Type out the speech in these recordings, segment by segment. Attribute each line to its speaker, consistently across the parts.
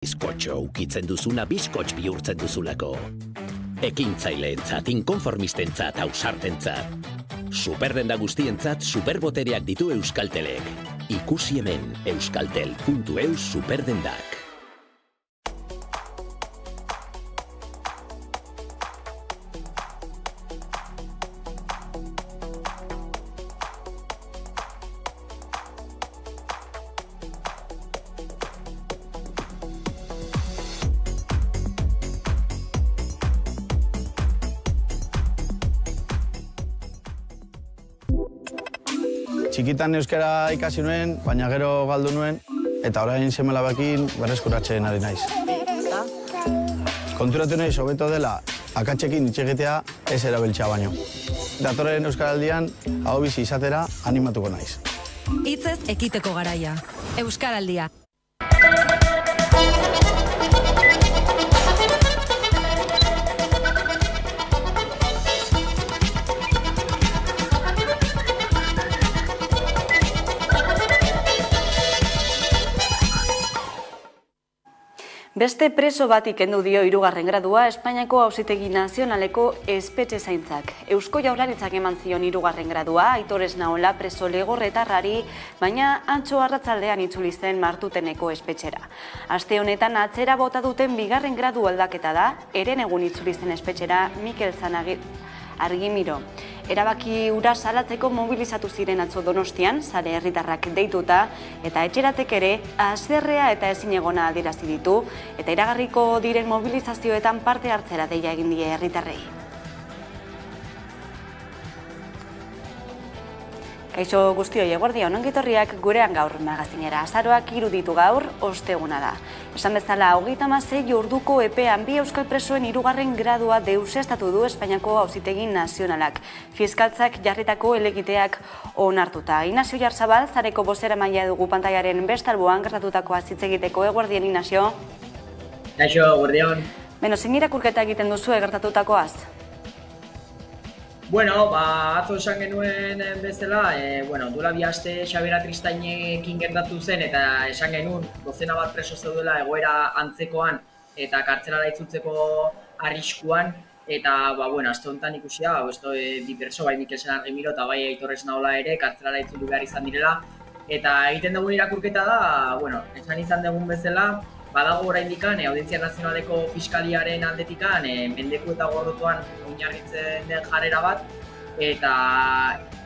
Speaker 1: Bizkotxo ukitzen duzuna bizkotx bihurtzen duzulako. Ekintzaileentzat, inkonformistentzat, ausartentzat. Superdenda guztientzat superbotereak ditu Euskaltelek. Ikusi hemen euskaltel.eus superdendak.
Speaker 2: Txikitan euskara ikasi nuen, baina gero galdu nuen, eta orain seme-alabekin berreskuratzen ari naiz. Konturatu naiz hobeto dela akatsekin hitz egitea ez erabiltzea baino. Datorren euskaraldian hau bizi izatera animatuko naiz.
Speaker 3: Hitzez ekiteko garaia. Euskaraldia.
Speaker 4: Beste preso bati kendu dio 3. gradua Espainiako Auzitegi Nazionaleko espetxe zaintzak. Eusko Jaurlaritzak eman zion 3. gradua Aitor Esnaola preso legorretarrari, baina Antxo arratsaldean itzuli zen Martuteneko espetxera. Aste honetan atzera bota duten 2. gradu aldaketa da, herenegun itzuli zen espetxera Mikel Argimiro. Erabaki hura salatzeko mobilizatu ziren atzo Donostian, sare herritarrak deituta, eta etxeratek ere haserrea eta ezinegona adierazi ditu, eta iragarriko diren mobilizazioetan parte hartzera deia egin die herritarrei. Kaixo guztioi, eguerdion, ongi etorriak gurean gaur magazinera. Azaroak 3 ditu gaur, osteguna da. Esan bezala, 36 orduko epean bi euskal presoen 3. gradua deuseztatu du Espainiako Auzitegi Nazionalak. Fiskaltzak jarritako helegiteak onartuta. Inazio Jarzabal, zareko bozeramailea dugu pantaiaren bestalboan gertatutakoa hitz egiteko. Eguerdion, Inazio.
Speaker 5: Kaixo, eguerdion.
Speaker 4: Beno, zein irakurketa egiten duzu gertatutakoaz?
Speaker 5: Bueno, atzo esan genuen bezala, duela 2 aste Xabera Tristainekin gertatu zen eta esan genuen 12 bat preso zeudela egoera antzekoan eta kartzelara itzultzeko arriskuan, eta aste honetan ikusi da, bi preso, bai Mikel Argimiro eta bai Aitor Esnaola ere kartzelara itzuli behar izan direla, eta egiten dugun irakurketa da, esan izan dugun bezala, badago oraindikan Audientzia Nazionaleko Fiskaliaren aldetikan mendeku eta gorrotuan oinarritzen den jarrera bat, eta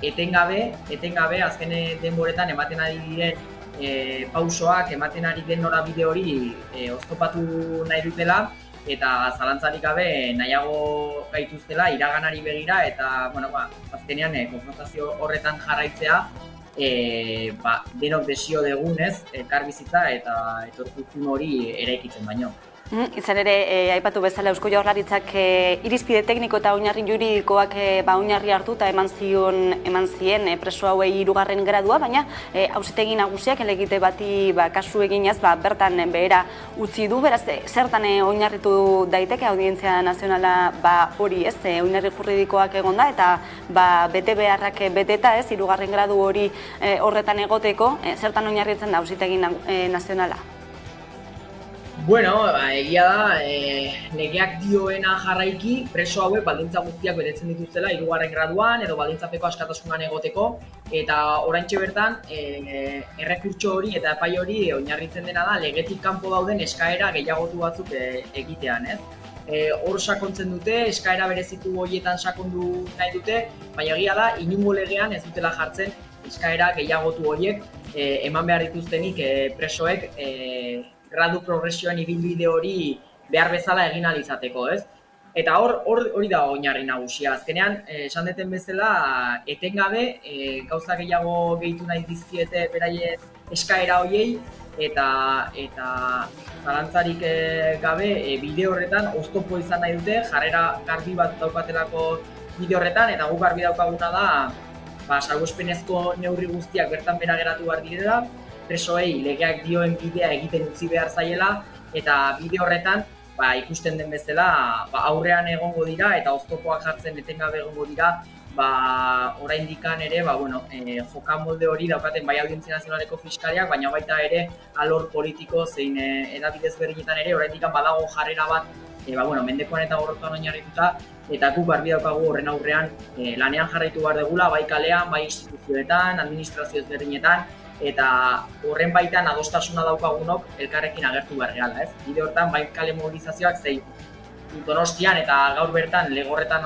Speaker 5: etengabe azken denboretan ematen ari diren pausoak, ematen ari den norabide hori oztopatu nahi dutela, eta zalantzarik gabe nahiago gaituztela iraganari begira, eta azkenean konfrontazio horretan jarraitzea denok desio degunez, elkarbizitza eta etorkizun hori eraikitzen baino.
Speaker 4: Izan ere, aipatu bezala Eusko Jaurlaritzak irizpide tekniko eta oinarri juridikoak oinarri hartuta eman zien preso hauei 3. gradua, baina Auzitegi Nagusiak helegite bati kasu eginez bertan behera utzi du, beraz zertan oinarritu daiteke Audientzia Nazionala hori ez, oinarri juridikoak egonda eta bete beharrak beteta ez, 3. gradu hori horretan egoteko, zertan oinarritzen da Auzitegi Nazionala?
Speaker 5: Egia da, legeak dioena jarraiki, preso hauek baldintza guztiak betetzen dituztela 3. graduan edo baldintzapeko askatasunan egoteko, eta oraintxe bertan errekurtso hori eta epai hori oinarritzen dena da legetik kanpo dauden eskaera gehiagotu batzuk egitean, ez? Hor sakontzen dute, eskaera berezitu horietan sakondu nahi dute, baina egia da, inungo legean ez dutela jartzen eskaera gehiagotu horiek eman behar dituztenik presoek gradu progresioan ibilbide hori behar bezala egin ahal izateko, ez? Eta hori da oinarri nagusia. Azkenean, esan deten bezala, etengabe gauza gehiago gehitu nahi dizkiete beraien eskaera horiei, eta zalantzarik gabe bide horretan oztopo izan nahi dute, jarrera garbi bat daukatelako bide horretan, eta guk garbi daukaguna da, salbuespenezko neurri guztiak bertan bera geratu behar direla, presoei legeak dioen bidea egiten utzi behar zaiela, eta bide horretan ikusten den bezala aurrean egongo dira eta oztopoak jartzen etengabe egongo dira oraindikan ere, jokamolde hori daukaten bai Audientzia Nazionaleko fiskaliak, baina baita ere alor politiko zein hedabide ezberdinetan ere oraindikan badago jarrera bat, mendekoan eta gorrotoan oinarrituta, eta guk garbi daukagu horren aurrean lanean jarraitu behar degula, bai kalean, bai instituzioetan, administrazio ezberdinetan, eta horren baitan adostasuna daukagunok elkarrekin agertu behar gehala, ez? Bide hortan, bai kale mobilizazioak zein Donostian eta gaur bertan legorretan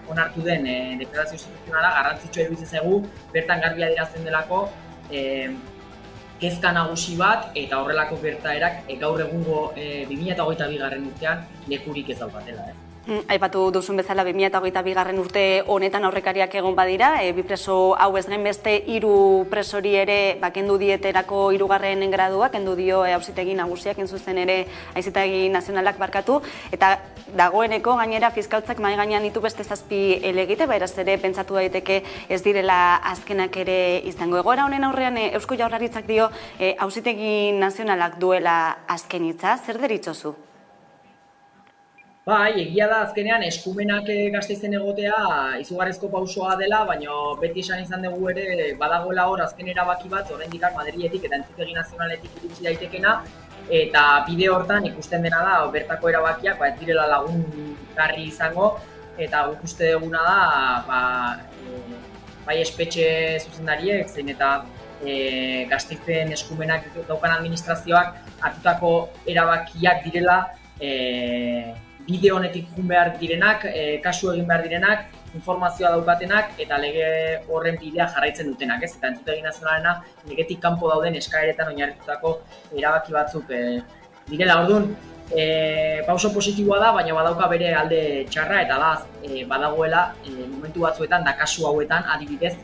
Speaker 5: onartu den deklarazio instituzionala garrantzitsua iruditzen zaigu, bertan garbi adierazten delako kezka nagusi bat eta horrelako gertaerak gaur egungo 2022. Urtean lekurik ez daukatela.
Speaker 4: Aipatu duzun bezala 2022. Urte honetan aurrekariak egon badira, bi preso hau ez gain beste 3 presori ere kendu dieterako 3. gradua, kendu dio Auzitegi Nagusiak zuzen ere Auzitegi Nazionalak barkatu, eta dagoeneko gainera fiskaltzak mahai gainean ditu beste 7 helegite, beraz ere pentsatu daiteke ez direla azkenak ere izango. Egoera honen aurrean Eusko Jaurlaritzak dio Auzitegi Nazionalak duela azken hitza, zer deritzozu?
Speaker 5: Bai, egia da azkenean eskumenak Gasteizen egotea izugarrizko pausoa dela, baina beti esan izan dugu ere badagoela hor azken erabaki bat oraindik Madriletik eta Auzitegi Nazionaletik iritsi daitekena, eta bide hortan ikusten dena da bertako erabakiak ez direla lagungarri izango, eta guk uste duguna da bai espetxe zuzendariek zein eta Gasteizen eskumenak daukan administrazioak hartutako erabakiak direla bide honetik jun behar direnak, kasu egin behar direnak, informazioa daukatenak eta lege horren bidea jarraitzen dutenak, ez? Eta Auzitegi Nazionalena legetik kanpo dauden eskaeretan oinarritutako erabaki batzuk direla. Orduan, pauso positiboa da, baina badauka bere alde txarra eta da badagoela momentu batzuetan da kasu hauetan adibidez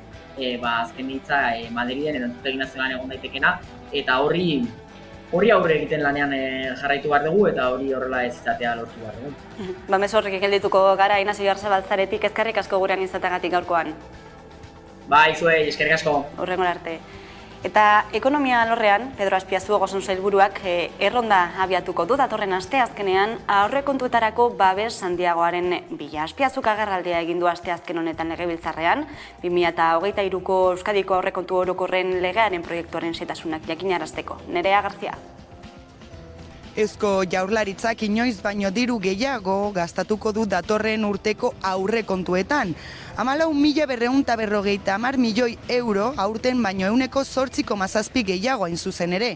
Speaker 5: azken hitza Madrilen edo Auzitegi Nazionalean egon daitekena, eta hori aurre egiten lanean jarraitu behar dugu eta hori horrela ez izatea lortu behar dugu.
Speaker 4: Mezu horrek geldituko gara Inazio Arzabaltzaretik, eskerrik asko gurean izatagatik gaurkoan.
Speaker 5: Bai, zuei, eskerrik asko.
Speaker 4: Hurrengora arte. Eta ekonomia alorrean, Pedro Azpiazu Ogasun Sailburuak erronda abiatuko du datorren asteazkenean aurrekontuetarako babes handiagoaren bila. Azpiazuk agerraldea egin du asteazken honetan Legebiltzarrean, 2023ko Euskadiko aurrekontu orokorren legearen proiektuaren xehetasunak jakinarazteko. Nerea Garzia.
Speaker 6: Eusko Jaurlaritzak inoiz baino diru gehiago gastatuko du datorren urteko aurrekontuetan. 14.250 milioi euro aurten baino 8,7% gehiago hain zuzen ere.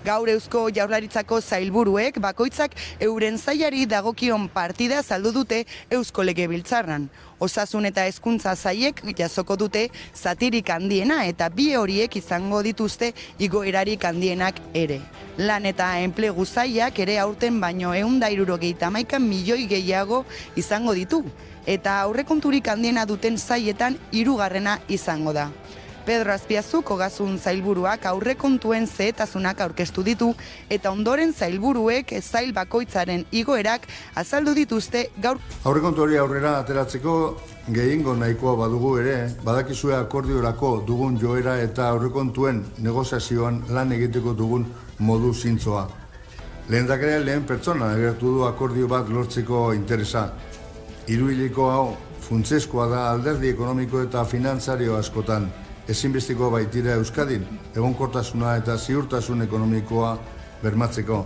Speaker 6: Gaur Eusko Jaurlaritzako sailburuek bakoitzak euren sailari dagokion partida saldu dute Eusko Legebiltzarran. Osasun eta hezkuntza sailek jasoko dute zatirik handiena eta bi horiek izango dituzte igoerarik handienak ere. Lan eta enplegu sailak ere aurten baino 171 milioi gehiago izango ditu. Eta aurrekonturik handiena duten sailetan 3. izango da. Pedro Azpiazuk Ogasun Sailburuak aurrekontuen zehetasunak aurkeztu ditu eta ondoren sailburuek sail bakoitzaren igoerak azaldu dituzte gaur.
Speaker 7: Aurrekontu hori aurrera ateratzeko gehiengo nahikoa badugu ere, badakizue akordiorako dugun joera eta aurrekontuen negoziazioan lan egiteko dugun modu zintzoa. Lehendakariak lehen pertsona agertu du akordio bat lortzeko interesa. Hiruhileko hau funtsezkoa da alderdi ekonomiko eta finantzario askotan. Ezinbesteko baitira Euskadin, egonkortasuna eta ziurtasun ekonomikoa bermatzeko.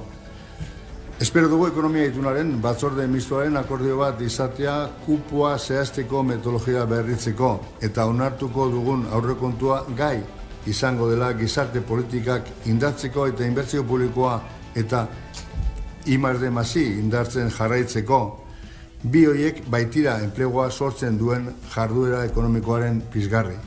Speaker 7: Espero dugu ekonomia itunaren batzorde mistoaren akordio bat izatea kupoa zehazteko metodologia berritzeko eta onartuko dugun aurrekontua gai izango dela gizarte politikak indartzeko eta inbertsio publikoa eta I+D+I indartzen jarraitzeko. Bi horiek baitira enplegua sortzen duen jarduera ekonomikoaren pizgarri.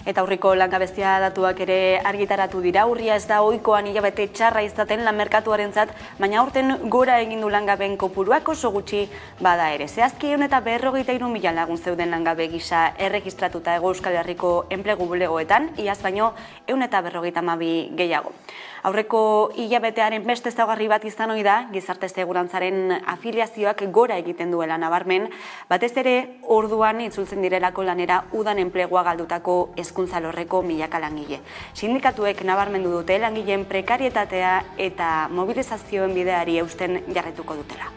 Speaker 4: Eta aurriko langabezia datuak ere argitaratu dira. Urria ez da ohikoan hilabete txarra izaten lan merkatuarentzat, baina aurten gora egin du langabeen kopuruak oso gutxi bada ere. Zehazki 153.000 lagun zeuden langabe gisa erregistratuta Hego Euskal Herriko enplegu bulegoetan, iaz baino 152 gehiago. Aurreko hilabetearen beste ezaugarri bat izan ohi da, gizarte segurantzaren afiliazioak gora egiten duela nabarmen, batez ere orduan itzultzen direlako lanera udan enplegua galdutako hezkuntza alorreko milaka langile. Sindikatuek nabarmendu dute langileen prekarietatea eta mobilizazioen bideari eusten jarraituko dutela.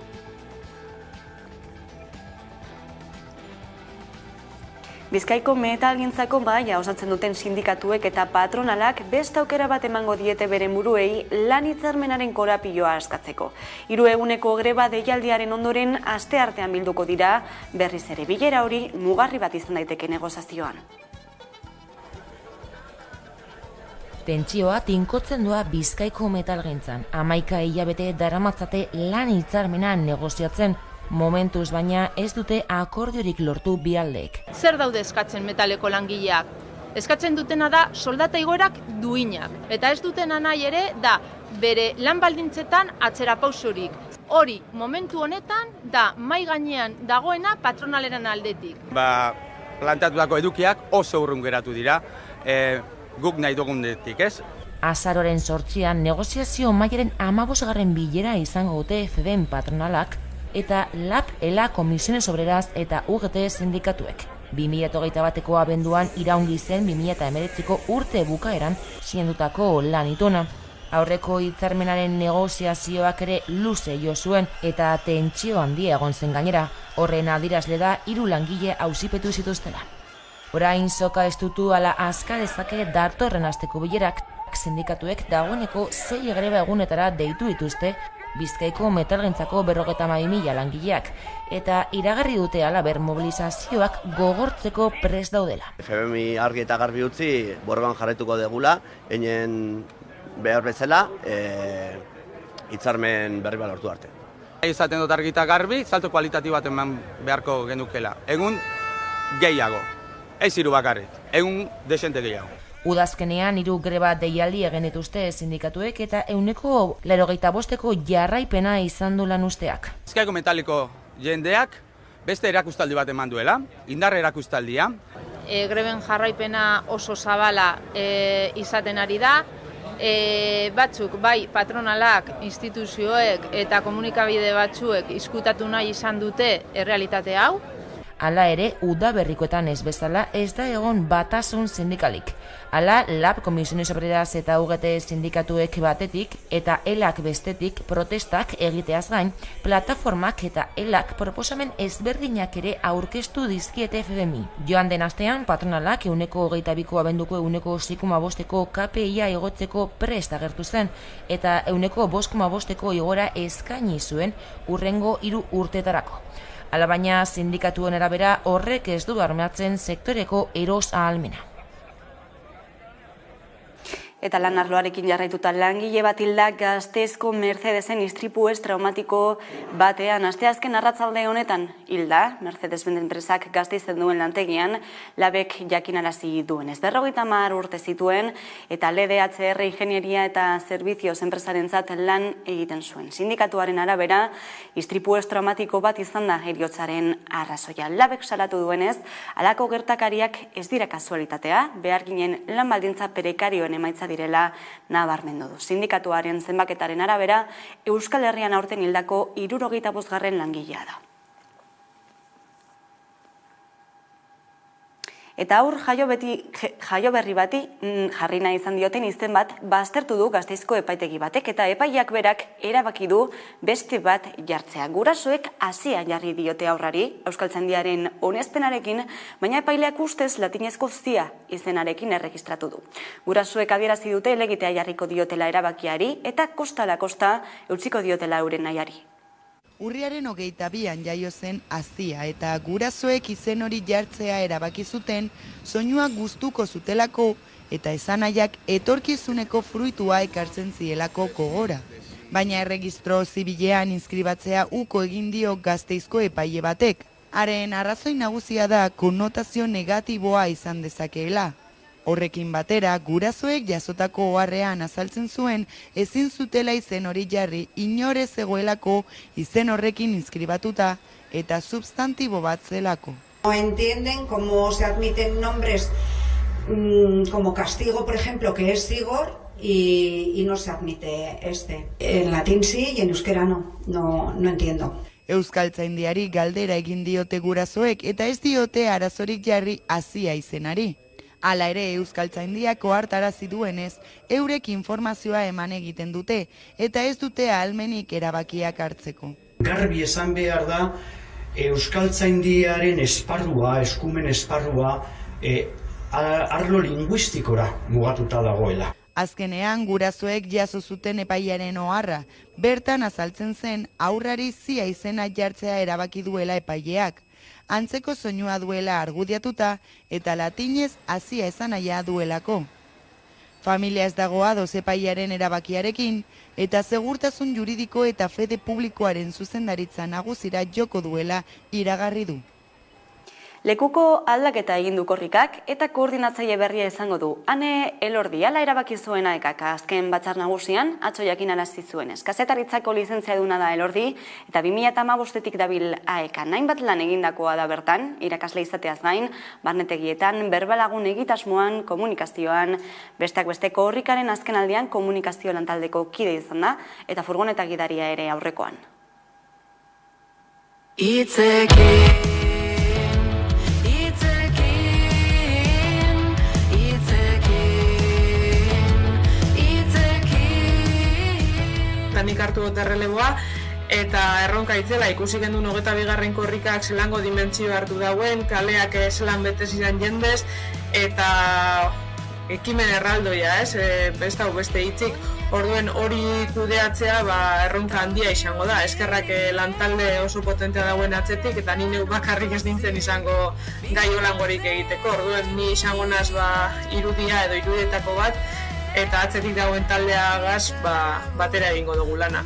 Speaker 4: Bizkaiko metalgintzako mahaia osatzen duten sindikatuek eta patronalak beste aukera bat emango diete beren buruei lan hitzarmenaren korapioa askatzeko. 3 eguneko greba deialdiaren ondoren asteartean bilduko dira, berriz ere bilera hori mugarri bat izan daiteke negoziazioan.
Speaker 8: Tentsioa tinkotzen doa Bizkaiko metalgintzan. 11 hilabete daramatzate lan hitzarmena negoziatzen. Momentuz baina ez dute akordiorik lortu bi aldeek.
Speaker 9: Zer daude eskatzen metaleko langileak? Eskatzen dutena da soldata igoerak duinak. Eta ez dutena nahi ere da bere lan baldintzetan atzera pausorik. Hori, momentu honetan da mahai gainean dagoena patronaleren aldetik.
Speaker 10: Planteatutako edukiak oso urrun geratu dira, guk nahi dugunetik, ez?
Speaker 8: Azaroren 8an negoziazio mailaren 15. bilera izango dute FEDEN patronalak eta LAB, ELA, Comisiones Obreras eta UGT sindikatuek. 2021ko abenduan iraungi zen 2019ko urte bukaeran sinatutako lan ituna. Aurreko hitzarmenaren negoziazioak ere luze jo zuen eta tentsio handia egon zen gainera. Horren adierazle da 3 langile auzipetu zituztela. Orain soka estutu ala azkar dezake datorren asteko bilerak, sindikatuek dagoeneko 6 greba egunetara deitu dituzte Bizkaiko metalgintzako 52.000 langileak, eta iragarri dute halaber mobilizazioak gogortzeko prest daudela.
Speaker 11: FEBEMI argi eta garbi utzi borrokan jarraituko degula, einen behar bezala hitzarmen berri bat lortu arte.
Speaker 10: Izaten dut argi eta garbi, salto kualitatibo bat eman beharko genukela. Egun gehiago, ez 3 bakarrik, egun desente gehiago.
Speaker 8: Udazkenean 3 greba deialdi egin dituzte sindikatuek eta 85%ko jarraipena izan du lan usteak.
Speaker 10: Bizkaiko metaliko jendeak beste erakustaldi bat eman duela, indar erakustaldia.
Speaker 9: Greben jarraipena oso zabala izaten ari da. Batzuk, bai patronalak, instituzioek eta komunikabide batzuek izkutatu nahi izan dute errealitate hau.
Speaker 8: Hala ere, udaberrikoetan ez bezala ez da egon batasun sindikalik. Hala, LAB, Comisiones Obreras eta UGT sindikatuek batetik eta ELAK bestetik protestak egiteaz gain, plataformak eta ELAK proposamen ezberdinak ere aurkeztu dizkiete FEBEMI. Joan den astean, patronalak 22ko abenduko 6,5ko KPIa igotzeko prest agertu zen, eta 5,5ko igora eskaini zuen hurrengo 3 urtetarako. Alabaina sindikatuen arabera horrek ez du bermatzen sektoreko eros ahalmena.
Speaker 4: Eta lan arloarekin jarraituta langile bat hilda Gasteizko Mercedesen istripu ez traumatiko batean. Asteazken arratzalde honetan hilda, Mercedes-Benz enpresak Gasteizen duen lantegian, labek jakinarazi duenez. 50 urte zituen eta LDHR ingenieria eta servizioz enpresarentzat lan egiten zuen. Sindikatuaren arabera, istripu ez traumatiko bat izan da heriotzaren arrazoia. Labek salatu duenez, halako gertakariak ez dira kasualitatea, behar ginen lan baldintza prekarioen emaitza direla nabarmendu du. Sindikatuaren zenbaketaren arabera, Euskal Herrian aurten hildako 75. langilea da. Eta aur jaio berri bati jarri nahi izan dioten izen bat baztertu du Gasteizko epaitegi batek eta epaiak berak erabaki du beste bat jartzea. Gurasoek hasia jarri diote aurrari Euskaltzaindiaren onezpenarekin, baina epaileak ustez latinezko zia izenarekin erregistratu du. Gurasoek adierazi dute elegitea jarriko diotela erabakiari eta kostala kosta eutsiko diotela euren nahiari.
Speaker 6: Urriaren 22an jaio zen hazia eta gurasoek izen hori jartzea erabaki zuten soinua gustuko zutelako eta esanaiak etorkizuneko fruitua ekartzen zielako gogora. Baina erregistro zibilean inskribatzea uko egin dio Gasteizko epaile batek. Haren arrazoi nagusia da konnotazio negatiboa izan dezakeela. Horrekin batera, gurasoek jasotako oharrean azaltzen zuen ezin zutela izen hori jarri inore zegoelako izen horrekin inskribatuta eta substantibo bat zelako.
Speaker 12: No entienden cómo se admiten nombres como castigo, por ejemplo, que es Sigor, y no se admite este. En latín sí y en euskera no entiendo.
Speaker 6: Euskaltzaindiari galdera egin diote gurasoek eta ez diote arazorik jarri hazia izenari. Hala ere Euskaltzaindiak ohartarazi duenez, eurek informazioa eman egiten dute eta ez dute ahalmenik erabakiak hartzeko.
Speaker 13: Garbi esan behar da, euskaltzaindiaren esparrua, eskumen esparrua, arlo linguistikora mugatuta dagoela.
Speaker 6: Azkenean, gurasoek jaso zuten epaiaren oharra. Bertan azaltzen zen, haurrari zia izena jartzea erabaki duela epaileak. Antzeko soinua duela argudiatuta eta latinez hazia esanahia duelako. Familia ez dago ados epailearen erabakiarekin eta segurtasun juridiko eta fede publikoaren zuzendaritza nagusira joko duela iragarri du.
Speaker 4: Lekuko aldaketa egin du Korrikak eta koordinatzaile berria izango du. Ane Elordi hala erabaki zuen AEKak azken batzar nagusian atzo jakinarazi zuenez. Kazetaritzako lizentziaduna da Elordi eta 2015etik dabil AEKan. Hainbat lan egindakoa da bertan, irakasle izateaz gain, barnetegietan, berbalagun egitasmoan, komunikazioan, besteak beste Korrikaren azken aldian komunikazio lantaldeko kide izan da eta furgoneta gidaria ere aurrekoan.
Speaker 14: Nik hartu dut erreleboa, eta erronka itzela ikusi gendun 22. Korrikak zelango dimentsio hartu dauen, kaleak zelan betez izan jendez, eta ekimen erraldoia, ez dago beste hitzik, orduen hori kudeatzea erronka handia izango da, eskerrak lantalde oso potentea dauen atzetik, eta ni neu bakarrik ez nintzen izango gai holangorik egiteko, orduen ni izango naz irudia edo irudietako bat, eta atzetik dagoen taldeagaz batera egingo dugu lana.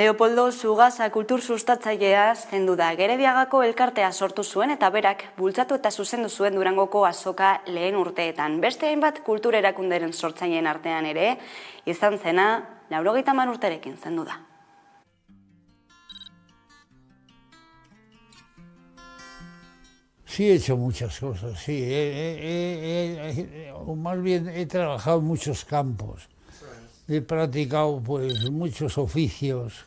Speaker 4: Leopoldo Zugasa kultur sustatzailea zendu da. Gerediagako elkartea sortu zuen eta berak bultzatu eta zuzendu zuen Durangoko azoka lehen urteetan. Beste hainbat kultur erakunderen sortzaileen artean ere, izan zena 90 urterekin zendu da.
Speaker 15: Sí, he hecho muchas cosas, sí. O más bien he trabajado en muchos campos. He practicado pues muchos oficios,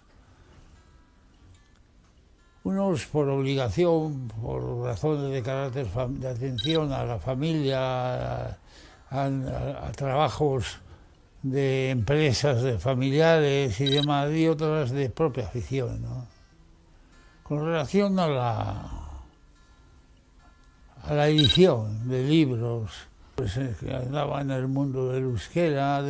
Speaker 15: unos por obligación, por razones de carácter de atención a la familia, a trabajos de empresas, de familiares y demás, y otras de propia afición, ¿no? Con relación a la edición de libros, pues andaba en el mundo del euskera,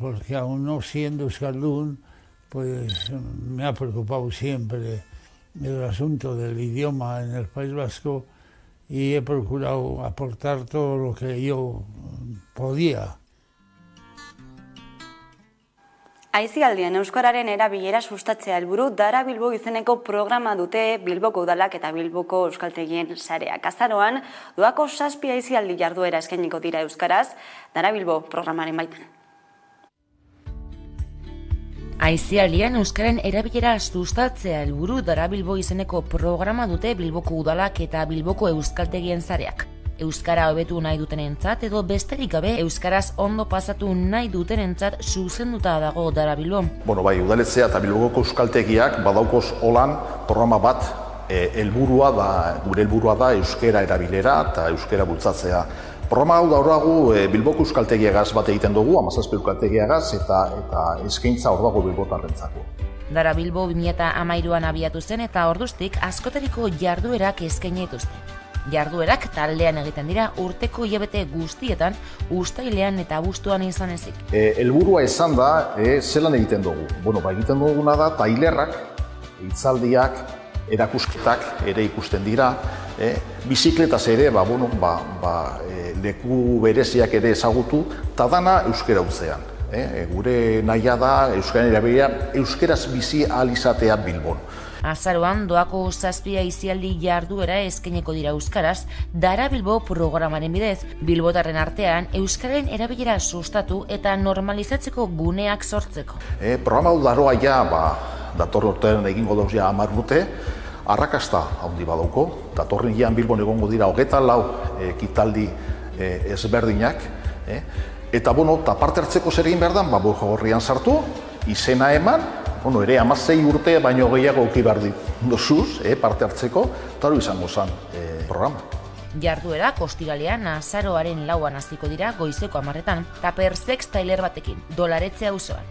Speaker 15: porque aún no siendo euskaldún, pues me ha preocupado siempre el asunto del idioma en el País Vasco y he procurado aportar todo lo que yo podía.
Speaker 4: Aisialdian euskararen erabilera sustatzea helburu Dara Bilbo izeneko programa dute Bilboko udalak eta Bilboko euskaltegien sareak. Azaroan, doako 7 aisialdi jarduera eskainiko dira euskaraz, Dara Bilbo programaren baitan.
Speaker 8: Aisialdian euskaren erabilera sustatzea helburu Dara Bilbo izeneko programa dute Bilboko udalak eta Bilboko euskaltegien sareak. Euskara hobetu nahi dutenentzat edo besterik gabe euskaraz ondo pasatu nahi dutenentzat zuzenduta dago Dara Bilbon.
Speaker 16: Bai, udaletxea eta Bilboko euskaltegiak badaukoz holan programa bat helburua da, gure helburua da euskara erabilera eta euskara bultzatzea. Programa hau dauragu Bilboko euskaltegiagaz bat egiten dugu, 17 euskaltegiagaz eta eskaintza hor dago bilbotarrentzako.
Speaker 8: Dara Bilbo 2013an abiatu zen eta orduztik askotariko jarduerak eskaini dituzte. Jarduerak taldean egiten dira urteko hilabete guztietan, uztailean eta abuztuan izan ezik.
Speaker 16: Helburua esan da, zelan egiten dugu. Egiten duguna da, tailerrak, hitzaldiak, erakusketak ere ikusten dira, bizikletaz ere, leku bereziak ere ezagutu, eta dana euskara utzean. Gure nahia da euskararen erabilera euskeraz bizi ahal izatea Bilbon.
Speaker 8: Azaroan doako 7 aisialdi jarduera eskainiko dira euskaraz, Dara Bilbo programaren bidez, bilbotarren artean euskararen erabilera sustatu eta normalizatzeko guneak sortzeko.
Speaker 16: Programa hau daroa ja, datorren urtean egingo dauz ja 10 urte, arrakasta handi badauko, datorren gian Bilbon egongo dira 24 ekitaldi ezberdinak, eta parte hartzeko zer egin behar da, gorrian sartu, izena eman, ere 16 urte baino gehiago auki behar dituzuz, parte hartzeko, eta hori izango zen programa.
Speaker 8: Jarduera ostiralean azaroaren 4an hasiko dira goizeko 10etan, Tupper Sex Tailer batekin, Dolaretxe auzoan.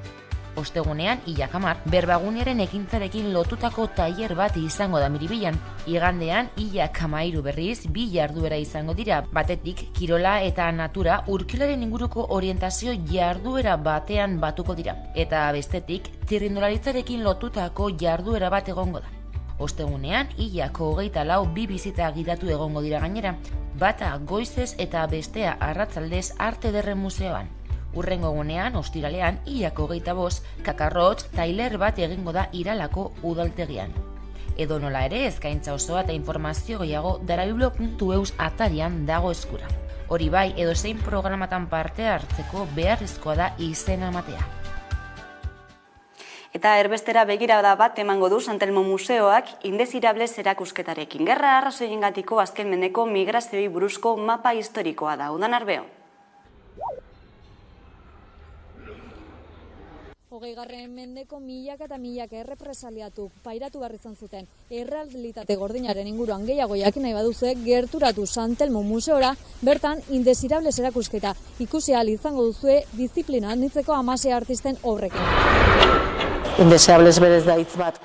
Speaker 8: Ostegunean, Ilakamar, berbagunearen ekintzarekin lotutako tailer bat izango da Miribilan. Igandean, Ilakamairu berriz, 2 jarduera izango dira, batetik kirola eta natura urkilaren inguruko orientazio jarduera batean batuko dira. Eta bestetik, txirrindularitzarekin lotutako jarduera bat egongo da. Ostegunean, Ilako 24 2 bizita gidatu egongo dira gainera, bata goizez eta bestea arratzaldez Arte Ederren Museoan. Urrengo egunean, ostiralean, Ilako 25, kakarrotz tailer bat egingo da Iralako udaltegian. Edo nola ere, eskaintza osoa eta informazio gehiago darabiblo.eus atarian dago eskura. Hori bai, edozein programatan parte hartzeko beharrezkoa da izena ematea.
Speaker 4: Eta erbestera begirada bat emango du San Telmo Museoak Indesirables erakusketarekin. Gerra arrazoiengatiko azken mendeko migrazioi buruzko mapa historikoa da. Udan Arbeo.
Speaker 17: 20. mendeko milaka eta milaka errepresaliatuk pairatu behar izan zuten errealitate gordinaren inguruan gehiago jakin nahi baduzue, gerturatu San Telmo Museora, bertan Indesirables erakusketa ikusi ahal izango duzue disiplina anitzeko 16 artisten obrekin.
Speaker 18: Indesirables berez da hitz bat.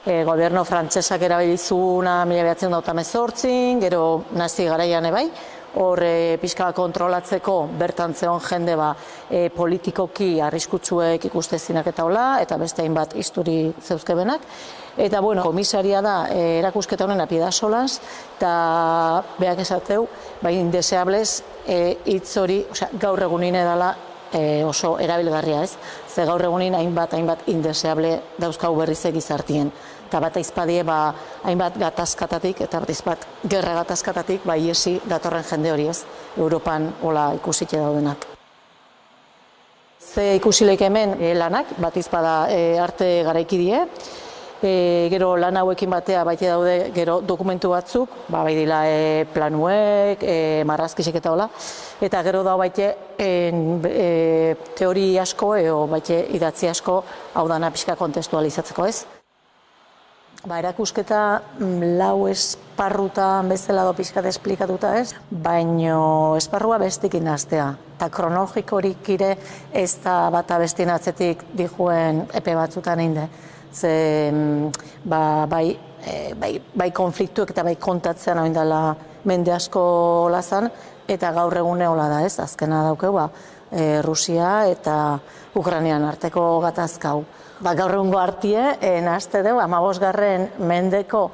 Speaker 18: Goberno frantsesak erabilizuna 1918, gero nazi garaian ebai, hor pixka kontrolatzeko bertan zeon jende politikoki arriskutsuek ikustezinak eta hola, eta beste hainbat isturi zeuzkebenak. Eta komisaria da erakusketa honen Piedazolaz, eta behak esateu, Indeseables hitz hori gaur egunin edala oso erabilgarria ez. Ze gaur egunin hainbat indeseable dauzkau berriz egizartien. Eta bat aizpadie hainbat gatazkatatik eta bat gerra gatazkatatik iesi datorren jende hori ez, Europan hola ikusike daudenak. Ze ikusileik hemen lanak, bat izpada arte garaikidie, gero lan hauekin batea baite daude gero dokumentu batzuk, bai dila planuek, marrazkisek eta hola, eta gero da baite teori asko edo baite idatzi asko hau dana pixka kontestualizatzeko ez. Erakusketa 4 esparrutan bezala do pixkat esplikatuta ez, baino esparrua bestekin hastea. Eta kronologikorik ere ez da bata bestien atzetik dijuen epe batzutan inde. Ze bai konfliktuek eta bai kontatzean hori dela mende asko lazan, eta gaur egune hola da ez, azkena daukeu, Rusia eta Ukrainian arteko gatazkau. Gaur egungo hartie, nahazte dugu, 15. mendeko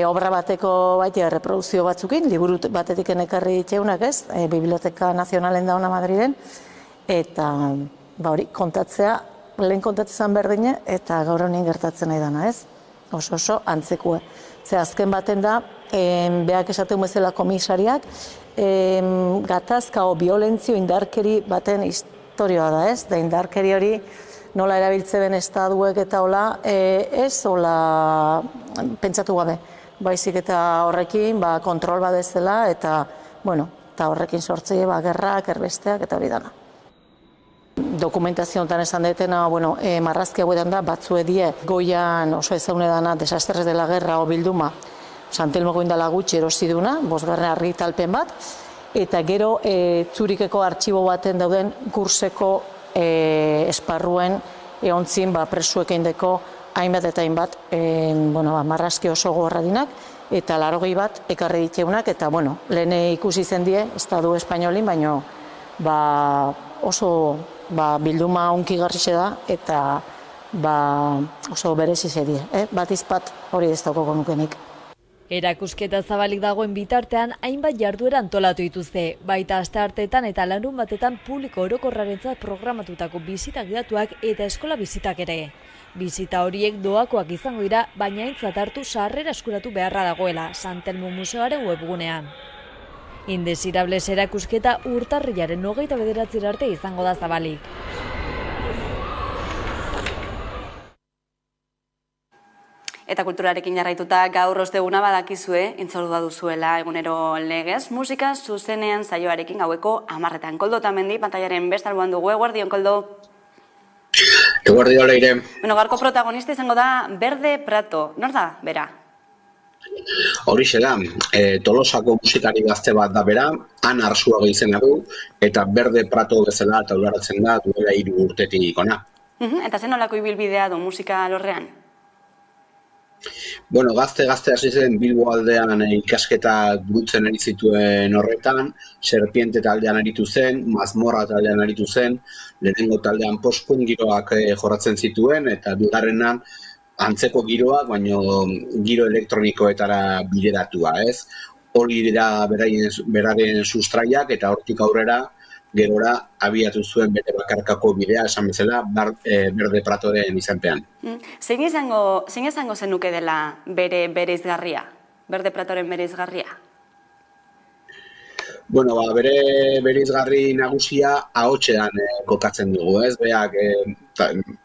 Speaker 18: obra bateko baita reproduzio batzukin, liburu batetik ekarri ditxeunak ez, Biblioteka Nazionalen dauna Madriden, eta hori kontatzea, lehen kontatzen berdine, eta gaur honin gertatzen nahi dana ez, oso antzekue. Ze azken baten da, behak esaten bezala komisariak, gatazka o violentzio indarkeri baten historioa da ez, da indarkeri hori nola erabiltzen estaduek eta hola, ez hola pentsatu gabe, baizik eta horrekin kontrol badezela eta horrekin sortzei gerrak, erbesteak eta hori dana. Dokumentazio honetan esan detena, marrazki hauetan da, batzue die goian oso ezaune dana Desastres de la Guerra o bilduma, San Telmoko indala gutxi erosi duna, 5. argitalpen bat, eta gero Zurikeko artxibo baten dauden kurseko esparruen eontzin presuek eindeko hainbat eta hainbat marrazki oso gorradinak eta 80 bat ekarri diteunak eta lehen ikusi zen die Estadu Espainolin, baino oso bilduma onki garrixe da eta oso berezi zedie, bat izpat hori ez dauko konukenik.
Speaker 17: Erakusketa zabalik dagoen bitartean hainbat jarduera antolatu dituzte, baita astearteetan eta larun batetan publiko orokorrarentzat programatutako bisita gidatuak eta eskola bizitak ere. Bizita horiek doakoak izango dira, baina aintzat hartu sarrera eskuratu beharra dagoela, San Telmo Museoaren webgunean. Indesirables erakusketa urtarrilaren 29 arte izango da zabalik.
Speaker 4: Eta kulturarekin jarraituta gaur osteguna badakizue, intzordua duzuela egunero legez, musika zuzenean saioarekin gaueko 10:00. Koldo Otamendi, pantaiaren beste alboan dugu, eguerdion, Koldo.
Speaker 19: Eguerdion, Leire.
Speaker 4: Bueno, gaurko protagonista izango da Berde Prato. Nor da, bera?
Speaker 19: Horixe da, Tolosako musikari gazte bat da bera, Ana Arzuaga izena du, eta Berde Prato bezala taularatzen da duela 3 urtetik ona.
Speaker 4: Eta zen nolako ibilbidea du musika alorrean?
Speaker 19: Bueno, gazte hasi zen Bilbo aldean ikasketa burutzen ari zituen horretan, Serpiente taldean aritu zen, Mazmorra taldean aritu zen, lehenengo taldean post-punk giroak jorratzen zituen, eta bigarrenan antzeko giroak, baino giro elektronikoetara bideratua, ez? Hori dira beraren sustraiak, eta hortik aurrera gerora abiatu zuen bere bakarkako bidea, esan bezala, Berde Pratoren izenpean.
Speaker 4: Zein izango zenuke dela bere izgarria? Berde Pratoren bere izgarria?
Speaker 19: Bueno, bere izgarri nagusia ahotsean kokatzen dugu, ez? Beak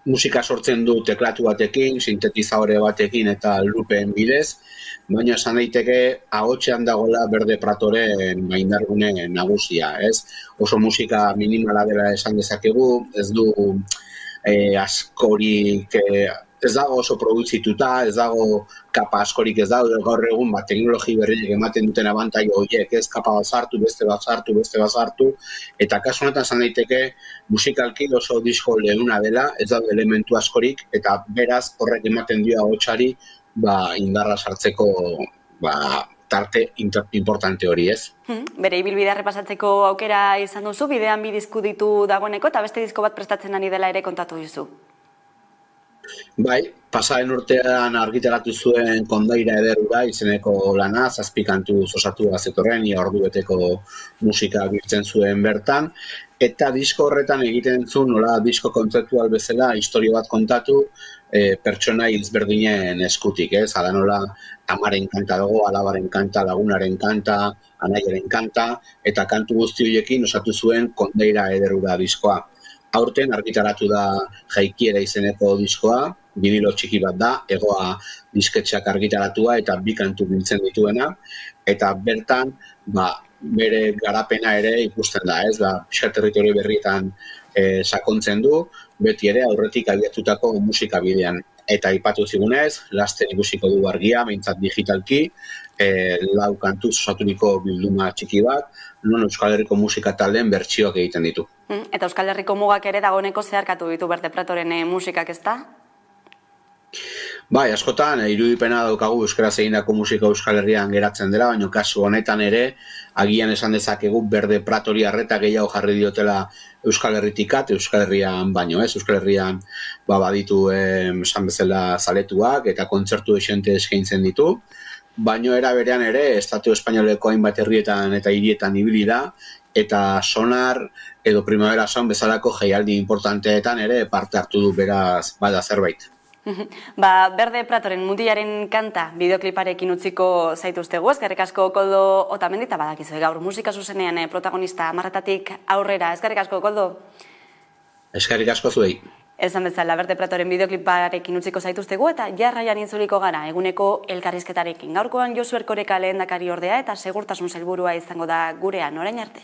Speaker 19: musika sortzen du teklatu batekin, sintetizadore batekin eta loopen bidez, baina esan daiteke ahotsean dagoela Berde Pratoren indargune nagusia, ez? Oso musika minimala dela esan dezakegu, ez du askorik, ez dago oso produzituta, ez dago kapa askorik, ez dago gaur egun teknologi berriek ematen duten abantailo horiek, ez kapa bat sartu, beste bat sartu, eta kasu honetan esan daiteke musikalki oso disko leuna dela, ez dago elementu askorik, eta beraz horrek ematen dio ahotsari indarra sartzeko tarte importante hori, ez?
Speaker 4: Bere ibilbidea repasatzeko aukera izan duzu, bidean 2 disko ditu dagoeneko, eta beste disko bat prestatzen ari dela ere kontatu duzu.
Speaker 19: Bai, pasaren urtean argitaratu zuen Kondaira Ederura izeneko lana, 7 kantuz osatua zetorren, ia ordubeteko musika biltzen zuen bertan, eta disko horretan egiten zuen nola disko kontzeptual bezala historia bat kontatu pertsona hilzberdinen eskutik, ez? Hala nola amaren kanta dago, alabaren kanta, lagunaren kanta, anaiaren kanta, eta kantu guzti horiekin osatu zuen Kondaira Ederura diskoa. Aurten argitaratu da Jaikiera izeneko diskoa, vinilo txiki bat da, Egoa disketxeak argitaratua eta 2 kantu biltzen dituena, eta bertan bere garapena ere ikusten da, ez? Territorio berrietan sakontzen du, beti ere aurretik abiatutako musika bidean. Eta aipatu zigunez, laster ikusiko du argia, behintzat digitalki, 4 kantuz osaturiko bilduma txiki bat, non Euskal Herriko musika taldeen bertsioak egiten ditu.
Speaker 4: Eta Euskal Herriko mugak ere dagoeneko zeharkatu ditu Berde Pratoren musikak, ez da?
Speaker 19: Bai, askotan, irudipena daukagu euskaraz egindako musika Euskal Herrian geratzen dela, baina kasu honetan ere, agian esan dezakegu Berde Pratori arreta gehiago jarri diotela Euskal Herritikat, Euskal Herrian baino, ez? Euskal Herrian baditu esan bezala zaletuak eta kontzertu esente eskaintzen ditu, baino era berean ere, Estatu Espainoleko hainbat herrietan eta hirietan ibili da, eta Sonar edo Primavera Sound bezalako jaialdi importanteetan ere parte hartu du, beraz bada zerbait.
Speaker 4: Berde Pratoren Mutilaren kanta bideokliparekin utziko zaituztegu, eskerrik asko Koldo Otamendi, eta badakizue gaur musika zuzenean protagonista 10:00 aurrera, eskerrik asko Koldo.
Speaker 19: Eskerrik asko zuei.
Speaker 4: Esan bezala, Berde Pratoren bideokliparekin utziko zaituztegu eta jarraian itzuliko gara eguneko elkarrizketarekin. Gaurkoan Josu Erkoreka lehendakari ordea eta segurtasun sailburua izango da gurean, orain arte.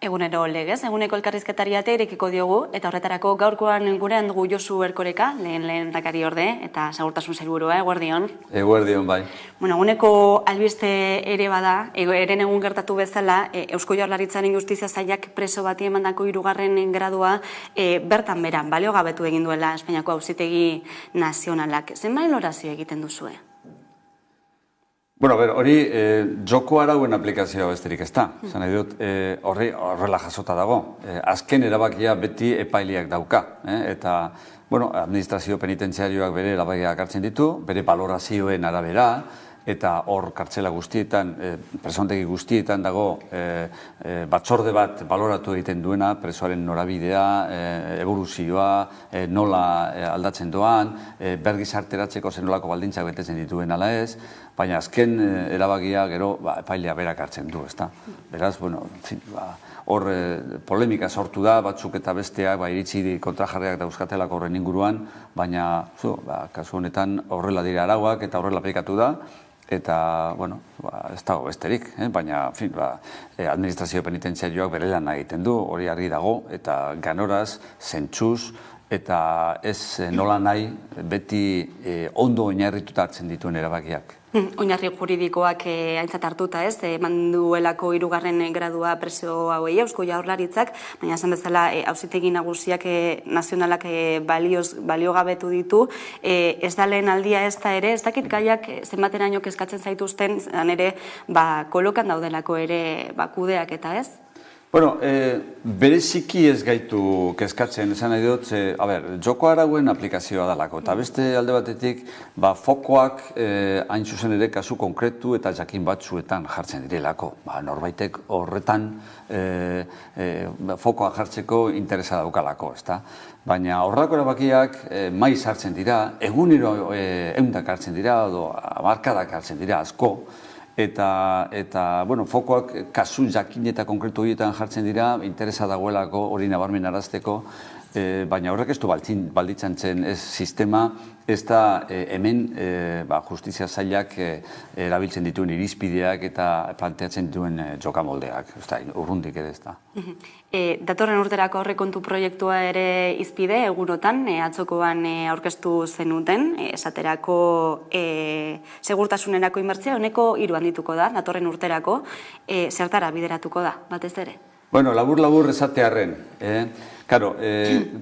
Speaker 4: egunero legez, eguneko elkarrizketari ate irekiko diogu, eta horretarako gaurkoan gurean dugu Josu Erkoreka, lehen dakari orde, eta segurtasun sailburua, eguerdion.
Speaker 20: Eguerdion, bai.
Speaker 4: Bueno, eguneko albiste ere bada, eren egun gertatu bezala, Eusko Jaurlaritzaren Justizia Sailak preso bati emandako 3. gradua bertan beran, baliogabetu egin duela Espainiako Auzitegi Nazionalak. Zenbat balorazio egiten duzue?
Speaker 20: Bueno, hori joko arauen aplikazioa besterik ez da. Zan nahi dut, horrela jasota dago. Azken erabakia beti epaileak dauka. Eta, administrazio penitentziarioak bere erabakiak hartzen ditu, bere balorazioen arabera, eta hor kartzela guztietan, presontegi guztietan dago batzorde bat baloratu egiten duena, presoaren norabidea, eboluzioa, nola aldatzen doan, bergizarteratzeko zenolako baldintzak betetzen dituen ala ez, baina azken erabakia gero epailea berak hartzen du, ezta? Beraz, hor polemika sortu da, batzuk eta besteak iritsi kontrajarriak dauzkatelako horren inguruan, baina kasu honetan horrela dira arauak eta horrela aplikatu da, eta, ez dago besterik, baina, administrazio penitentziarioak bere lan egiten du, hori argi dago, eta ganoraz, zentsuz, eta ez nola nahi beti ondo oinarrituta hartzen dituen erabakiak.
Speaker 4: Oinarri juridikoak aintzat hartuta ez, eman duelako 3. gradua preso hauei Eusko Jaurlaritzak, baina esan bezala Auzitegi Nagusiak nazionalak baliogabetu ditu, ez da lehen aldia ez da ere, ez dakit gaiak zenbateraino kezkatzen zaituzten, ere kolokan daudelako ere kudeak eta ez?
Speaker 20: Bereziki ez gaitu kezkatzen, esan nahi dut, joko arauen aplikazioa dalako, eta beste alde batetik, fokoak hain zuzen ere kasu konkretu eta jakin batzuetan jartzen direlako. Norbaitek horretan fokoa jartzeko interesa daukalako, ezta? Baina horrako erabakiak maiz hartzen dira, egunero eundak hartzen dira, edo hamarkadak hartzen dira asko, eta fokoak kasu jakin eta konkretu horietan jartzen dira, interesa dagoelako hori nabarmen arazteko, baina horrek ez du balditzen zen sistema, ez da hemen Justizia Sailak erabiltzen dituen irizpideak eta planteatzen dituen jokamoldeak, urrundik ere ez da.
Speaker 4: Datorren urterako aurrekontu proiektua ere izpide, egunotan, atzokoan aurkeztu zenuten, esaterako segurtasunerako inbertzioa honeko 3 handituko da, datorren urterako, zertara bideratuko da, batez ere?
Speaker 20: Labur esatearren.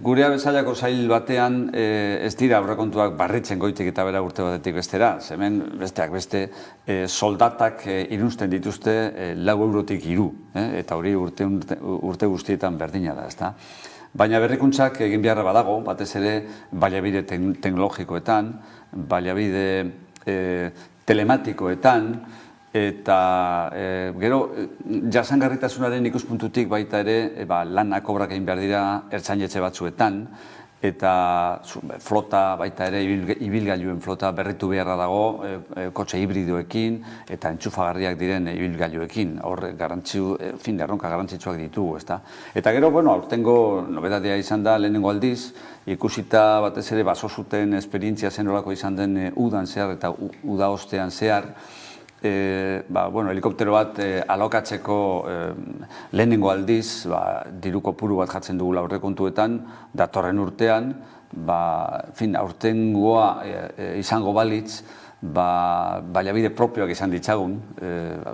Speaker 20: Gurea bezalako sail batean ez dira aurrekontuak barritzen goitik eta bera urte batetik bestera. Hemen besteak beste soldatak irunsten dituzte 4 eurotik 3, eta hori urte guztietan berdina da, ezta? Baina berrikuntzak egin beharra badago, batez ere baliabide teknologikoetan, baliabide telematikoetan, eta gero jasangarritasunaren ikuspuntutik baita ere lanak obrak egin behar dira ertzainetxe batzuetan, eta flota baita ere ibilgailuen flota berritu beharra dago kotxe hibridoekin eta entxufagarriak diren ibilgailuekin, hor erronka garrantzitsuak ditugu, ezta? Eta gero, aurtengo nobedadea izan da lehenengo aldiz, ikusita batez ere baso zuten esperientzia zenolako izan den udan zehar eta uda ostean zehar, helikoptero bat alokatzeko lehenengo aldiz, diru kopuru bat jartzen dugula aurrekontuetan, datorren urtean, aurtengoa izango balitz, baliabide propioak izan ditzagun,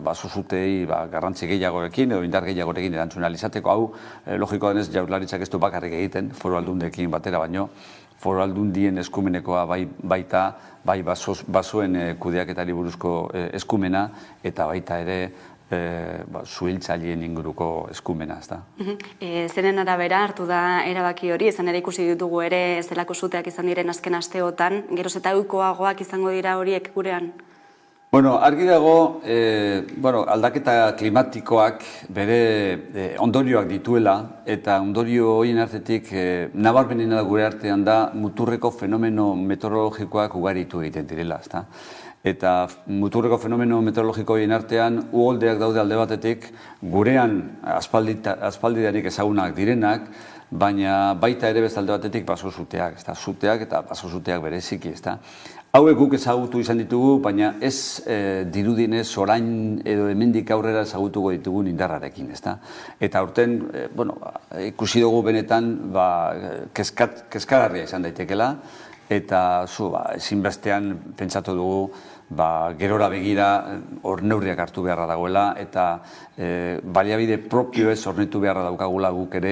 Speaker 20: basozutei garrantzi gehiagorekin edo indar gehiagorekin erantzun ahal izateko, hau logikoa denez Jaurlaritzak ez du bakarrik egiten, foru aldundekin batera baino, foru aldundien eskumenekoa baita, bai basoen kudeaketari buruzko eskumena, eta baita ere zuhiltzaileen inguruko eskumena, ezta?
Speaker 4: Zeren arabera hartu da erabaki hori, izan ere ikusi ditugu ere zelako suteak izan diren azken asteotan, geroz eta ohikoagoak izango dira horiek gurean?
Speaker 20: Argi dago, aldaketa klimatikoak bere ondorioak dituela, eta ondorio horien artetik nabarmenena gure artean da muturreko fenomeno meteorologikoak ugaritu egiten direla, ezta? Eta muturreko fenomeno meteorologikoen artean uholdeak daude alde batetik, gurean aspaldidanik ezagunak direnak, baina baita ere beste alde batetik baso-suteak, zuteak eta baso-suteak bereziki, ezta. Hauek guk ezagutu izan ditugu, baina ez dirudinez orain edo hemendik aurrera ezagutuko ditugun indarrarekin, ezta. Eta aurten, ikusi dugu benetan kezkagarria izan daitekela, eta ezinbestean pentsatu dugu gerora begira hor neurriak hartu beharra dagoela eta baliabide propioez hornitu beharra daukagula guk ere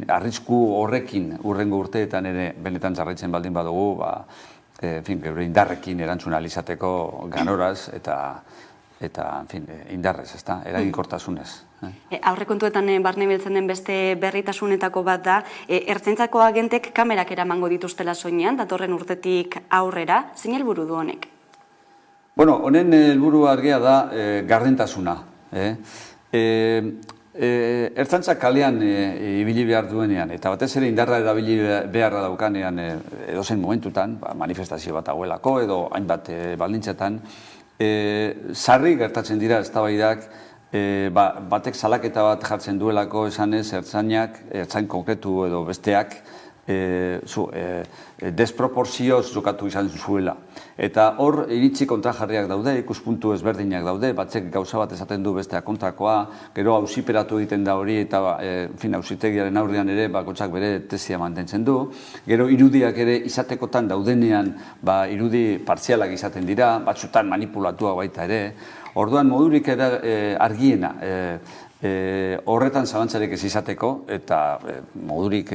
Speaker 20: arrisku horrekin urrengo urteetan ere benetan jarraitzen baldin badugu geure indarrekin erantzun ahal izateko ganoraz eta indarrez, eraginkortasunez.
Speaker 4: Aurrekontuetan barne biltzen den beste berritasunetako bat da, ertzaintzako agentek kamerak eramango dituztela soinean, datorren urtetik aurrera, zein helburu du honek?
Speaker 20: Honen helburu argia da gardentasuna. Ertzaintzak kalean ibili behar duenean, eta batez ere indarra erabili beharra daukanean edozein momentutan, manifestazio bat dagoelako edo hainbat baldintzetan, sarri gertatzen dira eztabaidak batek salaketa bat jartzen duelako esanez ertzain konkretu edo besteak desproporzioz jokatu izan zuela. Eta hor iritzi kontrajarriak daude, ikuspuntu ezberdinak daude, batzek gauza bat esaten du besteak kontrakoa, gero auziperatu egiten da hori eta auzitegiaren aurrean ere bakoitzak bere tesia mantentzen du. Gero irudiak ere izatekotan daudenean irudi partzialak izaten dira, batzutan manipulatuak baita ere. Orduan modurik argiena horretan zalantzarik ez izateko eta modurik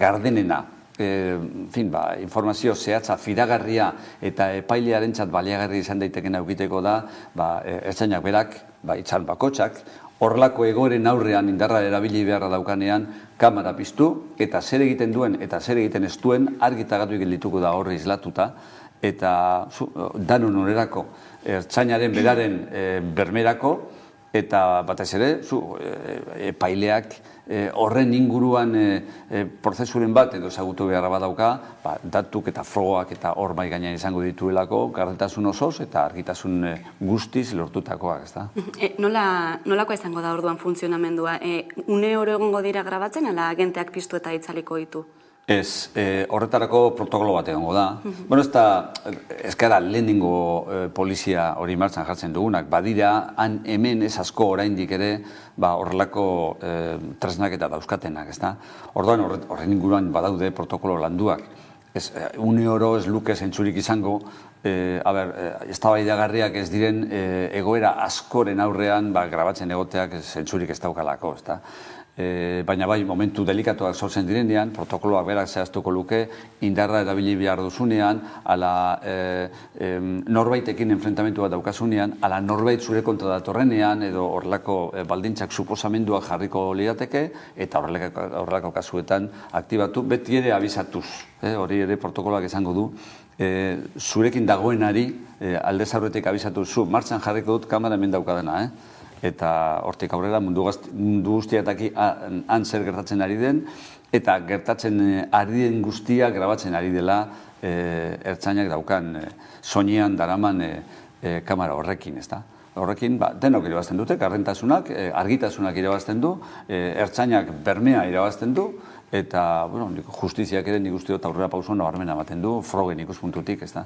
Speaker 20: gardenena informazio zehatza fidagarria eta epailearentzat baliagarri izan daitekeen aukiteko da ertzainak berak, itzal bakotxak, horrelako egoeren aurrean indarra erabili beharra daukanean kamera piztu eta zer egiten duen eta zer egiten ez duen argi eta garbi geldituko da horri islatuta eta danon onerako ertzainaren beraren bermerako eta batez ere epaileak horren inguruan prozesuren bat edo ezagutu beharra badauka, datuk eta frogak eta hor mai gainean izango dituelako gardentasun osoz eta argitasun guztiz lortutakoak, ezta?
Speaker 4: Nolakoa izango da orduan funtzionamendua? Une oro egongo dira grabatzen ala agenteak piztu eta itzaliko ditu?
Speaker 20: Ez, horretarako protokolo bat egongo da. Ez gara lehenengo polizia hori martxan jartzen dugunak. Badira, hemen ez asko oraindik ere horrelako tresnak eta dauzkatenak. Orduan horren inguruan badaude protokolo landuak. Une oro ez luke zentzurik izango, eztabaidagarriak ez diren egoera askoren aurrean grabatzen egoteak zentzurik ez daukalako. Baina momentu delikatuak sortzen direnean, protokoloak berak zehaztuko luke, indarra erabili behar duzunean, ala norbaitekin enfrentamentu bat daukasunean, ala norbait zure kontra datorrenean, edo horrelako baldintzak suposamenduak jarriko lirateke, eta horrelako kasuetan aktibatu, beti ere abizatuz. Hori ere protokoloak izango du. Zurekin dagoenari aldez aurretik abizatu zu, martxan jarriko dut kamera hemen daukadana, eta hortik aurrera mundu guztiataki han zer gertatzen ari den, eta gertatzen ari den guztia grabatzen ari dela ertzainak daukan soinean daraman kamera horrekin, ezta? Horrekin denok irabazten dute, gardentasunak, argitasunak irabazten du, ertzainak bermea irabazten du, eta justiziak ere nik uste dut aurrera pauso nabarmena ematen du, frogen ikuspuntutik, ez da.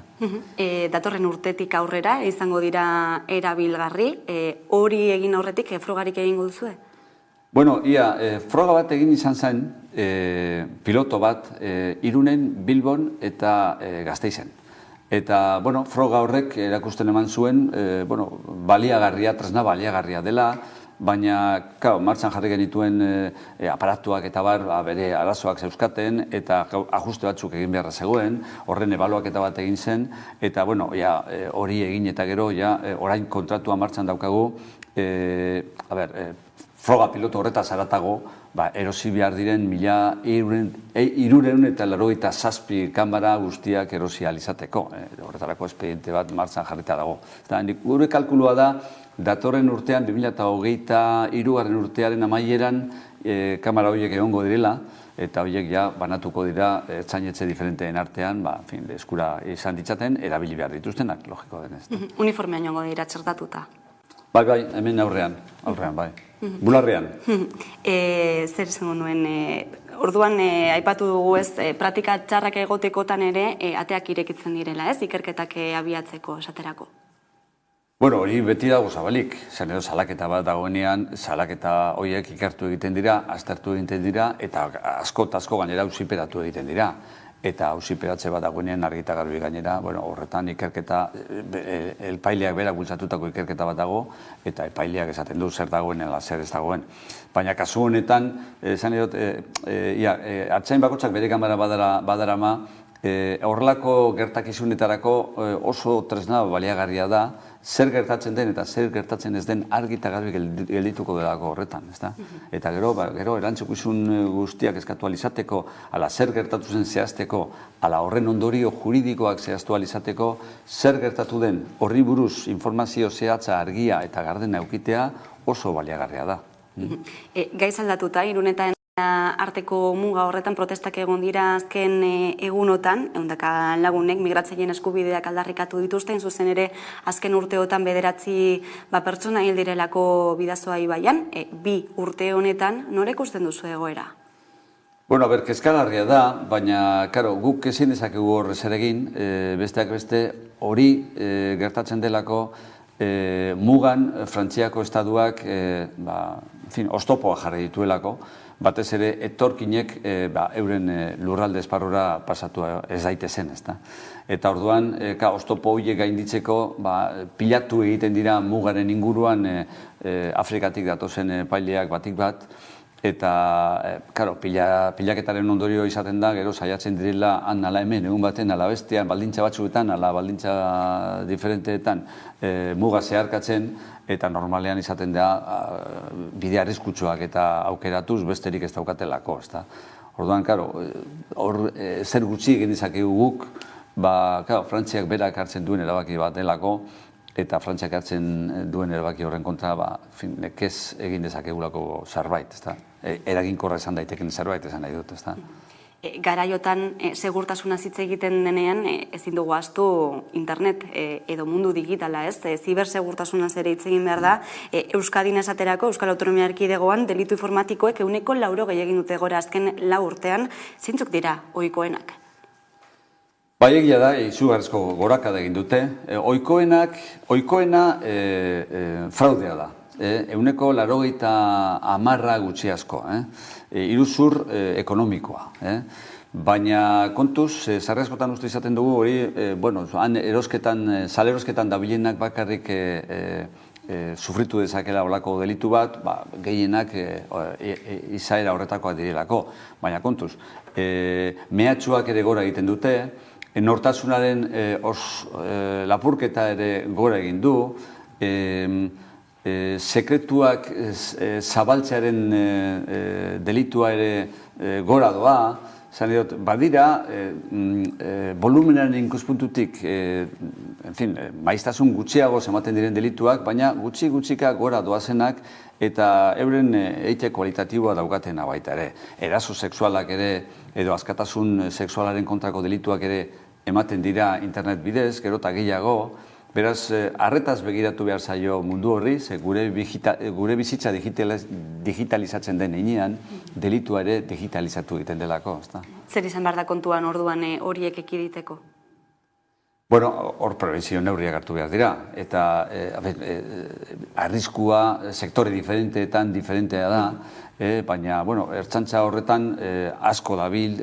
Speaker 4: Datorren urtetik aurrera izango dira erabilgarri, hori egin aurretik frogarik egingo duzue?
Speaker 20: Froga bat egin izan zen, piloto bat, Irunen, Bilbon eta Gasteizen. Eta, froga horrek erakusten eman zuen, baliagarria, tresna baliagarria dela, baina, martxan jarri genituen aparatuak eta bere arazoak zeuzkaten, eta ajuste batzuk egin beharra zegoen, horren ebaluak eta bat egin zen, eta, hori egin eta gero, orain kontratua martxan daukagu, froga piloto horretaz haratago, erosi behar diren 387 kamera guztiak erosi alizateko. Horretarako espediente bat martxan jarrita dago. Gure kalkulua da, datorren urtean, 2023 urtearen amaieran kamera horiek egongo direla, eta horiek ja banatuko dira ertzainetxe diferenteen artean, eskura izan ditzaten, erabili behar dituztenak, logiko denez.
Speaker 4: Uniformean joango dira txertatuta.
Speaker 20: Bai, hemen aurrean, bai. Bularrean.
Speaker 4: Zer izango nuen, orduan aipatu dugu ez, praktika txarrak egotekotan ere ateak irekitzen direla ez, ikerketak abiatzeko esaterako.
Speaker 20: Bueno, hori beti dago zabalik, zen edo salaketa bat dagoenean, salaketa horiek ikertu egiten dira, aztertu egiten dira, eta asko gainera auziperatu egiten dira. Eta auziperatze bat dagoenean argi eta garbi gainera, horretan ikerketa, epaileak berak bultzatutako ikerketa bat dago, eta epaileak esaten du zer dagoen, zer ez dagoen. Baina kasu honetan, esan edot, artzain bakotzak bere kamara badarama, horrelako gertakizunetarako oso tresna baliagarria da, zer gertatzen den eta zer gertatzen ez den argi eta garbi geldituko delako horretan, ezta? Eta gero erantzukizun guztiak eskatu alizateko, ala zer gertatu zen zehazteko, ala horren ondorio juridikoak zehaztu alizateko, zer gertatu den horri buruz informazio zehatza argia eta gardena eukitea oso baliagarria da.
Speaker 4: Gaiz aldatuta, Irunetan arteko muga horretan protestak egon dira azken egunotan, ehundaka lagunek migratzaileen eskubideak aldarrikatu dituzten, zuzen ere azken urteotan 9 pertsona hil direlako Bidasoa ibaian, 2 urte honetan norek ikusten duzu egoera?
Speaker 20: Bueno, kezkagarria da, baina, guk ezin dezakegu horrez ere egin, besteak beste hori gertatzen delako mugan Frantziako estatuak oztopoa jarri dituelako, batez ere etorkinek euren lurralde esparrura pasatu ez daitezen, ezta. Eta orduan, oztopo horiek gainditzeko pilatu egiten dira mugaren inguruan Afrikatik datozen epaileak batik bat, eta, pilaketaren ondorio izaten da, gero saiatzen direla han ala hemen, egun baten, ala bestean, baldintza batzuetan, ala baldintza diferenteetan muga zeharkatzen, eta normalean izaten da bide arriskutsuak eta aukeratuz besterik ez daukatelako, ezta. Orduan, hor zer gutxi egin dezakegu guk, Frantziak berak hartzen duen erabaki bat delako, eta Frantziak hartzen duen erabaki horren kontra, nekez egin dezakegulako zerbait, ezta. Eraginkorra esan daiteken zerbait esan nahi dut, ezta.
Speaker 4: Garaiotan segurtasuna hitz egiten denean ezin dugu ahaztu internet edo mundu digitala, ez? Zibersegurtasunaz ere hitz egin behar da. Euskadin esaterako, Euskal Autonomia Erkidegoan, delitu informatikoek 180 egin dute gora azken 4 urtean, zeintzuk dira ohikoenak?
Speaker 20: Bai, egia da, izugarrizko gorakada egin dute. Ohikoena fraudea da. 180 gutxi asko. Iruzur ekonomikoa. Baina kontuz, sarri askotan uste izaten dugu hori, salerosketan dabilenak bakarrik sufritu dezakela olako delitu bat, gehienak izaera horretakoak direlako. Baina kontuz, mehatxuak ere gora egiten dute, nortasunaren lapurketa ere gora egin du, sekretuak zabaltzearen delitua ere gora doa, badira, volumenaren ikuspuntutik, maiztasun gutxiago ematen diren delituak, baina gutxika gora doazenak eta euren eite kualitatiboa daukaten baita ere. Eraso sexualak ere, edo askatasun sexualaren kontrako delituak ere ematen dira internet bidez, gero eta gehiago. Beraz, arretaz begiratu behar zaio mundu horri, gure bizitza digitalizatzen den heinean, delitua ere digitalizatu egiten delako.
Speaker 4: Zer izan behar da kontuan orduan horiek ekiditeko?
Speaker 20: Bueno, hor prebentzio neurriak hartu behar dira, eta arriskua sektore diferenteetan diferentea da, baina, ertzaintza horretan asko dabil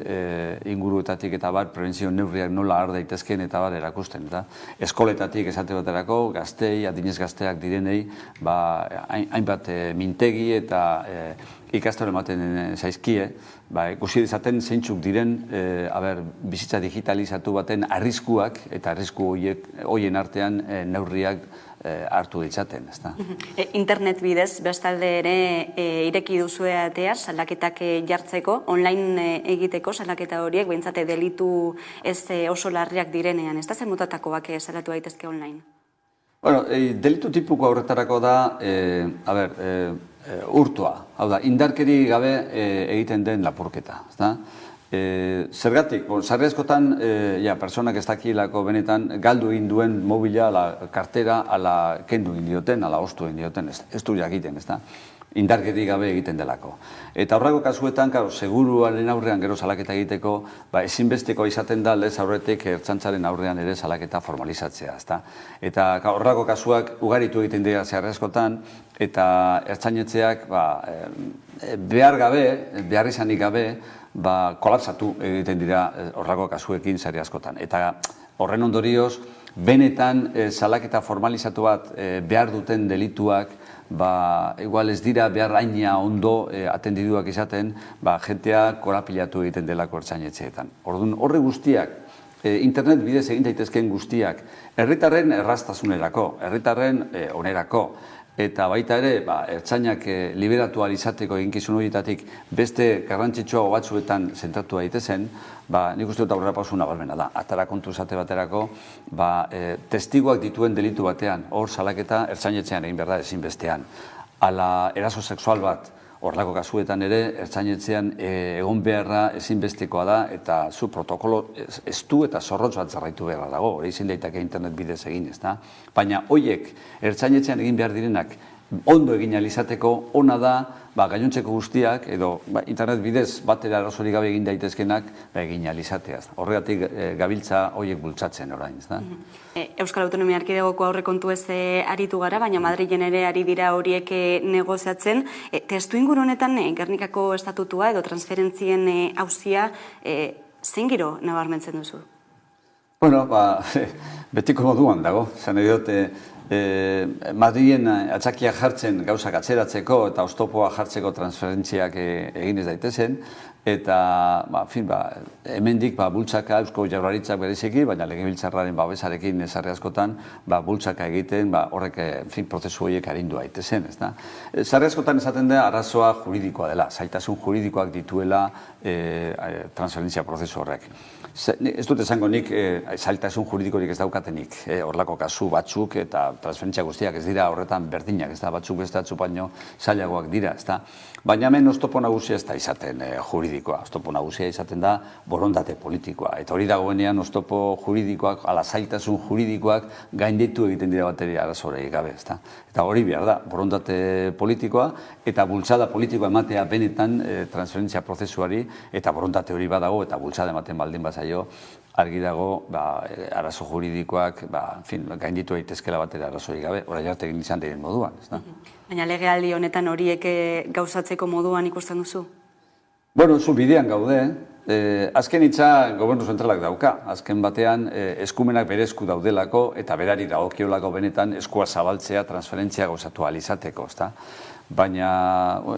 Speaker 20: inguruetatik eta prebentzio neurriak nola har daitezken eta erakusten. Eskoletatik esate baterako, gaztei, adinez gazteak direnei, hainbat mintegi eta ikastaro ematen zaizkie, ikusi dezaten zeintzuk diren bizitza digitalizatu baten arriskuak eta arrisku horien artean neurriak hartu ditzaten.
Speaker 4: Internet bidez, bestalde ere ireki duzue atea salaketak jartzeko, online egiteko salaketa horiek, behintzate delitu ez oso larriak direnean, ez da zen motatakoak salatu daitezke online?
Speaker 20: Delitu tipuko horretarako da, urtua. Hau da, indarkeri gabe egiten den lapurketa. Zergatik, sarri askotan, personak ez dakilako benetan galdu egin duen mobila, ala kartera, ala kendu egin dioten, ala ostu egin dioten, ez du jakiten, ez da? Indarkeri gabe egiten delako. Eta horrako kasuetan, seguruaren aurrean gero salaketa egiteko, ezinbesteko izaten da lez aurretik ertzaintzaren aurrean ere salaketa formalizatzea, ez da? Eta horrako kasuak ugaritu egiten dira sarri askotan, eta ertzainetxeak behar izanik gabe, kolapsatu egiten dira horrako kasuekin sarri askotan. Eta horren ondorioz, benetan salaketa formalizatu bat behar duten delituak, igual ez dira behar haina ondo atendiduak izaten, jentea korapilatu egiten delako ertzainetxeetan. Orduan, horre guztiak, internet bidez egin daitezkeen guztiak, herritarren erraztasunerako, herritarren onerako, eta baita ere, ertzainak liberatu izateko eginkizun horietatik beste garrantzitsuago batzuetan zentratu daitezen, nik uste dut aurrera pausu nabarmena da. Atara kontu esate baterako, testiguak dituen delitu batean, hor salaketa ertzainetxean egin behar da ezinbestean. Ala eraso sexual bat, horrelako kasuetan ere, ertzainetxean egon beharra ezinbestekoa da, eta zu protokolo estu eta zorrotz bat zarraitu beharra dago, hori izin daiteke internet bidez egin, ez da? Baina horiek ertzainetxean egin behar direnak ondo egin alizateko ona da, gainontzeko guztiak, edo internet bidez batera arazorik gabe egin daitezkenak egin alizatea. Horregatik gabiltza horiek bultzatzen orain, ez da?
Speaker 4: Euskal Autonomia Erkidegoko aurrekontu ez aritu gara, baina Madrilen ere ari dira horiek negoziatzen. Testu inguru honetan Gernikako estatutua edo transferentzien auzia zein giro nabarmentzen duzu?
Speaker 20: Bueno, betiko moduan dago. Zan edote, Madrilen atxakia jartzen gauzak atzeratzeko eta oztopoa jartzeko transferentziak egin ez daitezen, eta hemendik bultzaka Eusko Jaurlaritzak bereziki, baina Legebiltzarraren babesarekin sarri askotan bultzaka egiten horrek prozesu horiek arindu daitezen. Sarri askotan esaten da arazoa juridikoa dela, zailtasun juridikoak dituela transferentzia prozesu horrek. Ez dut esango nik zailtasun juridikorik ez daukatenik, horrelako kasu batzuk eta transferentzia guztiak ez dira horretan berdinak, batzuk beste atzu baino zailagoak dira. Baina hemen oztopo nagusia ez da izaten juridikoa, oztopo nagusia izaten da borondate politikoa. Eta hori dagoenean oztopo juridikoak, ala zailtasun juridikoak gainditu egiten dira bateria arazorei gabe. Eta hori behar da, borondate politikoa eta bultzada politikoa ematea benetan transferentzia prozesuari, eta borondate hori badago eta bultzada ematen baldin bazaio, argi dago arazo juridikoak gainditu daitezkela batera arazorik gabe, orain arte egin izan diren moduan.
Speaker 4: Baina legealdi honetan horiek gauzatzeko moduan ikusten duzu?
Speaker 20: Bueno, zu bidean gaude. Azken hitza gobernu zentralak dauka. Azken batean eskumenak bere esku daudelako eta berari dagokiolako benetan eskua zabaltzea transferentzia gauzatu alizateko. Baina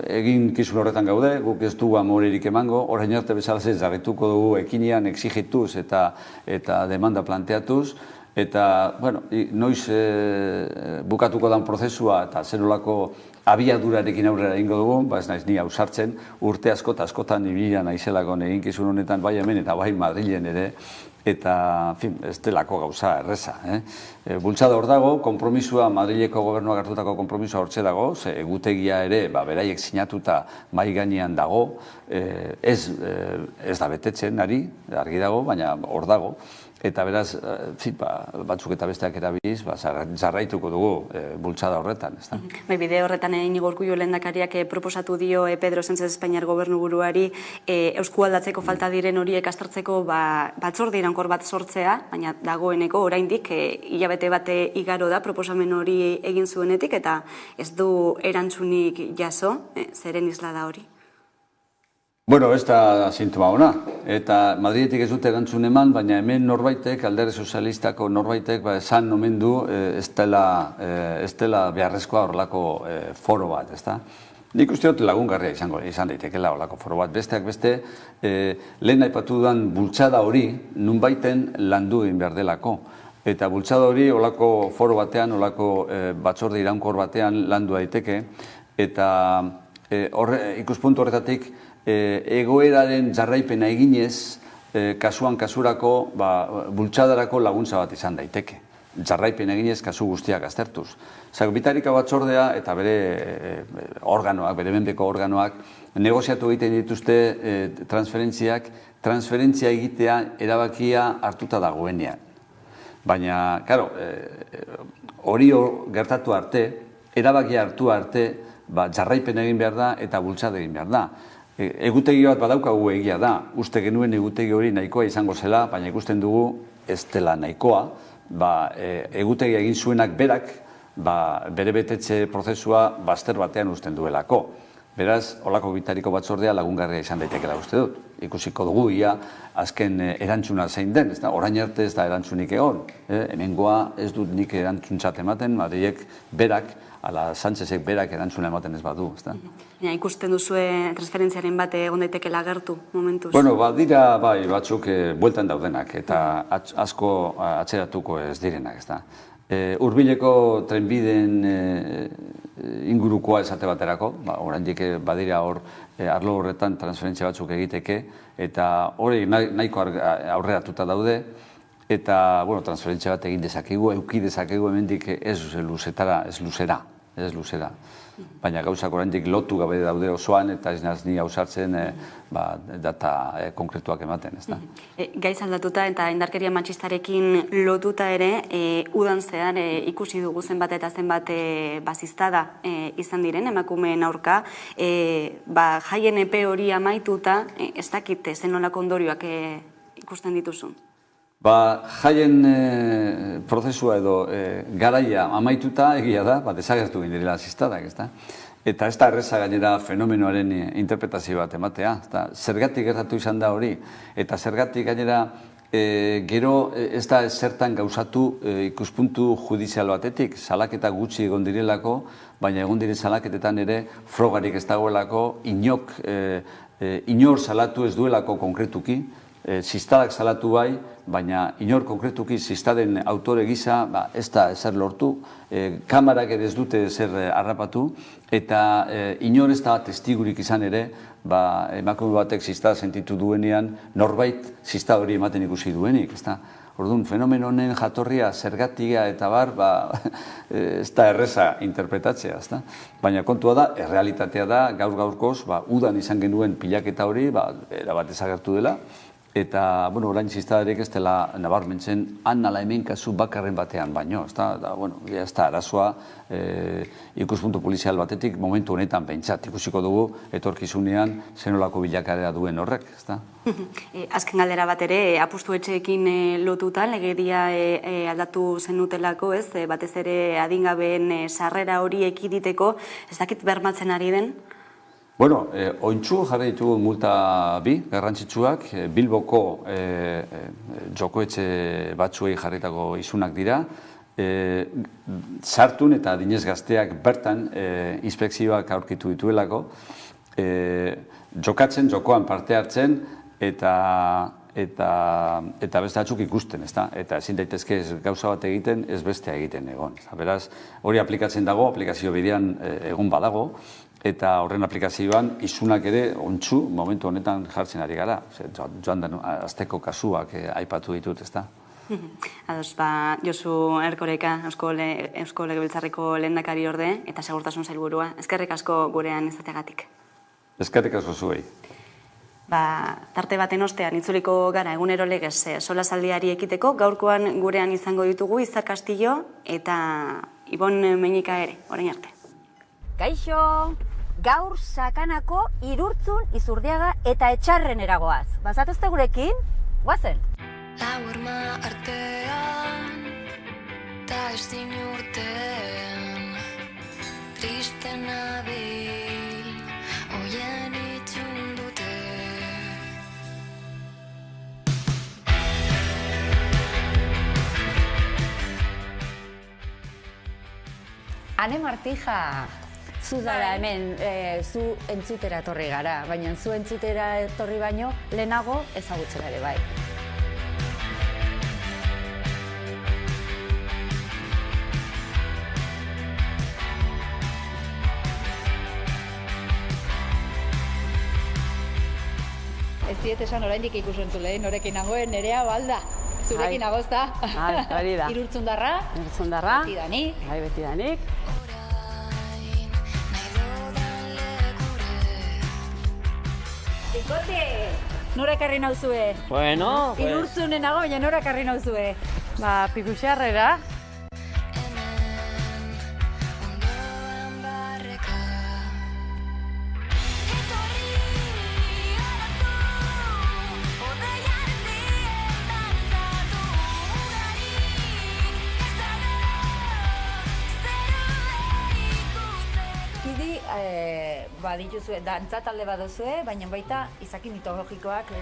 Speaker 20: egin kizun horretan gaude, guk ez du amorerik emango, orain arte bezalaz jarrituko dugu ekinean exigituz eta demanda planteatuz, eta noiz bukatuko dan prozesua eta zenolako abiadurarekin aurrera egingo dugu, ez naiz ni ausartzen, urte askotan ibila naizelako eginkizun honetan bai hemen eta bai Madrilen ere, eta ez delako gauza erreza. Bultzada hor dago, kompromisua, Madrileko gobernuak hartutako kompromisua hortze dago, ze egutegia ere beraiek sinatuta mai gainean dago, ez da betetzen ari, argi dago, baina hor dago. Eta beraz, batzuk eta besteak erabiliz, jarraituko dugu bultzada horretan.
Speaker 4: Bide horretan Iñigo Urkullu lehendakariak proposatu dio Pedro Sánchez Espainiar gobernuburuari eskualdatzeko falta diren horiek aztertzeko batzorde iraunkor bat sortzea, baina dagoeneko oraindik hilabete bate igaro da proposamen hori egin zuenetik eta ez du erantzunik jaso, zeren isla da hori?
Speaker 20: Bueno, ez da sintoma ona, eta Madridetik ez dute erantzun eman, baina hemen norbaitek, Alderdi Sozialistako norbaitek, esan omen du ez dela beharrezkoa horrelako foro bat, ezta? Nik uste dut lagungarria izan daitekela horrelako foro bat. Besteak beste, lehen aipatu dudan bultzada hori nunbaiten landu egin behar delako. Eta bultzada hori horrelako foro batean, horrelako batzorde iraunkor batean landu daiteke, eta ikuspuntu horretatik, egoeraren jarraipena eginez, kasuan kasurako bultzadarako laguntza bat izan daiteke. jarraipen eginez kasu guztiak aztertuz. Bitarika batzordea eta bere organoak, bere menpeko organoak, negoziatu egiten dituzte transferentzia egitea erabakia hartuta dagoenean. Baina, karo, hori gertatu arte, erabakia hartu arte, jarraipen egin behar da eta bultzada egin behar da. Egutegi bat badaukagu egia da, uste genuen egutegi hori nahikoa izango zela, baina ikusten dugu ez dela nahikoa, egutegi egin zuenak berak, bere betetze prozesua bazter batean uzten duelako. Beraz, holako bitariko batzordea lagungarria izan daitekela uste dut. Ikusiko dugu ia azken erantzuna zein den, orain arte ez da erantzunik egon. Hemengoa ez dut nik erantzuntzat ematen, Madrilek berak, ala Sánchezek berak erantzuna ematen ez badu.
Speaker 4: Ikusten duzue transferentziaren bat egon daitekela gertu momentuz?
Speaker 20: Bueno, badira bai batzuk bueltan daudenak eta asko atzeratuko ez direnak. Hurbileko trenbideen ingurukoa esate baterako, oraindik badira hor arlo horretan transferentzia batzuk egiteke, eta hori nahiko aurreratuta daude, eta transferentzia bat egin dezakegu, eduki dezakegu hemendik ez luzera. Baina gauzak oraindik lotu gabe daude osoan, eta ez naz ni ausartzen data konkretuak ematen.
Speaker 4: Gaiz aldatuta eta indarkeria matxistarekin lotuta ere, udan zehar ikusi dugu zenbat eta zenbat baziztada izan diren, emakumeen aurka, jaien epe hori amaituta, ez dakit zenolako ondorioak ikusten dituzun?
Speaker 20: Jaien prozesua edo garaia amaituta egia da, desagertu egin direla ziztadak, eta ez da erreza gainera fenomenoaren interpretazio bat ematea, zergatik gertatu izan da hori, eta zergatik gainera gero ez da zertan gauzatu ikuspuntu judizial batetik, salaketa gutxi egon direlako, baina egon dire salaketetan ere frogarik ez dagoelako, inor salatu ez duelako konkretuki, ziztadak salatu bai, baina inor konkretuki ziztaden autore gisa ez da ezer lortu, kamarak ere ez dute ezer harrapatu, eta inor ez da testigurik izan ere, emakume batek ziztada sentitu duenean, norbait zizta hori ematen ikusi duenik. Orduan, fenomeno honen jatorria zergatia eta ez da erreza interpretatzea. Baina kontua da, errealitatea da, gaur-gaurkoz, udan izan genuen pilaketa hori, erabat ezagertu dela, eta, orain ziztadarek ez dela nabarmentzen ala hemen kasu bakarren batean baino. Ez da arazoa ikuspuntu polizial batetik momentu honetan pentsat. Ikusiko dugu etorkizunean zenolako bilakarea duen horrek.
Speaker 4: Azken galdera bat ere, apustu etxeekin lotuta, legedia aldatu zenutelako, batez ere adingabeen sarrera hori ekiditeko, ez dakit bermatzen ari den?
Speaker 20: Ointxu jarri ditugu multa bi, garrantzitsuak, Bilboko jokoetxe batzuei jarritako isunak dira, sartun eta adinez gazteak bertan inspekzioak aurkitu dituelako, jokatzen, jokoan parte hartzen, eta beste batzuk ikusten, eta ezin daitezke gauza bat egiten, ez bestea egiten egon. Beraz, hori aplikatzen dago, aplikazio bidean egon badago, eta horren aplikazioan isunak ere ontsu momentu honetan jartzen ari gara. Joan den azteko kasuak aipatu ditut, ez da?
Speaker 4: Ados, Josu Erkoreka, Eusko Legebiltzarreko lehendakari orde, eta segurtasun sailburua. Eskerrik asko gurean izateagatik.
Speaker 20: Eskerrik asko zuei.
Speaker 4: Tarte baten ostean itzuliko gara egunero legez solasaldiari ekiteko, gaurkoan gurean izango ditugu Izar Castillo eta Ibon Meñika ere, orain arte.
Speaker 21: Kaixo, gaur Sakanako Irurtzun, Izurdiaga eta Etxarren eragoaz. Bazatuzte gurekin? Guazen!
Speaker 22: Lau erma artean, ta ezin urtean, triste nabil, oien itxun dute.
Speaker 21: Ane Martija, zu zara hemen, zu entzutera etorri gara, baina zu entzutera etorri baino lehenago ezagutzera ere bai. Ez diet esan oraindik ikusentzulei norekin nagoen, Nerea Balda. Zurekin agozta.
Speaker 1: Hori da.
Speaker 21: Irurtzundarra.
Speaker 1: Irurtzundarra.
Speaker 21: Betidanik.
Speaker 1: Betidanik.
Speaker 21: Ikote! Nora ekarri nauzue?
Speaker 1: Bueno, pues...
Speaker 21: Irurtzunen nago, baina nora ekarri nauzue?
Speaker 1: Pikuxarrera.
Speaker 21: Dituzue, dantza talde bat duzue, baina baita izaki mitologikoak.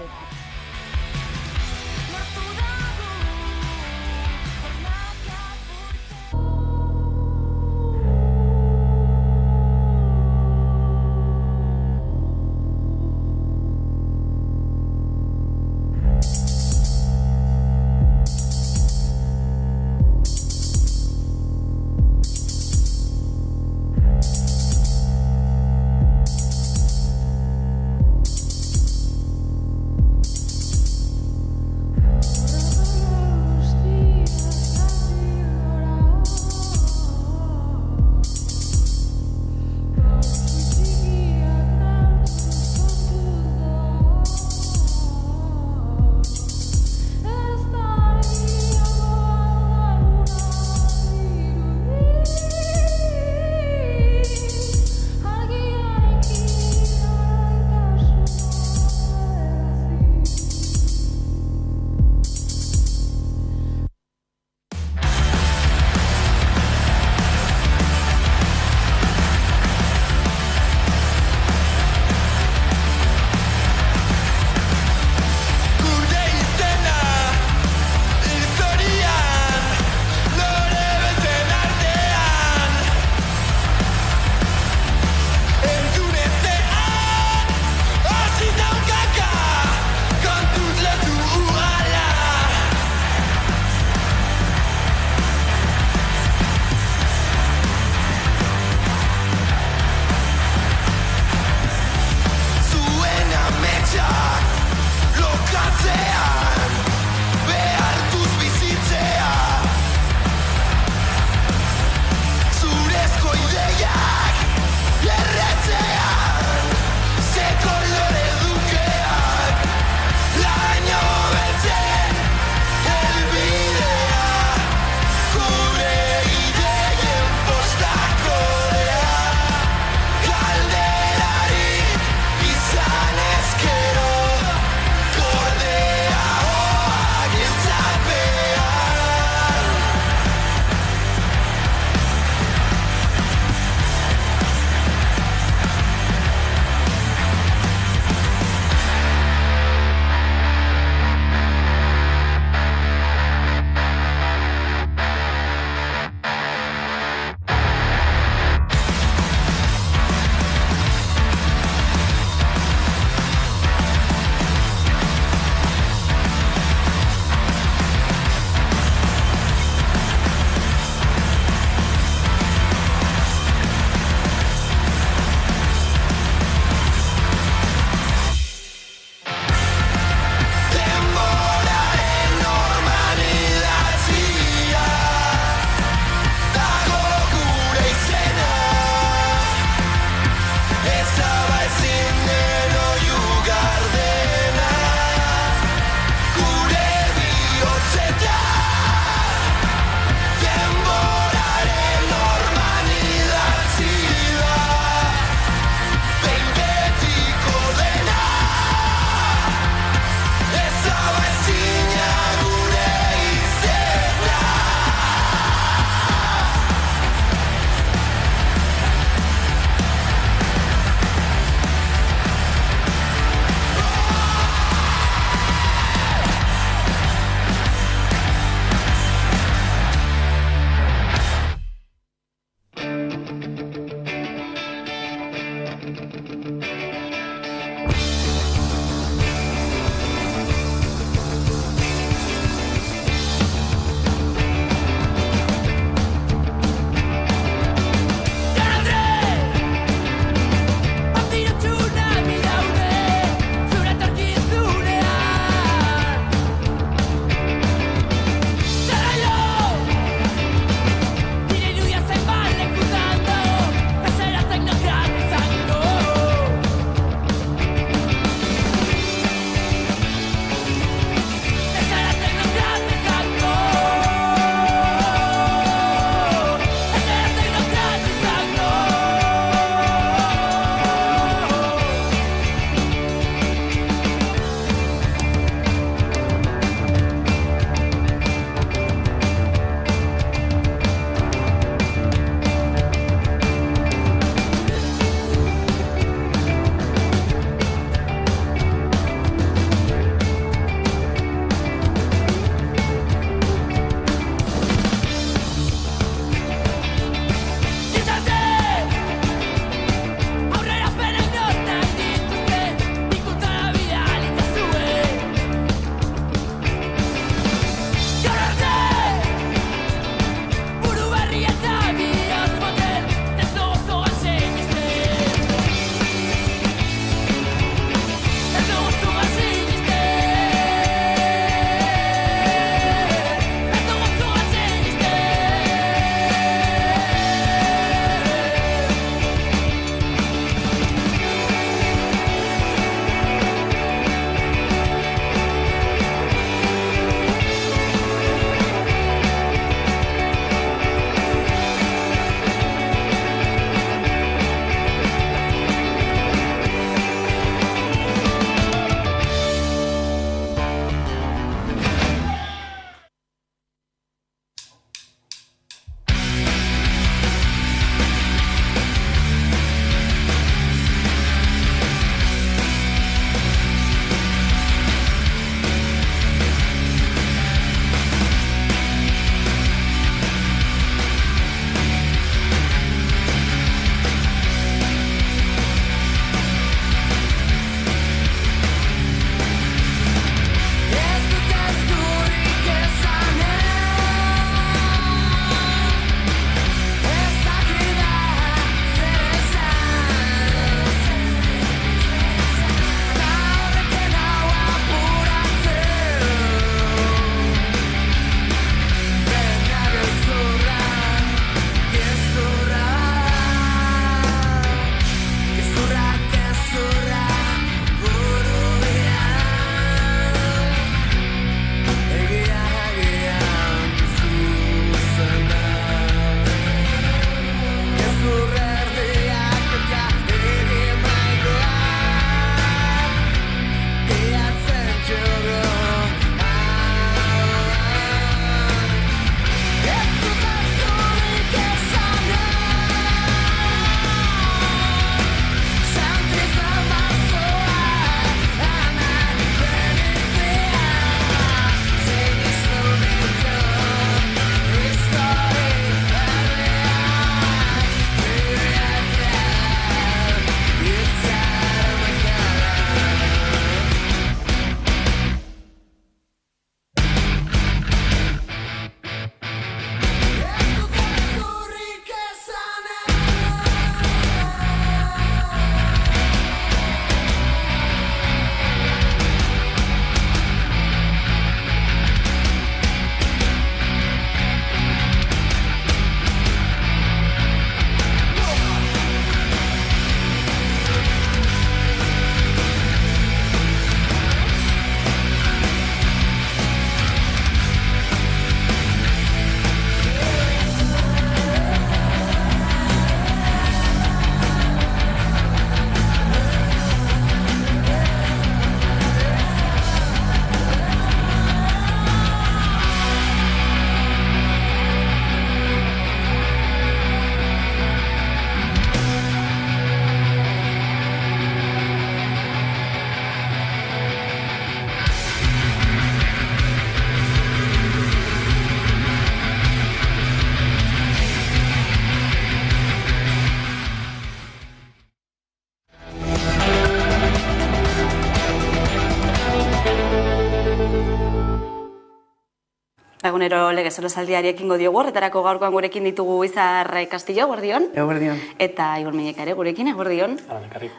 Speaker 4: egunero legez solozaldiari ekingo diogu, horretarako gaurkoan gurekin ditugu Izar Castillo, eguerdion.
Speaker 2: Eguerdion.
Speaker 4: Eta Ibon Mineka ere gurekin, eguerdion.
Speaker 2: Eguerdion.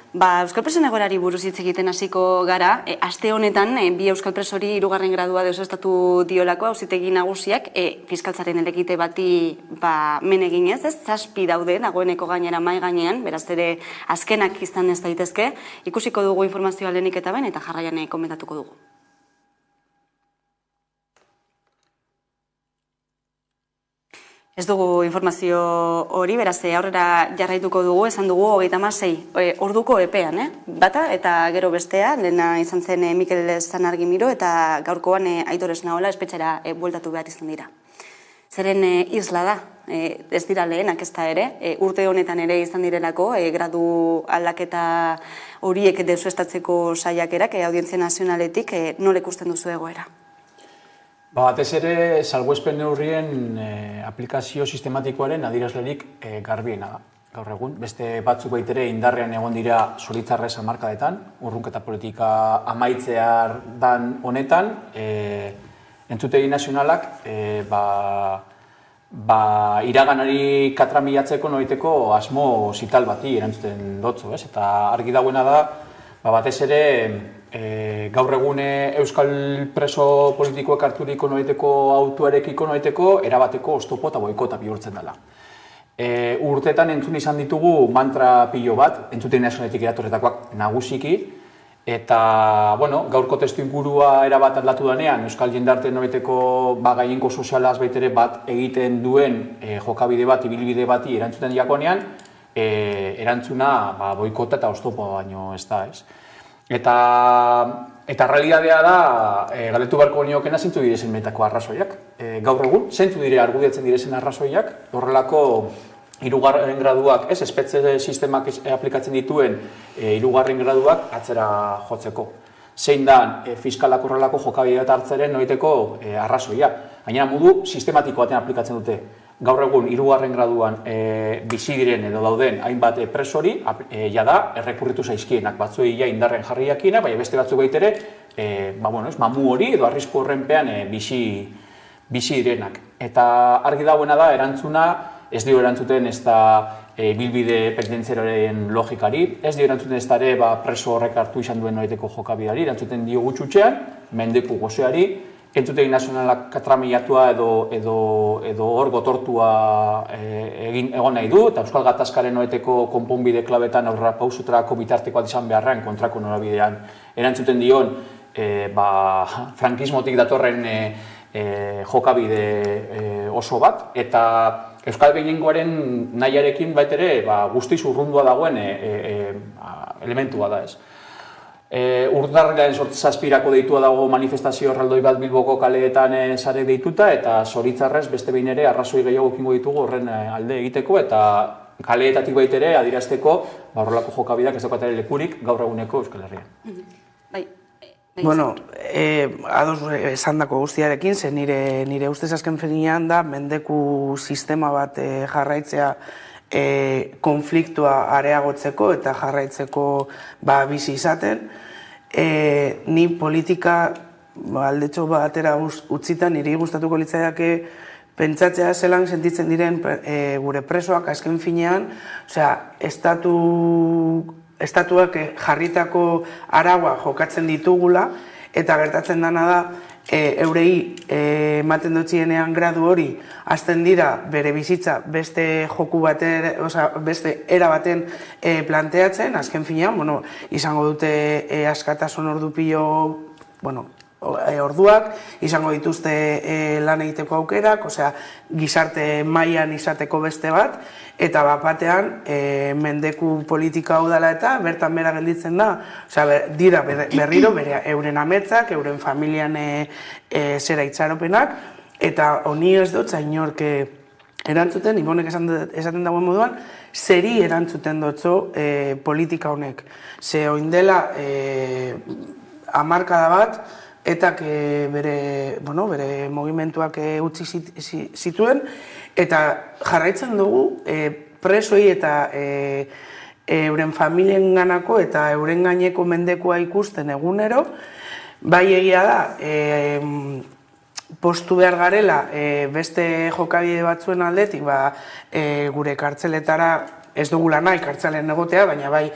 Speaker 4: Euskal presoen egoerari buruz hitz egiten hasiko gara. Aste honetan, bi euskal presori 3. gradua deuseztatu diolako auzitegi nagusiak, fiskaltzaren elekite bati men eginez, ez? 7 daude, dagoeneko gainera mai gainean, beraz ere azkenak izan ez daitezke. Ikusiko dugu informazioa lehenik eta ben, eta jarraian komentatuko dugu. Ez dugu informazio hori, beraz aurrera jarraituko dugu, esan dugu 36 orduko epean, bata eta gero bestea, lehena izan zen Mikel Zanargimiro eta gaurkoan Aitor Esnaola espetxera bueltatu behar izan dira. Zeren isla da, ez dira lehenak ez da ere, urte honetan ere izan direlako, gradu aldaketa horiek deusestatzeko saiakerak, audientzia nazionaletik, nola ikusten duzu egoera?
Speaker 2: Batez ere, salbuespen neurrien aplikazio sistematikoaren adierazlerik garbiena da. Gaur egun, beste batzuk baitere indarrean egon dira Zoritzarrez hamarkadetan, urrunketa politika amaitzear dan honetan, entzutegi nazionalak iraganari katramilatzeko noiteko asmo zital bati erantzuten dotzu, ez? Eta argi dagoena da, batez ere, gaur egune euskal preso politikoek harturiko noiteko autuarekiko noiteko erabateko oztopo eta boikota bihurtzen dela. Urtetan entzun izan ditugu mantra pilo bat, entzuten nazionetik eratorretakoak nagusiki, eta gaurko testu ingurua erabat aldatu danean, euskal jendarte noiteko gaienko sozialaz baitere bat egiten duen jokabide bat, ibilbide bati erantzuten diakonean, erantzuna boikota eta oztopo baino ez da, ez? Eta realidadea da, galdetu beharko niokena zintzu direzen metako arrazoiak. Gaur egun, zintzu dire argudiatzen direzen arrazoiak, horrelako 3. graduak, ez, espetxe sistemak aplikatzen dituen 3. graduak atzera jotzeko. Zein da fiskalak horrelako jokabide bat hartzeren noiteko arrazoia. Gainera modu sistematiko batean aplikatzen dute. Gaur egun 3. graduan bizi diren edo dauden hainbat presori, jada, errekurritu zaizkienak batzuei indarren jarriakienak, baina beste batzuk baitere, mamu hori edo arrisku horrenpean bizi direnak. Eta argi dagoena da, erantzuna, ez dio erantzuten ez da bilbide penitentziarioaren logikari, ez dio erantzuten ez da ere preso horrek hartu izan duen noiteko jokabidari, erantzuten dio gutxutxean, mendeku gozoari, entzutegi nazionalak katramilatua edo hor gotortua egon nahi du, eta Euskal Gatazkaren noeteko konponbide klabetan aurrera pausutrako bitartekoa izan beharrean kontrako norabidean erantzuten dion frankismotik datorren jokabide oso bat, eta Euskal gehiengoaren nahiarekin baitere guztiz urrundua dagoen elementua da ez. Urtarrilaren 7 deitua dago manifestazio erraldoi bat Bilboko kaleetan sare deituta, eta Zoritzarrez beste behin ere arrazoi gehiago ekingo ditugu horren alde egiteko, eta kaleetatik baitere adirazteko horrelako jokabideak ez daukatare lekurik gaur eguneko Euskal Herrian.
Speaker 3: Bueno, ados esandako guztiarekin, ze nire ustez azken finean da mendeku sistema bat jarraitzea konfliktua areagotzeko eta jarraitzeko bizi izaten. Ni politika aldetxo batera utzita niri gustatuko litzaiake pentsatzea zelan sentitzen diren gure presoak azken finean, estatuak jarritako araua jokatzen ditugula, eta gertatzen dana da eurei ematen dutxienean gradu hori hasten dira bere bizitza beste joku baten, beste era baten planteatzen, azken finean, izango dute askatasun ordupilo, orduak, izango dituzte lan egiteko aukerak, gizarte mailan izateko beste bat, eta batean mendeku politika hau dela eta bertan bera gelditzen da, dira berriro euren ametzak, euren familian zera itxaropenak, eta honi ez dut zainork erantzuten, Ibonek esaten dagoen moduan, zeri erantzuten dutzo politika honek. Ze oindela hamarkada bat, eta bere mugimenduak utzi zituen, eta jarraitzen dugu presoi eta euren familien ganako eta euren gaineko mendekua ikusten egunero, bai egia da, postu behar garela beste jokabide batzuen aldetik, gure kartzeletara ez dugula nahi kartzelen egotea, baina bai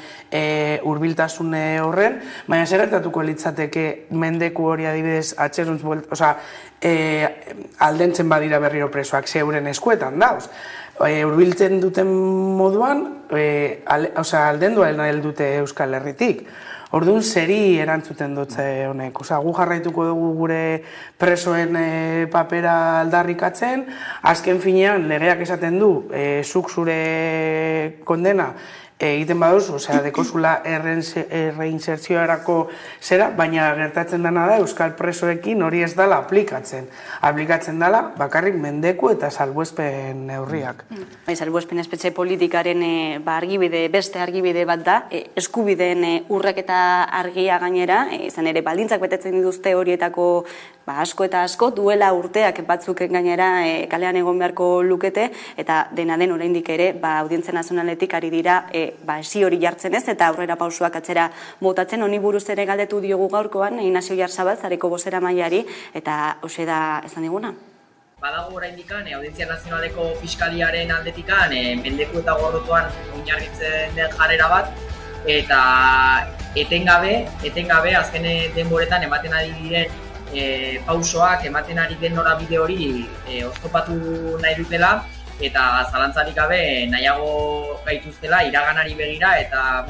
Speaker 3: hurbiltasun horren, baina zer gertatuko litzateke mendeku hori adibidez atxeruntz aldentzen badira berriro presoak zeuren eskuetan dauz. Hurbiltzen duten moduan, aldendua dute Euskal Herritik. Orduan, zeri erantzuten dutze honek. Gu jarraituko dugu gure presoen papera aldarrikatzen, azken finean legeak esaten du, zuk zure kondena egiten baduzu, dekozula erreinsertzioarako zera, baina gertatzen dena da Euskal presoekin hori ez dela aplikatzen. Aplikatzen dela bakarrik mendeku eta salbuespen neurriak.
Speaker 4: Salbuespen espetxe politikaren beste argibide bat da, eskubideen urraketa argia gainera, izan ere baldintzak betetzen dituzte horietako asko eta asko, duela urteak batzuk gainera kalean egon beharko lukete, eta dena den oraindik ere Audientzia Nazionaletik ari dira esi hori jartzen ez, eta aurrera pausuak atzera botatzen, honi buruz ere galdetu diogu gaurkoan, Ignacio Oyarzabal, Zareko bozeramaileari, eta hoxe da esan diguna.
Speaker 5: Badago oraindikan, Audientzia Nazionaleko Fiskaliaren aldetikan, mendeku eta gorrotuan oinarritzen den jarrera bat, eta etengabe azken denboretan ematen ari diren pausoak, ematen ari den norabide hori oztopatu nahi dutela, eta zalantzarik gabe nahiago gaituztela iraganari begira, eta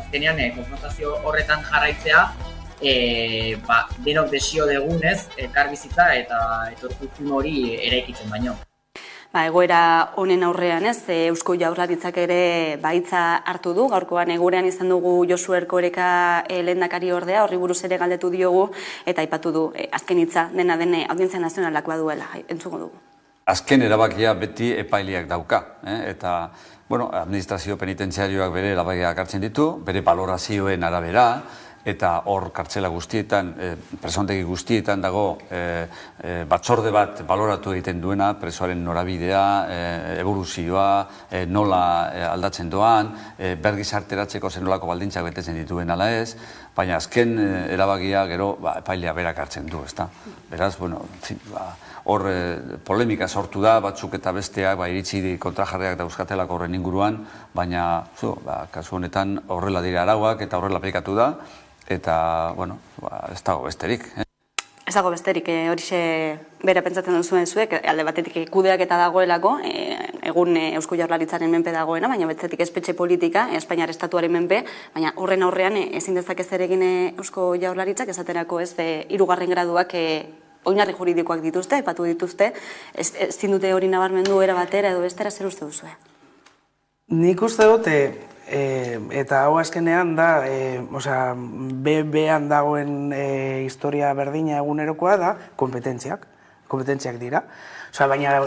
Speaker 5: azkenean konfrontazio horretan jarraitzea denok desio degunez, elkarbizitza eta etorkizun hori eraikitzen baino.
Speaker 4: Egoera honen aurrean Eusko Jaurlaritzak ere hitza hartu du, gaurkoan gurean izan dugu Josu Erkoreka lehendakari ordea, horri buruz ere galdetu diogu, eta aipatu du azken hitza dena den Audientzia Nazionalak baduela, entzuko dugu.
Speaker 20: Azken erabakia beti epaileak dauka, eta administrazio penitentziarioak bere erabakiak hartzen ditu, bere balorazioen arabera, eta hor kartzela guztietan, presontegi guztietan dago batzorde bat baloratu egiten duena, presoaren norabidea, evoluzioa, nola aldatzen doan, bergizarteratzeko zenolako baldintzak betetzen dituen ala ez, baina azken erabakia gero epailea berak hartzen du, ezta? Beraz, hor polemika sortu da, batzuk eta besteak iritsi kontrajarriak dauzkatelako horren inguruan, baina kasu honetan horrela dira arauak eta horrela aplikatu da, eta, ez dago besterik.
Speaker 4: Ez dago besterik, horixe bera pentsatzen duzuen zuek, alde batetik kudeaketa dagoelako, egun Eusko Jaurlaritzaren menpe dagoena, baina betzetik espetxe politika, Espainiar Estatuaren menpe, baina horren aurrean ezin dezake zer egin Eusko Jaurlaritzak, esaterako ez 3. graduak oinarri juridikoak dituzte, aipatu dituzte, ezin dute hori nabarmendu era batera edo bestera, zer uste duzue?
Speaker 3: Nik uste dute, eta hau azkenean da, behan dagoen historia berdina egunerokoa da, kompetentziak dira. Baina,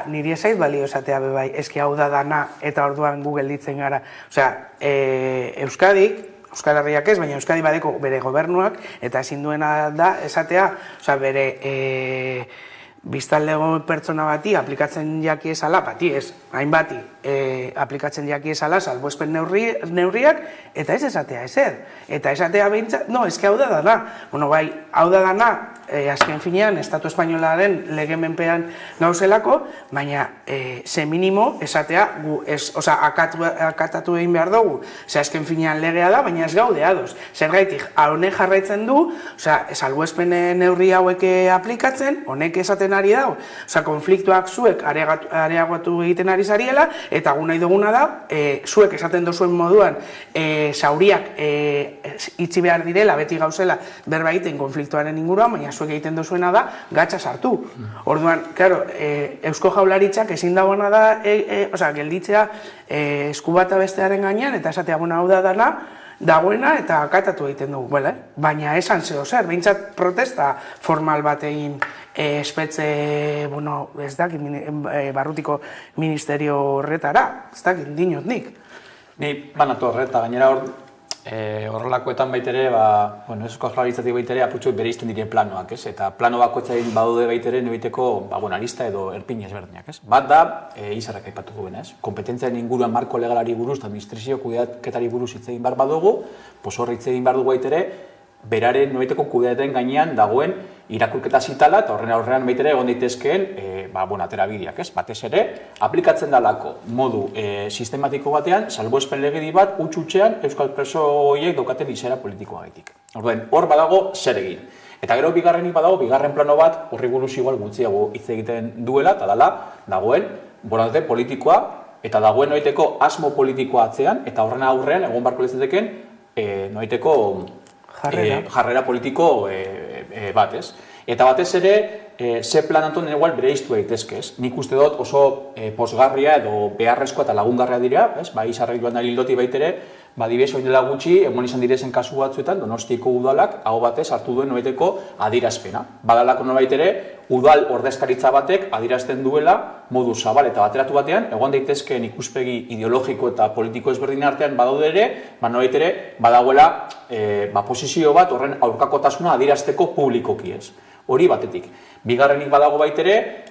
Speaker 3: niri ezait balio esatea bebai, eski hau da dana eta orduan Google ditzen gara. Euskadik, Euskal Herriak ez, baina Euskadi badeko bere gobernuak, eta ezin duena da esatea, bere biztanlego pertsona bati aplikatzen jaki ezala, hainbati aplikatzen jaki ezala salbuespen neurriak, eta ez esatea ezer. Eta esatea behintzat, eski hau da dana. Hau da dana, azken finean, Estatu Espainolaren legemenpean gauzelako, baina ze minimo esatea, akatatu egin behar dugu, ze azken finean legea da, baina ez gaude ados. Zergaitik, honek jarraitzen du, salbuespen neurri hauek aplikatzen, honek esaten ari dago, konfliktuak zuek areagoatu egiten ari zariela, eta gu nahi duguna da, zuek esaten duzuen moduan, zauriak itxi behar direla, beti gauzela berbaiten konfliktuaren inguruan, baina zuek egiten duzuena da, gatsa sartu. Orduan, Eusko Jaurlaritzak ezin dagoena da, gelditzea eskubata bestearen gainean, eta esatea hau da dana, dagoena eta akatatu egiten dugu, baina esan zeo zer, behintzat protesta formal bat egin espetxe, ez dakit, barrutiko ministerio horretara, ez dakit, dinot nik.
Speaker 2: Ni banatu horreta, gainera horrelakoetan baitere, Eusko Jaurlaritzatik baitere aputxo bere izten diren planoak, eta plano bakoitzaren badude baitere nebiteko arista edo erpin ezberdinak. Bat da, izarrak aipatu duena, kompetentziaren inguruan marko legalari buruz, administrazio kudeaketari buruz hitz egin behar badugu, horri hitz egin behar dugu baitere, beraren nebiteko kudeaten gainean dagoen irakurketa zitala, eta horren aurrean baitere egon daitezkeen aterabideak, ez? Batez ere, aplikatzen dalako modu sistematiko batean, salbuespen legedi bat, utxutxean Euskal preso horiek daukaten izera politikoagaitik. Hor badago zer egin. Eta gero bigarrenik badago, bigarren plano bat, horri buruz igual gutxiago hitz egiten duela, eta dala, dagoen, borondate politikoa, eta dagoen noiteko asmo politikoa atzean, eta horren aurrean, egon barko lezateken, noiteko jarrera politiko bat, ez? Eta batez ere, ze plan antonen igual bere iztu daitezke, ez? Nik uste dut oso posgarria edo beharrezkoa eta lagungarria dira, ez? Izarrek joan da lildoti baitere, dibes oin dela gutxi, emon izan direzen kasu batzuetan, Donostiako udalak, hau batez hartu duen noiteko adirazpena. Badalako nobait ere, udal ordezkaritza batek adirazten duela, modu zabal eta bateratu batean, egon daitezkeen ikuspegi ideologiko eta politiko ezberdin artean badaude ere, nobait ere, badagoela posizio bat horren aurkakotasuna adirazteko publikoki, ez? Hori batetik. Bigarrenik badago baitere,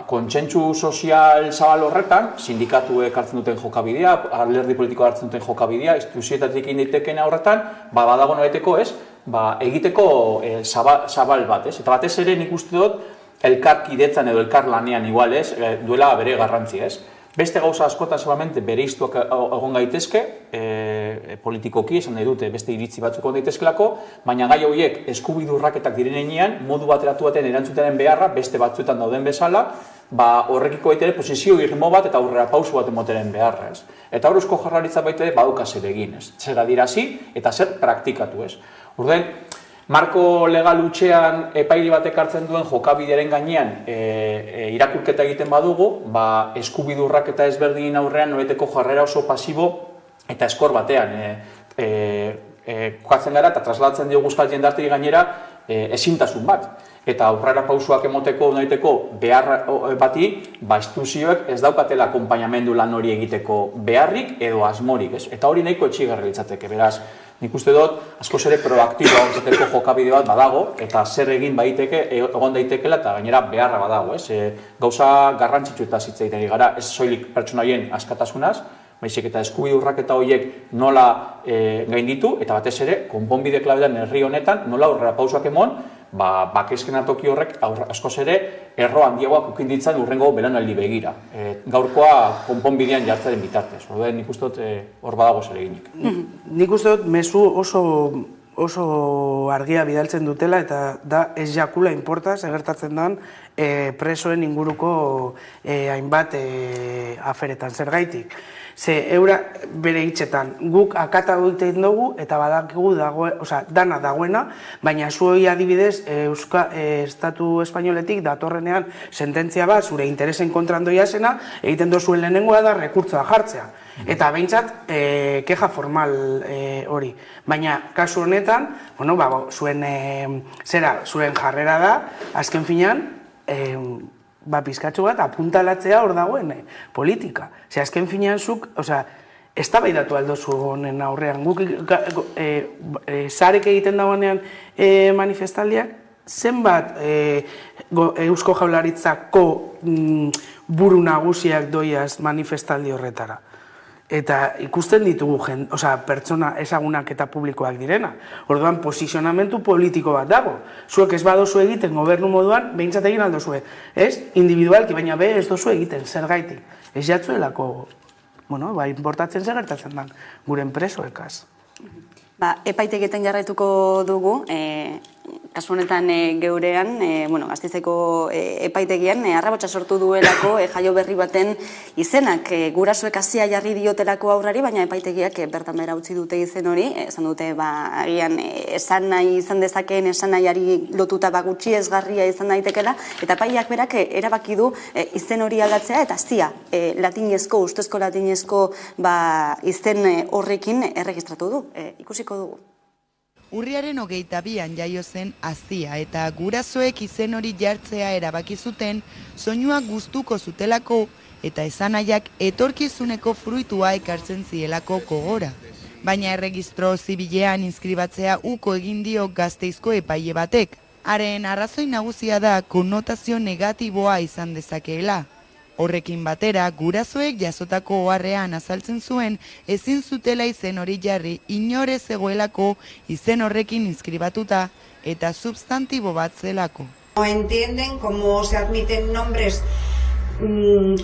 Speaker 2: kontsentsu sozial zabal horretan, sindikatuek hartzen duten jokabidea, alderdi politikoa hartzen duten jokabidea, instituzietatik inditeken horretan, badago noeteko, ez? Egiteko zabal bat, ez? Eta batez ere nik uste dut, elkarkidetzan edo elkar lanean igual, ez? Duela bere garrantzi, ez? Beste gauza askotan seguramente bere iztuak egon gaitezke, politikoki, esan nahi dute, beste iritzi batzuk egon daitezkelako, baina gai horiek eskubidurraketak direnean, modu bateratu baten erantzutenen beharra, beste batzuetan dauden bezala, horrekiko baitere posizio irmo bat eta aurrera pausu bat emoteren beharra, ez? Eta hor Eusko Jaurlaritza baitere baduka zer egin, ez? Zer adirazi eta zer praktikatu, ez? Urden, marko legal utxean epaile batek hartzen duen jokabidearen gainean irakurketa egiten badugu, eskubidurrak eta ezberdin aurrean noreteko jarrera oso pasibo eta eskor batean kokatzen gara eta traslatzen diogu euskal jendarteri gainera ezintasun bat. Eta aurrera pausuak emoteko noiteko behar bati, instituzioek ez daukatela akonpainamendu lan hori egiteko beharrik edo asmorik, ez? Eta hori nahiko etxigarri litzateke, beraz, nik uste dut, askoz ere proaktiboa izateko jokabide bat badago, eta zer egin egon daitekela eta gainera beharra badago, ez? Gauza garrantzitsu eta zitzaiten gara, ez soilik pertsonaien askatasunaz, baizik eta eskubidurrak eta horiek nola gainditu, eta batez ere, konponbide klabetan herri honetan, nola aurrera pausuak emon, bakezken atoki horrek askoz ere erro handiagoak ukinditzen urrengo belanaldi begira. Gaurkoa konponbidean jartzaren bitartez. Nik uste dut hor badago zer eginik.
Speaker 3: Nik uste dut mezu oso argia bidaltzen dutela eta da ez jakula inportaz egertatzen den presoen inguruko hainbat aferetan zergaitik. Ze eura bere hitzetan guk akata egiten dugu eta badakigu dana dagoena, baina zuoi adibidez Estatu Espainoletik datorrenean sententzia bat zure interesen kontrandoia zena egiten duzuen lehenengoa da rekurtsoa jartzea. Eta behintzat, keja formal hori. Baina, kasu honetan, zuen jarrera da, azken finean, pizkatxo bat apuntalatzea hor dagoen politika. Azken finean zuk, eztabaidatu aldozu honen aurrean. Guk zarek egiten dagoenean manifestaldiak, zenbat Eusko Jaurlaritzako buru nagusiak doiaz manifestaldi horretara. Eta ikusten ditugu pertsona ezagunak eta publikoak direna. Orduan, posizionamentu politiko bat dago. Zuek ez badozu egiten gobernu moduan, behintzat egin aldozue. Ez? Individualki, baina ez dozu egiten, zergaitik. Ez jatzuelako, importatzen zer gertatzen da, gure presoekaz.
Speaker 4: Epaitegietan jarraituko dugu, kasu honetan geurean, Gasteizeko epaitegian, arrabotsa sortu duelako jaio berri baten izenak. Gurasoek hasia jarri diotelako aurrari, baina epaitegiak bertan behera utzi dute izen hori, esan dute, agian esan nahi izan dezakeen esan nahiari lotuta gutxi ezgarria izan daitekela, eta epaiak berak erabaki du izen hori aldatzea, eta hasia latinezko, ustezko latinezko izen horrekin erregistratu du. Ikusiko dugu.
Speaker 6: Urriaren 22an jaio zen Azia eta gurasoek izen hori jartzea erabaki zuten soinua gustuko zutelako eta esanaiak etorkizuneko fruitua ekartzen zielako gogora. Baina erregistro zibilean inskribatzea uko egin dio Gasteizko epaile batek. Haren arrazoi nagusia da konnotazio negatiboa izan dezakeela. Horrekin batera, gurasoek jasotako oharrean azaltzen zuen ezin zutela izen hori jarri inore zegoelako izen horrekin inskribatuta eta substantibo bat zelako.
Speaker 12: No entienden cómo se admiten nombres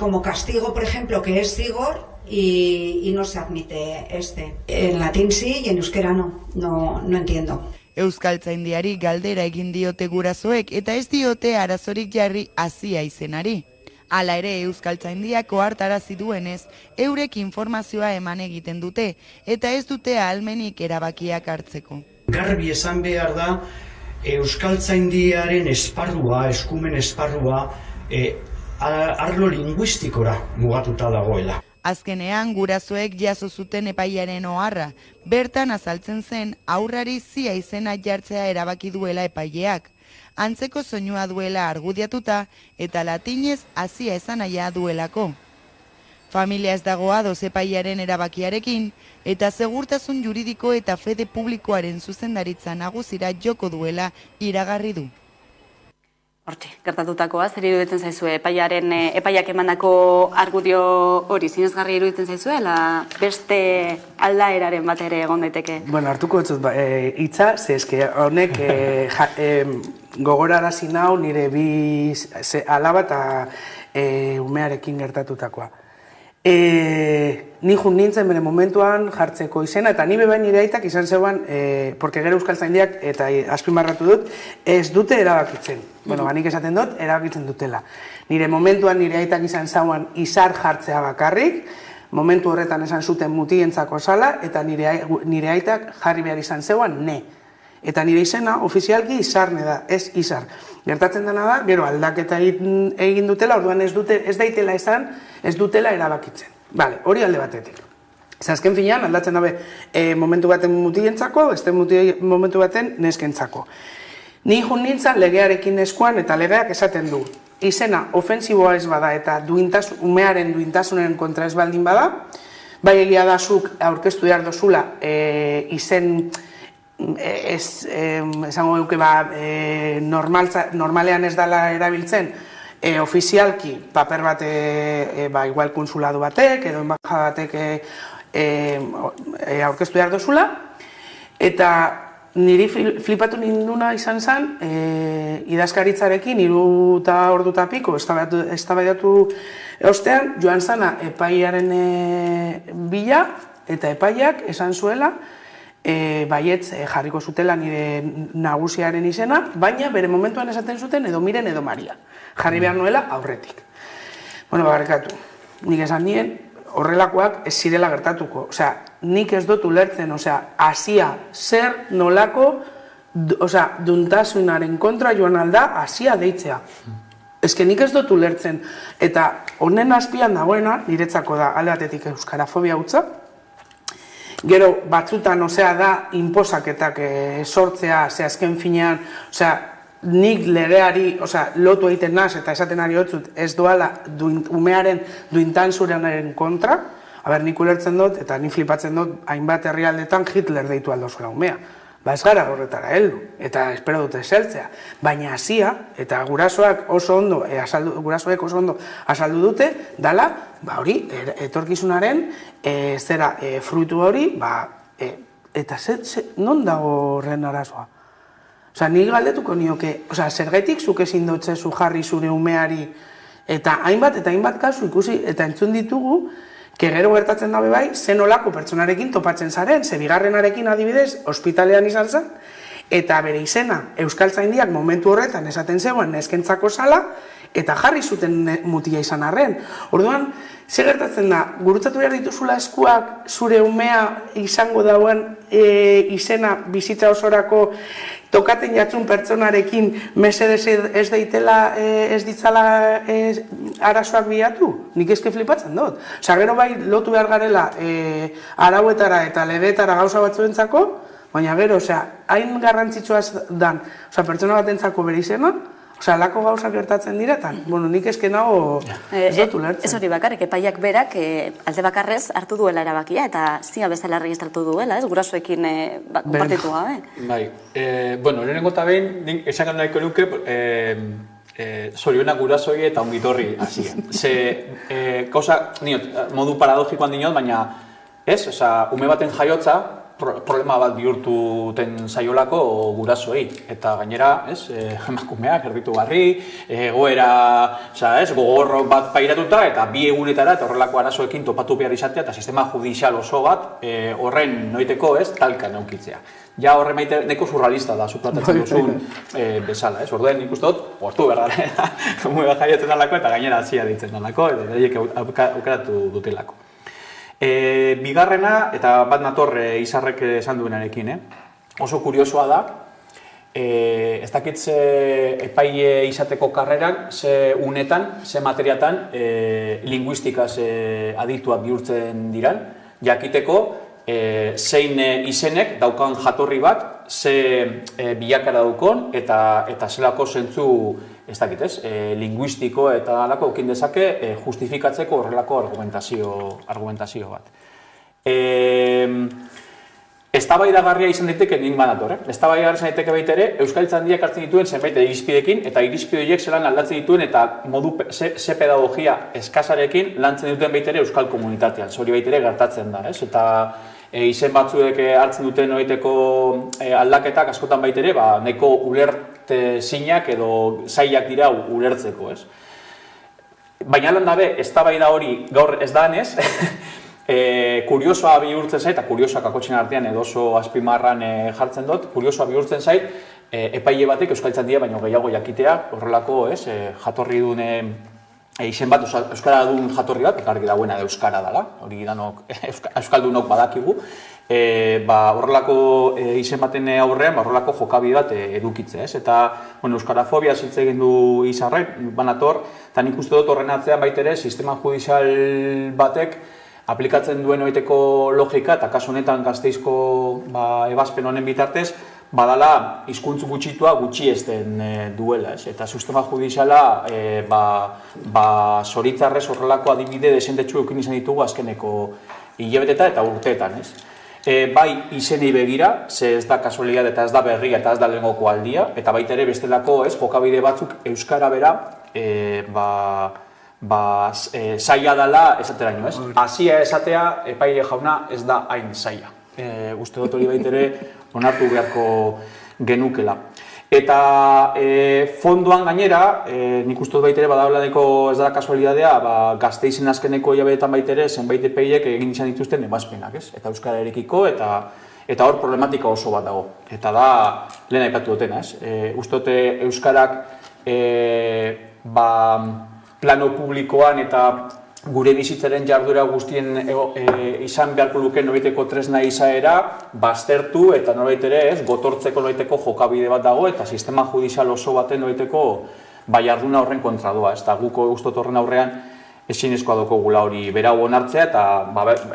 Speaker 12: como castigo, por ejemplo, que es zigor, y no se admite este. En latín sí y en euskera no entiendo.
Speaker 6: Euskaltzaindiari galdera egin diote gurasoek eta ez diote arazorik jarri hazia izenari. Hala ere Euskaltzaindiak ohartarazi duenez, eurek informazioa eman egiten dute eta ez dute ahalmenik erabakiak hartzeko.
Speaker 13: Garbi esan behar da, Euskaltzaindiaren esparrua, eskumen esparrua, arlo linguistikora mugatuta dagoela.
Speaker 6: Azkenean gurasoek jaso zuten epaiaren oharra, bertan azaltzen zen haurrari zia izena jartzea erabaki duela epaileak. Antzeko soinua duela argudiatuta eta latinez hazia esanaia duelako. Familia ez dago ados epailearen erabakiarekin eta segurtasun juridiko eta fede publikoaren zuzendaritza nagusira joko duela iragarri du.
Speaker 4: Hortxe, gertatutakoa, zer iruditzen zaizue, epaiak emandako argudio hori zinezgarri iruditzen zaizue, ala beste aldaeraren bat ere egon daiteke?
Speaker 3: Bueno, hartuko dut hitza, ze eske honek gogorarazi nau nire bi alaba eta umearekin gertatutakoa. Ni jun nintzen bere momentuan jartzeko izena, eta ni bebain nire aitak izan zeuan, porque gero Euskaltzaindiak, eta azpimarratu dut, ez dute erabakitzen. Bueno, nik esaten dut, erabakitzen dutela. Nire momentuan nire aitak izan zeuan izar jartzea bakarrik, momentu horretan esan zuten mutientzako sala, eta nire aitak jarri behar izan zeuan ne. Eta nire izena ofizialki izarne da, ez izar. Gertatzen dena da, gero aldaketa egin dutela, orduan ez daitela esan, ez dutela erabakitzen. Bale, hori alde batetik. Azken finean, aldatzen dabe momentu baten mutientzako, beste momentu baten neskentzako. Ni jun nintzen legearekin eskuan eta legeak esaten du. Izena ofensiboa ez bada eta umearen duintasunen kontra ez baldin bada, bai egia da zuk aurkeztu behar dozula izen esango duke normalean ez dela erabiltzen ofizialki paper bat igual konsulado batek edo enbajada batek aurkeztu behar dozula, eta niri flipatu ninduna izan zen idazkaritzarekin 3 ordu eta piko eztabaidatu ostean joan zana epaiaren bila eta epaiak esan zuela baietz jarriko zutela nire nagusiaren izena, baina bere momentuan esaten zuten edo Miren edo Maria. Jarri behar nuela aurretik. Bueno, barkatu. Nik esan nien horrelakoak ez zirela gertatuko. Osea, nik ez dut ulertzen, hasia zer nolako, duntasunaren kontra joan alda hasia deitzea. Ez que nik ez dut ulertzen. Eta honen azpian dagoena, niretzako da alde batetik euskarafobia hutsa, gero batzutan, da inposaketak sortzea, azken finean, nik legeari, lotu egiten naz eta esaten ari hotzut, ez doala umearen duintansurenaren kontra, nik ulertzen dut, eta nik flipatzen dut, hainbat herrialdetan Hitler deitu aldozula umea. Ez gara horretara heldu, eta espero dute eseltzea. Baina hasia, eta gurasoek oso ondo azaldu dute, dala, hori, etorkizunaren zera fruitu hori, eta non dago horren arazoa? Nik galdetuko nioke, zergaitik zuk ezin dutzezu jarri zure umeari, eta hainbat kasu ikusi, eta entzun ditugu, gero gertatzen dabe bai, zen olako pertsonarekin topatzen zaren, ze bigarrenarekin adibidez, ospitalean izan zen, eta bere izena, Euskaltzaindiak momentu horretan esaten zegoen neskentzako sala, eta jarri zuten mutia izan arren. Orduan, ze gertatzen da, gurutzatu behar dituzula eskuak zure umea izango dauen izena bizitza osorako tokaten jatzun pertsonarekin mesedez ez daitela ez ditzala arazoak bilatu? Nik ezke flipatzen dut. Gero bai lotu behar garela arauetara eta legeetara gauza batzuentzako, baina gero, hain garrantzitsua dan pertsona batentzako bere izena, lako gauzak gertatzen diretan. Nik ezken nago ez dut ulertzen.
Speaker 4: Ez hori bakarrik, epaiak berak alde bakarrez hartu duela erabakia eta zia bezala registratu duela, gurasoekin konpartitu gabe. Bai,
Speaker 2: lehenengo eta behin, esan nahiko nuke, zorionak gurasoi eta ongitorri hasia. Ze, modu paradogikoan dinot, baina ez, ume baten jaiotza, problema bat bihurtuten zaiolako gurasoei. Eta gainera, emakumeak erditu barri, gogorro bat pairatuta, eta bi egunetara, eta horrelako arazoekin topatu behar izatea, eta sistema judizial oso bat horren noiteko talka naukitzea. Ja horre maite neko surrealista da, suplatatzen duzun bezala. Orduen nik uste dut, hortu behar dara, muga jaiatzen dalako, eta gainera hasia ditzen dalako, eta horiek aukeratu dutelako. Bigarrena, eta bat nator Izarrek esan duenarekin, oso kuriosoa da, ez dakit ze epaile izateko karreran, ze unetan, ze materiatan linguistikaz adituak bihurtzen diran, jakiteko zein izenek daukan jatorri bat, ze bilakara daukon, eta zelako zentzu, ez dakit ez, linguistiko eta alako okin dezake justifikatzeko horrelako argumentazio bat. Eztabaidagarria izan daiteke nik banator, eztabaidagarria izan daiteke baita ere, Euskaltzaindiak hartzen dituen zenbait irizpidekin, eta irizpide horiek zelan aldatzen dituen eta modu ze pedagogia eskasarekin lantzen duten baita ere Euskal komunitatean, hori baita ere gertatzen da, ez? Eta izen batzuek hartzen duten horieteko aldaketak askotan baita ere, neko ulertezinak edo zailak dira ulertzeko, ez? Baina lan dabe, eztabaida hori gaur ez da anez, kuriosoa bihurtzen zait, eta kuriosoak akotxen artean edo oso azpimarran jartzen dut, kuriosoa bihurtzen zait, epaile batek Euskaltzaindia baino gehiago jakitea, horrelako, jatorri dune izen bat, euskara duen jatorri bat, garbi dagoena da euskara dela, hori danok, euskaldunok badakigu, horrelako izen baten aurrean, horrelako jokabide bat edukitzea, ez? Eta, euskarafobia hitz egin du Izarrek, banator, eta nik uste dut horren atzean baitere, sistema judizial batek aplikatzen duen horieteko logika, eta kasu honetan Gasteizko ebazpen honen bitartez, badala hizkuntz gutxitua gutxiesten duela, eta sistema judiziala zoritzarrez horrelako adibide desentetxu eukin izan ditugu azkeneko hilabeteta eta urteetan, ez? Bai izenei begira, ze ez da kasualidad eta ez da berria eta ez da lehengoko aldia, eta baita ere bestelako jokabide batzuk euskara bera zaila dela esateraino, ez? Hasia esatea epaile jauna ez da hain zaila. Uste dut hori baita ere onartu beharko genukela. Eta fondoan gainera, nik uste dut baita ere badagoelaneko ez da kasualidadea, Gasteizen azkeneko hilabetetan baita ere zenbait epaileek egin izan dituzten ebazpenak, ez? Eta euskara erekiko eta hor problematika oso bat dago. Eta da, lehen aipatu dutena, ez? Uste dut euskarak plano publikoan eta gure bizitzaren jarduera guztien izan beharko luken noraiteko tresna izaera, baztertu eta norbait ere gotortzeko noraiteko jokabide bat dago eta sistema judizial oso baten noraiteko jarduna horren kontra doa. Eta guko ustot horren aurrean ezinezkoa daukagula hori berau onartzea eta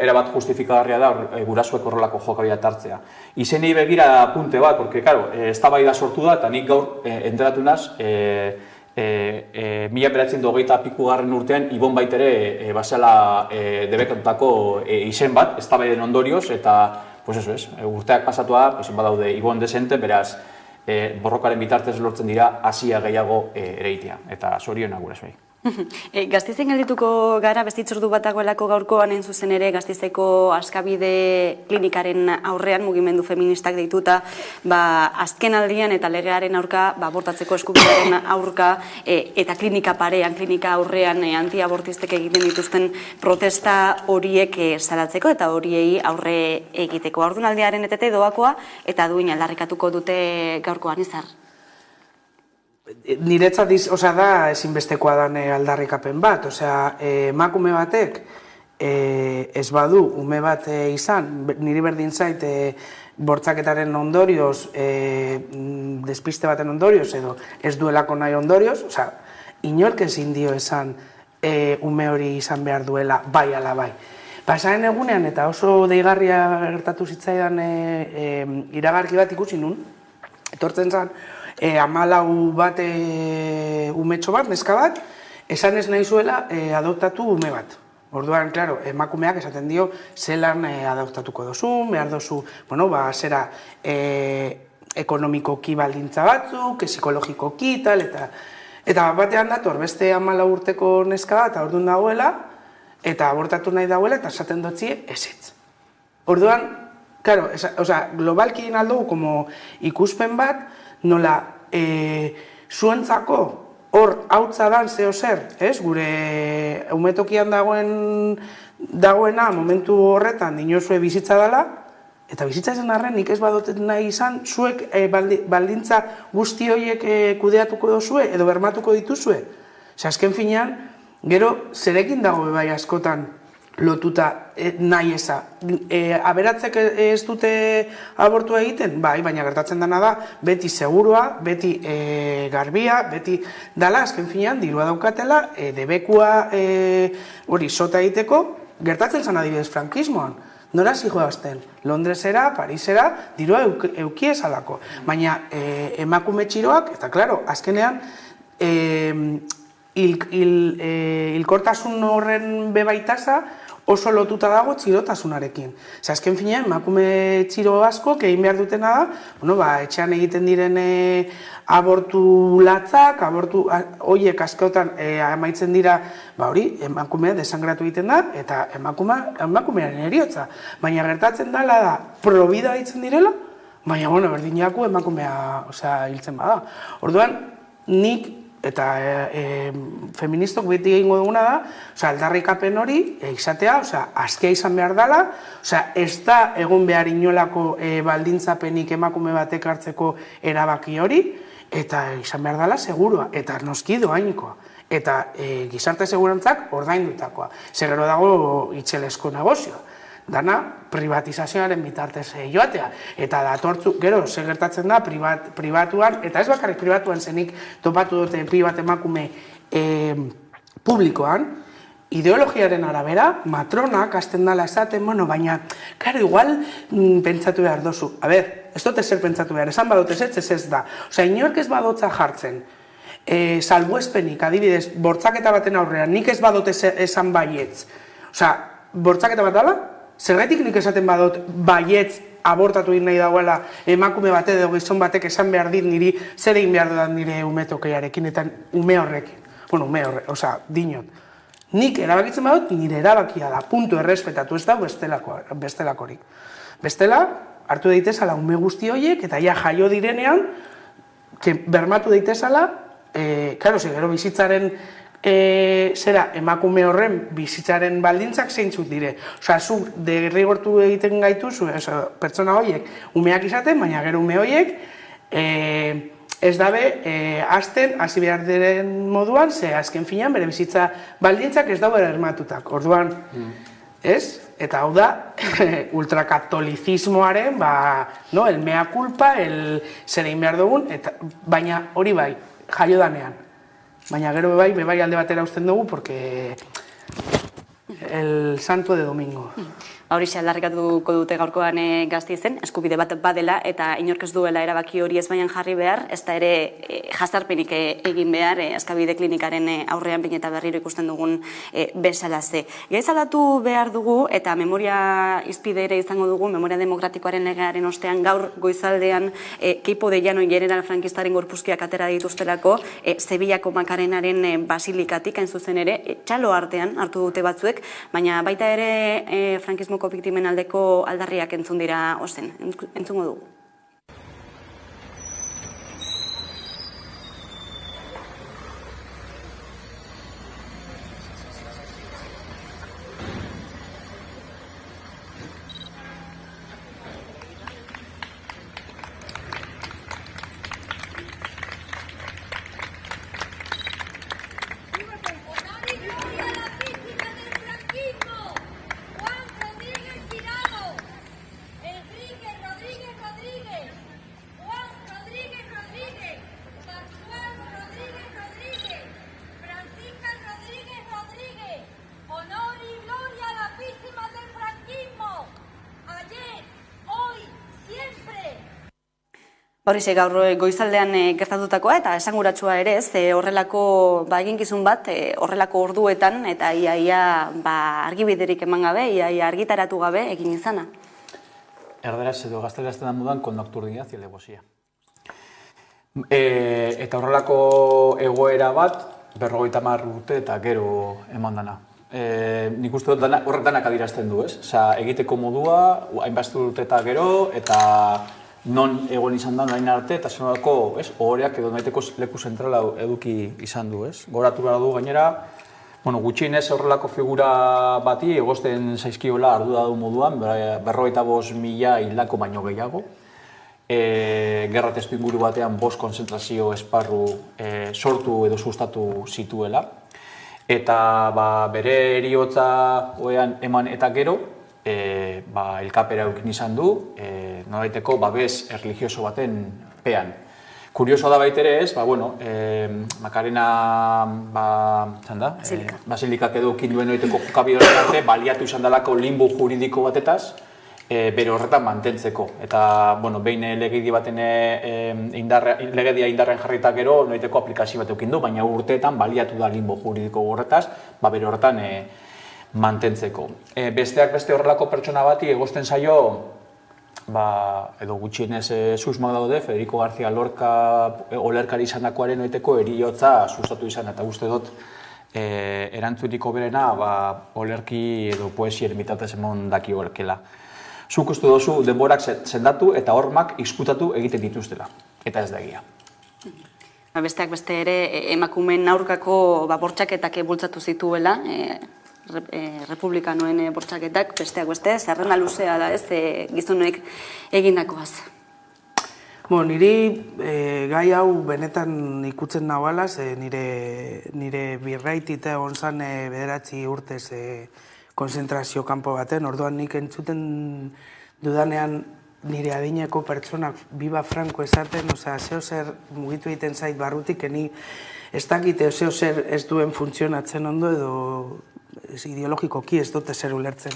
Speaker 2: erabat justifikagarria da gurasoek horrelako jokabidea hartzea. Izenei begira apunte bat, porque, claro, eztabaida sortu da eta nik gaur enteratu naz, 1920 urtean Ibon baitere basela debekatutako izen bat, eztabaiden ondorioz, eta urteak pasatua badaude Ibon desente, beraz borrokaren bitartez lortzen dira hasia gehiago ereitea, eta zorionak gurasoei.
Speaker 4: Gasteizen geldituko gara, bestitzordu bat dagoelako gaurkoan zuzen ere Gasteizeko Askabide klinikaren aurrean mugimendu feministak deituta azken aldian eta legearen aurka, abortatzeko eskubidearen aurka eta klinika parean, klinika aurrean antiabortistek egiten dituzten protesta horiek salatzeko eta horiei aurre egiteko. Haurdunaldiaren etete doakoa eta duin aldarrikatuko dute gaurkoan Izar.
Speaker 3: Niretzat da ezinbestekoa dan aldarrikapen bat, emakume batek ez badu ume bat izan, niri berdin zait bortzaketaren ondorioz, despiste baten ondorioz edo ez duelako nahi ondorioz, inork ezin dio esan ume hori izan behar duela bai ala bai. Pasaren egunean eta oso deigarria gertatu zitzaidan iragarki bat ikusi nun, etortzen zen, 14 bat umetxo bat, neska bat, esan ez nahi zuela adoptatu ume bat. Orduan, klaro, emakumeak esaten dio zelan adoptatuko dozun, behar dozu, zera ekonomikoki baldintza batzuk, psikologikoki, tal, eta batean dator, beste 14 urteko neska bat, orduan dagoela, eta abortatu nahi dagoela, eta esaten dotzie ezetz. Orduan, Claro, globalki egin aldugu como ikuspen bat, nola zuentzako hor hautza dan zeo zer, gure umetokian dagoena momentu horretan dinozue bizitza dela, eta bizitza esan arren nik ez badoten nahi izan, zuek baldintza guzti horiek kudeatuko dozue edo bermatuko dituzue. Azken finean, gero zerekin dago bai askotan lotuta nahi eza. Aberatzek ez dute abortua egiten? Bai, baina gertatzen dena da, beti segurua, beti garbia, beti dala, azken finean, dirua daukatela, debekua hori sota egiteko, gertatzen zen adibidez frankismoan. Nora zijoazten? Londresera, Parisera, dirua eukiez alako. Baina emakume txiroak, eta klaro, azkenean, hilkortasun horren bebaitasa oso lotuta dago txirotasunarekin. Azken finean, emakume txiro asko, egin behar dutena da, etxean egiten diren abortu latzak, abortu horiek askotan amaitzen dira, emakumea desangratu egiten da, eta emakumearen heriotza. Baina gertatzen dela da, probida ditzen direla, baina, berdinako emakumea hiltzen bada. Orduan, nik eta feministok beti egingo duguna da, aldarrikapen hori izatea, askia izan behar dela, ez da egon behar inolako baldintzapenik emakume batek hartzeko erabaki hori, eta izan behar dela segurua, eta noski doainikoa, eta gizarte segurantzak ordaindutakoa. Gero dago itxelesko negozioa. Dana privatizazioaren bitartez joatea. Eta datortzu, gero, gertatzen da pribatuan, eta ez bakarrik pribatuan zenik topatu dute pi bat emakume publikoan, ideologiaren arabera, matronak hasten dala esaten, baina, karo, igual pentsatu behar dozu. A ber, ez dute zer pentsatu behar, esan badotez ez da. Inork ez badotza jartzen, salbuespenik, adibidez, bortzaketa baten aurrean, nik ez badote esan baietz. Bortzaketa bat dala, zergaitik nik esaten badot baietz abortatu nahi dagoela emakume bate edo gizon batek esan behar dit niri zer egin behar dudan nire umetokeiarekin eta ume horrekin. Ume horrek, dinot. Nik erabakitzen badot, nire erabakia da, puntu errespetatu ez da bestelakorik. Bestela, hartu daitezala ume guzti horiek eta ja jaio direnean, bermatu daitezala, karo, gero bizitzaren emakume horren bizitzaren baldintzak zeintzuk dire. Zu derrigortu egiten gaituzu, pertsona horiek umeak izaten, baina gero ume horiek ez dabe hasten hasi behar diren moduan, ze azken finean bere bizitza baldintzak ez dago ermatutak. Orduan, ez? Eta hau da, ultrakatolizismoaren, el mea culpa, el zerein behar dugun, baina hori bai, jaio danean. Baina gero bebai alde batera uzten dugu, porque el santo de domingo.
Speaker 4: Horixe aldarrikatuko dute gaurkoan Gasteizen, eskubide bat badela eta inork ez duela erabaki hori ezbaian jarri behar, ez da ere jazarpenik egin behar, Eskabide klinikaren aurrean bine eta berriro ikusten dugun bezalaze. Gaiz aldatu behar dugu eta memoria izpide ere izango dugu, memoria demokratikoaren legearen ostean gaur goizaldean Keipo de Llano general frankistaren gorpuzkiak atera dituztelako Sevillako Makarenaren basilikatik, hain zuzen ere, txalo artean hartu dute batzuek, baina baita ere frankismo biktimen aldeko aldarriak entzun dira osten. Entzungo dugu. Horixe gaur goizaldean gertatutakoa eta esanguratsua ere ez, horrelako eginkizun bat, horrelako orduetan eta iaia argibiderik eman gabe, iaia argitaratu gabe egin izana.
Speaker 2: Erderaz edo gaztelerazten da moduan kondukturdia zilegosia. Eta horrelako egoera bat, 50 urte eta gero eman dana. nik uste dut horrek danak adirazten du, ez? Osea, egiteko modua, hainbaztu dut eta gero, eta non egon izan da orain arte, eta zenolako, ez? Ohoreak edo naiteko leku zentrala eduki izan du, ez? Goratu behar du gainera, gutxienez horrelako figura bati egozten zaizkiola ardura du moduan, 45.000 hildako baino gehiago. Gerra testu inguru batean 5 konzentrazio esparru sortu edo sustatu zituela. Eta bere heriotza eman eta gero, elkapera eukin izan du, nolaiteko babes erlijioso baten pean. Kuriosoa da baitere ez, Makarena basilikak edo eukin duen nolaiteko jokabidearen arte, baliatu izan dalako limbo juridiko batetaz, bere horretan mantentzeko. Eta, behin legedia indarren jarrita gero, noiteko aplikazio bat eukin du, baina urteetan baliatu da limbo juridiko horretaz, bere horretan mantentzeko. Besteak beste horrelako pertsona bati egozten zaio, edo gutxienez susmak daude, Federico García Lorca olerkari izandakoaren noiteko eriotza sustatu izan, eta uste dut erantzutiko berena olerki edo poesien bitartez emon daki horkela. Zuk uste duzu denborak sendatu eta hormak izkutatu egiten dituztela, eta ez da egia.
Speaker 4: Besteak beste ere, emakumeen aurkako bortxaketak bultzatu zituela, republikanoen bortxaketak, besteak beste, zerrenda luzea da ez, gizonuek egindakoaz.
Speaker 3: Niri gai hau benetan ikutzen nagoala, nire birraitite egon zan 9 urtez konzentrazio kanpo baten, orduan nik entzuten dudanean nire adineko pertsonak Viva Franco esaten, zeo zer mugitu egiten zait barrutik, ni ez dakite zeo zer ez duen funtzionatzen ondo edo ideologikoki ez dute zer ulertzen.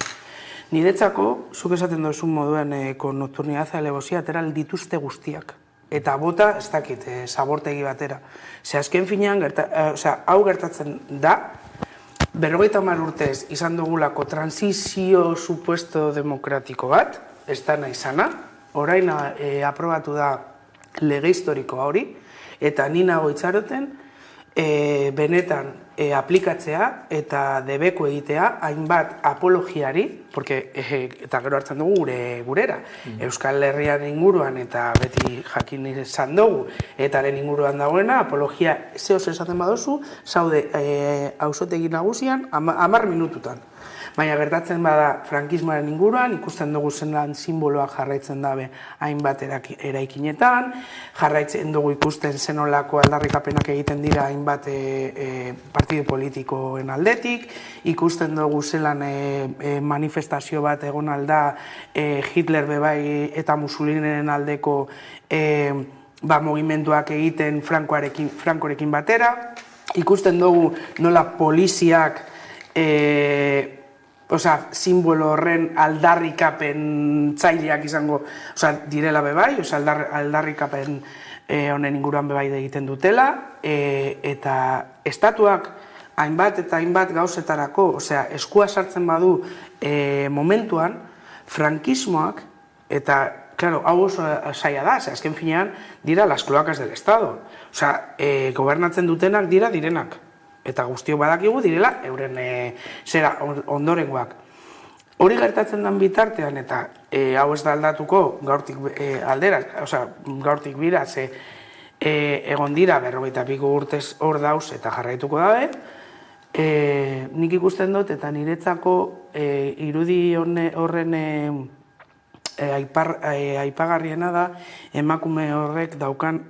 Speaker 3: Niretzako, zuk esaten duzun moduen con nocturnidad y alevosía atera dituzte guztiak. Eta bota, ez dakit, zabortegi batera. Azken finean, hau gertatzen da, 50 urtez izan dugulako transizio supuesto demokratiko bat, ez da nahi zana, orain aprobatu da lege historikoa hori, eta ni nago itxaroten, benetan aplikatzea eta debeko egitea hainbat apologiari, eta gero hartzen dugu gurera, Euskal Herrian inguruan eta beti jakin izan dugu, eta haren inguruan dagoena, apologia zehoz esaten baduzu, zaude auzotegi nagusian 10 minututan. Baina gertatzen bada frankismoaren inguruan, ikusten dugu zelan simboloak jarraitzen dabe hainbat eraikinetan, jarraitzen dugu ikusten zenolako aldarrikapenak egiten dira hainbat partidu politikoen aldetik, ikusten dugu zelan manifestazio bat egon alda Hitler bebai eta Mussoliniren aldeko mugimenduak egiten Frankorekin batera, ikusten dugu nola poliziak simbolo horren aldarrikapen tzaileak izango direla bebai, aldarrikapen honen inguruan bebai egiten dutela, eta estatuak hainbat eta hainbat gauzetarako, eskua sartzen badu momentuan, frankismoak, eta, claro, hau oso saia da, azken finean dira las cloacas del Estado. Gobernatzen dutenak dira direnak. Eta guztiok badakigu direla euren ondorengoak. Hori gertatzen den bitartean, eta hau ez da aldatuko gaurtik bira, egon dira 52 urtez hor dauz eta jarraituko dabe, nik ikusten dut eta niretzako irudi horren aipagarriena da emakume horrek daukan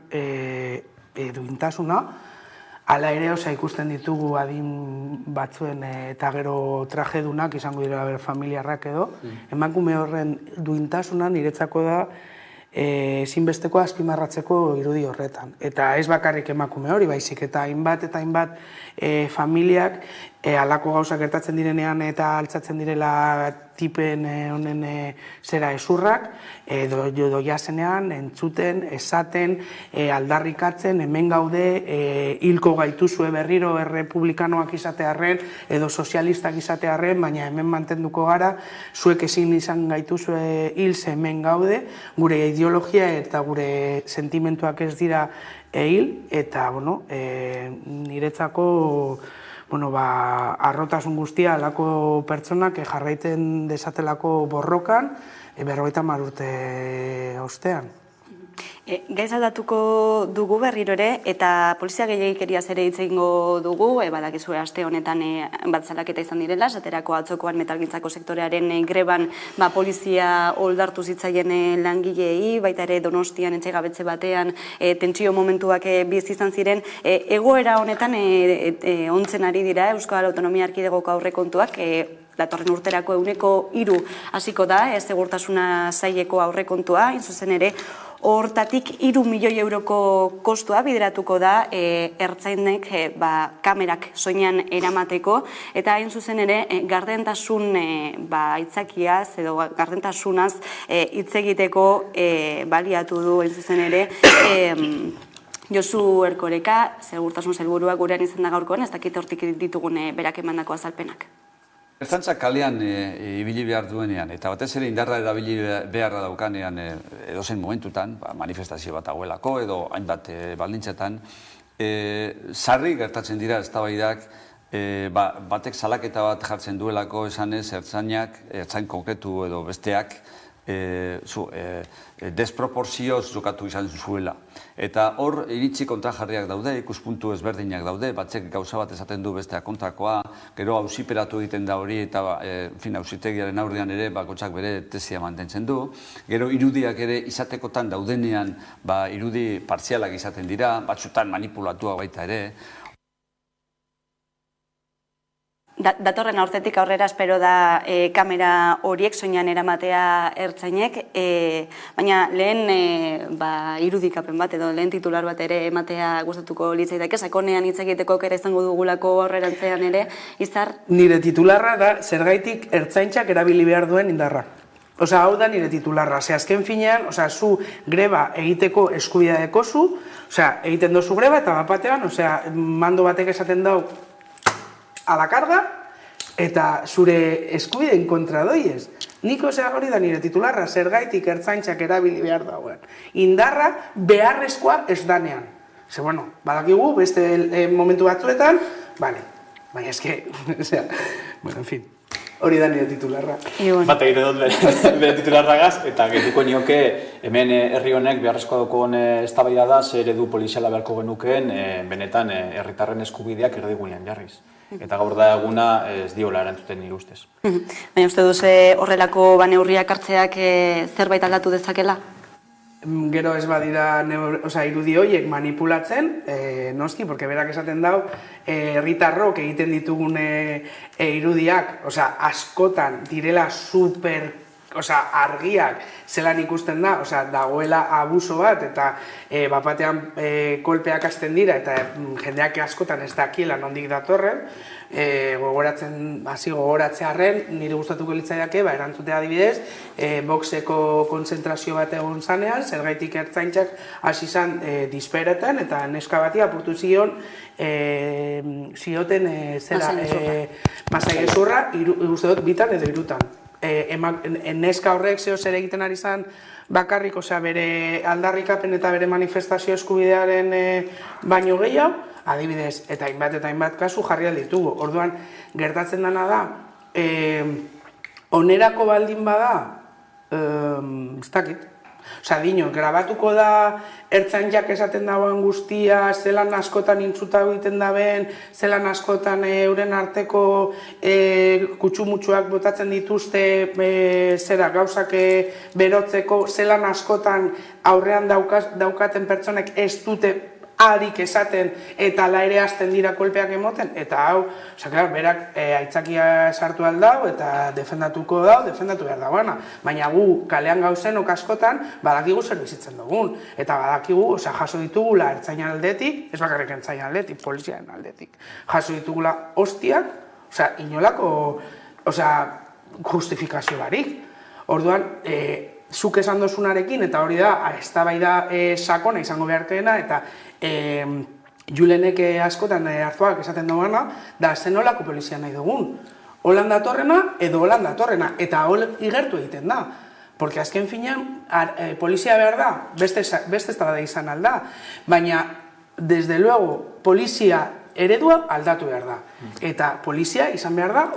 Speaker 3: duintasuna. Hala ere, ikusten ditugu adin batzuen eta gero tragedunak izango dira familiarrak edo. Emakume horren duintasuna niretzako da ezinbesteko azpimarratzeko irudi horretan. Eta ez bakarrik emakume hori, baizik eta hainbat familiak halako gauzak gertatzen direnean eta altzatzen direla tipen honen zera esurrak, edo jazenean, entzuten, esaten, aldarrikatzen, hemen gaude, hilko gaituzue berriro errepublikanoak izatearren, edo sozialistak izatearren, baina hemen mantenduko gara, zuek ezin izan gaituzue hil hemen gaude, gure ideologia eta gure sentimentuak ez dira hil, eta, niretzako arrotasun guztia alako pertsonak jarraiten desatelako borrokan, 50 urte ostean.
Speaker 4: Gaiz aldatuko dugu berriro ere, eta polizia gehiagikeriaz ere hitz egingo dugu, badakizue aste honetan bat salaketa izan direla, esaterako atzokoan metalgintzako sektorearen greban polizia oldartu zitzaien langileei, baita ere Donostian etxegabetze batean tentsio momentuak bizi izan ziren. Egoera honetan ontzen ari dira Euskal Autonomia Erkidegoko aurrekontuak, datorren urterako 3% hasiko da, segurtasuna saileko aurrekontua, hain zuzen ere, hortatik 3 milioi euroko kostua bideratuko da ertzainek kamerak soinean eramateko, eta hain zuzen ere gardentasun aitzakiaz edo gardentasunaz hitz egiteko baliatu du hain zuzen ere Josu Erkoreka, segurtasun sailburuak gurean izan da gaurkoan, ez dakit hortik ditugun berak emandako azalpenak.
Speaker 20: Ertzaintzak kalean ibili behar duenean, eta batez ere indarra erabili beharra daukanean edozein momentutan, manifestazio bat dagoelako edo hainbat baldintzetan, sarri gertatzen dira eztabaidak, batek salaketa bat jartzen duelako esanez ertzain konkretu edo besteak, desproporzioz jokatu izan zuela. Eta hor iritzi kontrajarriak daude, ikuspuntu ezberdinak daude, batzek gauza bat esaten du besteak kontrakoa, gero auziperatu egiten da hori eta auzitegiaren aurrean ere bakotsak bere tesia mantentzen du. Gero irudiak ere izatekotan daudenean irudi partzialak izaten dira, batzutan manipulatuak baita ere.
Speaker 4: Datorren aurtetik aurrera espero da kamera horiek soinean eramatea ertzainek, baina lehen irudikapen bat edo lehen titular bat ere ematea gustatuko litzaidake, sakonean hitz egiteko ere izango dugulako aurrerantzean ere, Izar?
Speaker 3: Nire titularra da zergaitik ertzaintzak erabili behar duen indarra. Hau da nire titularra, azken finean, zu greba egiteko eskubidea dekozu, egiten dozu greba eta batean, mando batek esaten dau a la carga, eta zure eskubideen kontra doiez. Niko hori da nire titularra, zergaitik ertzaintzak erabili behar dagoen. Indarra beharrezkoa ez danean. Badakigu, beste momentu batzuetan, baina eske, en fin, hori da nire titularra.
Speaker 2: Bat egite dut bere titularragaz, eta getuko nioke hemen herri honek beharrezkoa daukon eztabaida da, zer eredu poliziala beharko genukeen, benetan herritarren eskubideak erdigunean jarriz. Eta gaur da eguna ez diola erantzuten nire ustez.
Speaker 4: Baina uste duz horrelako neurriak hartzeak zerbait aldatu dezakela?
Speaker 3: Gero ez badira irudi horiek manipulatzen, noski, porque berak esaten dau, herritarrok egiten ditugun irudiak, askotan direla super argiak zelan ikusten da, dagoela abuso bat, eta bapatean kolpeak hasten dira, eta jendeak askotan ez dakiela nondik datorren, gogoratzearen, nire gustatuko litzaiake, erantzutea adibidez, boxeko konzentrazio bat egon zanean, zergaitik ertzaintzak hasi zan disperetan, eta neska bati apurtu zioten masaigezurra, uste dut bitan edo irutan. Neska horrek zeo zer egiten ari zan bakarrik, bere aldarrikapen eta bere manifestazio eskubidearen baino gehiago, adibidez, eta hainbat kasu jarri alditugu. Orduan, gertatzen dena da, onerako baldin bada, ez dakit. Dino, grabatuko da ertzaintzak esaten dagoen guztia, zelan askotan intzuta egiten daben, zelan askotan euren arteko kutsumutsuak botatzen dituzte gauzak berotzeko, zelan askotan aurrean daukaten pertsonek ez dute harik esaten eta ere hasten dira kolpeak emoten, eta hau, berak aitzakia sartu aldau eta defendatu behar dagoena, baina gu kalean gauzenok askotan badakigu zer bizitzen dugun, eta badakigu, jaso ditugula ertzainan aldetik, ez bakarrik ertzainan aldetik, poliziaren aldetik, jaso ditugula hostiak, inolako justifikazio barik. Orduan, zuk esan dozunarekin, eta hori da, eztabaida sakona izango beharkeena, eta Julenek askotan hartuak esaten duena, da zenolako polizia nahi dugun. Holan datorrena edo holan datorrena, eta hol igertu egiten da. Porque azken finean, polizia behar da, beste ez da izan alda. Baina, desde luego, polizia eredua aldatu behar da. Eta polizia izan behar da,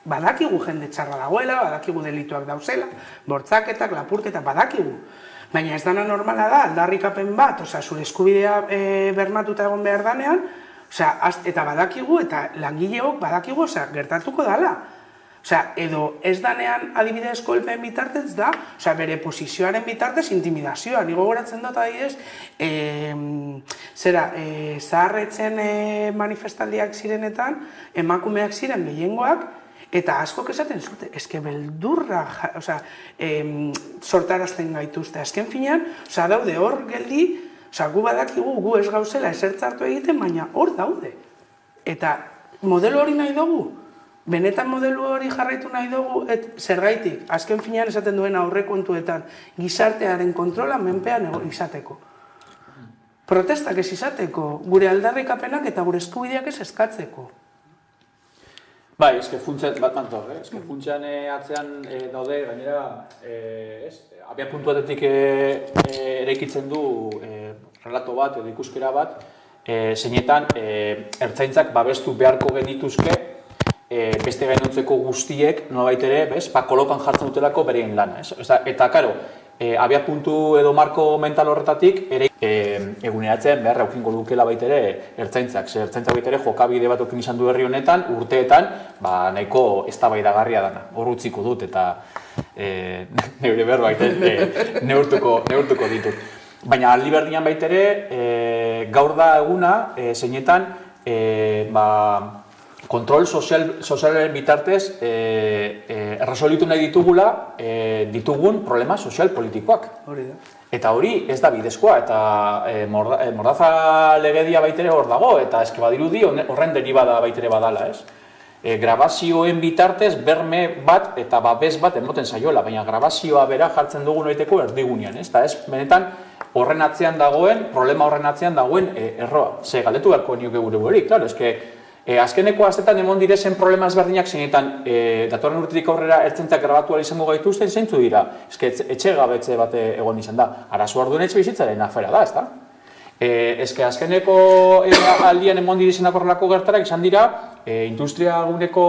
Speaker 3: badakigu jende txarra dagoela, badakigu delituak dauzela, bortzaketak, lapurketak, badakigu. Baina ez dana normala da, aldarrikapen bat, zure eskubidea bermatuta egon behar danean, eta badakigu, eta langileok badakigu, gertatuko dala. Edo ez danean adibidez kolpeen bitartez da, bere posizioaren bitartez intimidazioa. Nigo goratzen dut adibidez, zaharretzen manifestaldiak zirenetan, emakumeak ziren gehiengoak, eta askok esaten zute, eske beldurra sortarazten gaituzte. Azken finean, daude hor geldi, gu badakigu, gu ez gauzela esertzartu egiten, baina hor daude. Eta modelo hori nahi dugu? Benetan modelu hori jarraitu nahi dugu, zergaitik, azken finean esaten duen aurrekontuetan, gizartearen kontrola menpean izateko. Protestak ez izateko, gure aldarrikapenak eta gure eskubideak ez eskatzeko.
Speaker 2: Bai, eske funtsean atzean daude, gainera, abia puntuatetik eraikitzen du relato bat edo ikuskera bat, zeinetan ertzaintzak babestu beharko genituzke beste gainontzeko guztiek, nolabait ere, kolokan jartzen dutelako berein lana. Eta, karo, abia puntu edo marko mental horretatik, ere eguneratzen behar eukingo dukela baitere ertzaintzak. Ertzaintzak baitere jokabide bat okin izan du herri honetan, urteetan, nahiko eztabaidagarria dana. Hor utziko dut eta neure berbait neurtuko ditut. Baina aldi berdinan baitere, gaur da eguna, zeinetan, kontrol sozialaren bitartez erresolitu nahi ditugula ditugun problema sozial-politikoak. Eta hori ez da bidezkoa, eta mordaza legedia baitere hor dago, eta eske badirudi horren deribada baitere badala, ez? Grabazioen bitartez berme bat eta babes bat emoten zaiola, baina grabazioa bera jartzen dugun oiteko erdigunean, ez? Eta ez, benetan, horren atzean dagoen, problema horren atzean dagoen erroa. Ze, galdetu beharko nioke gure hori, klaro, eske, azkeneko astetan emon direzen problema ezberdinak zeinetan datorren urtetik aurrera ertzaintzak grabatuala izango gaituzten zeintzu dira. Eske etxe gabetze bat egon izan da. Arazo orduan etxe bizitzaren afera da, ezta? Eske azkeneko aldian emon direzenak horrelako gertarak izan dira industria guneko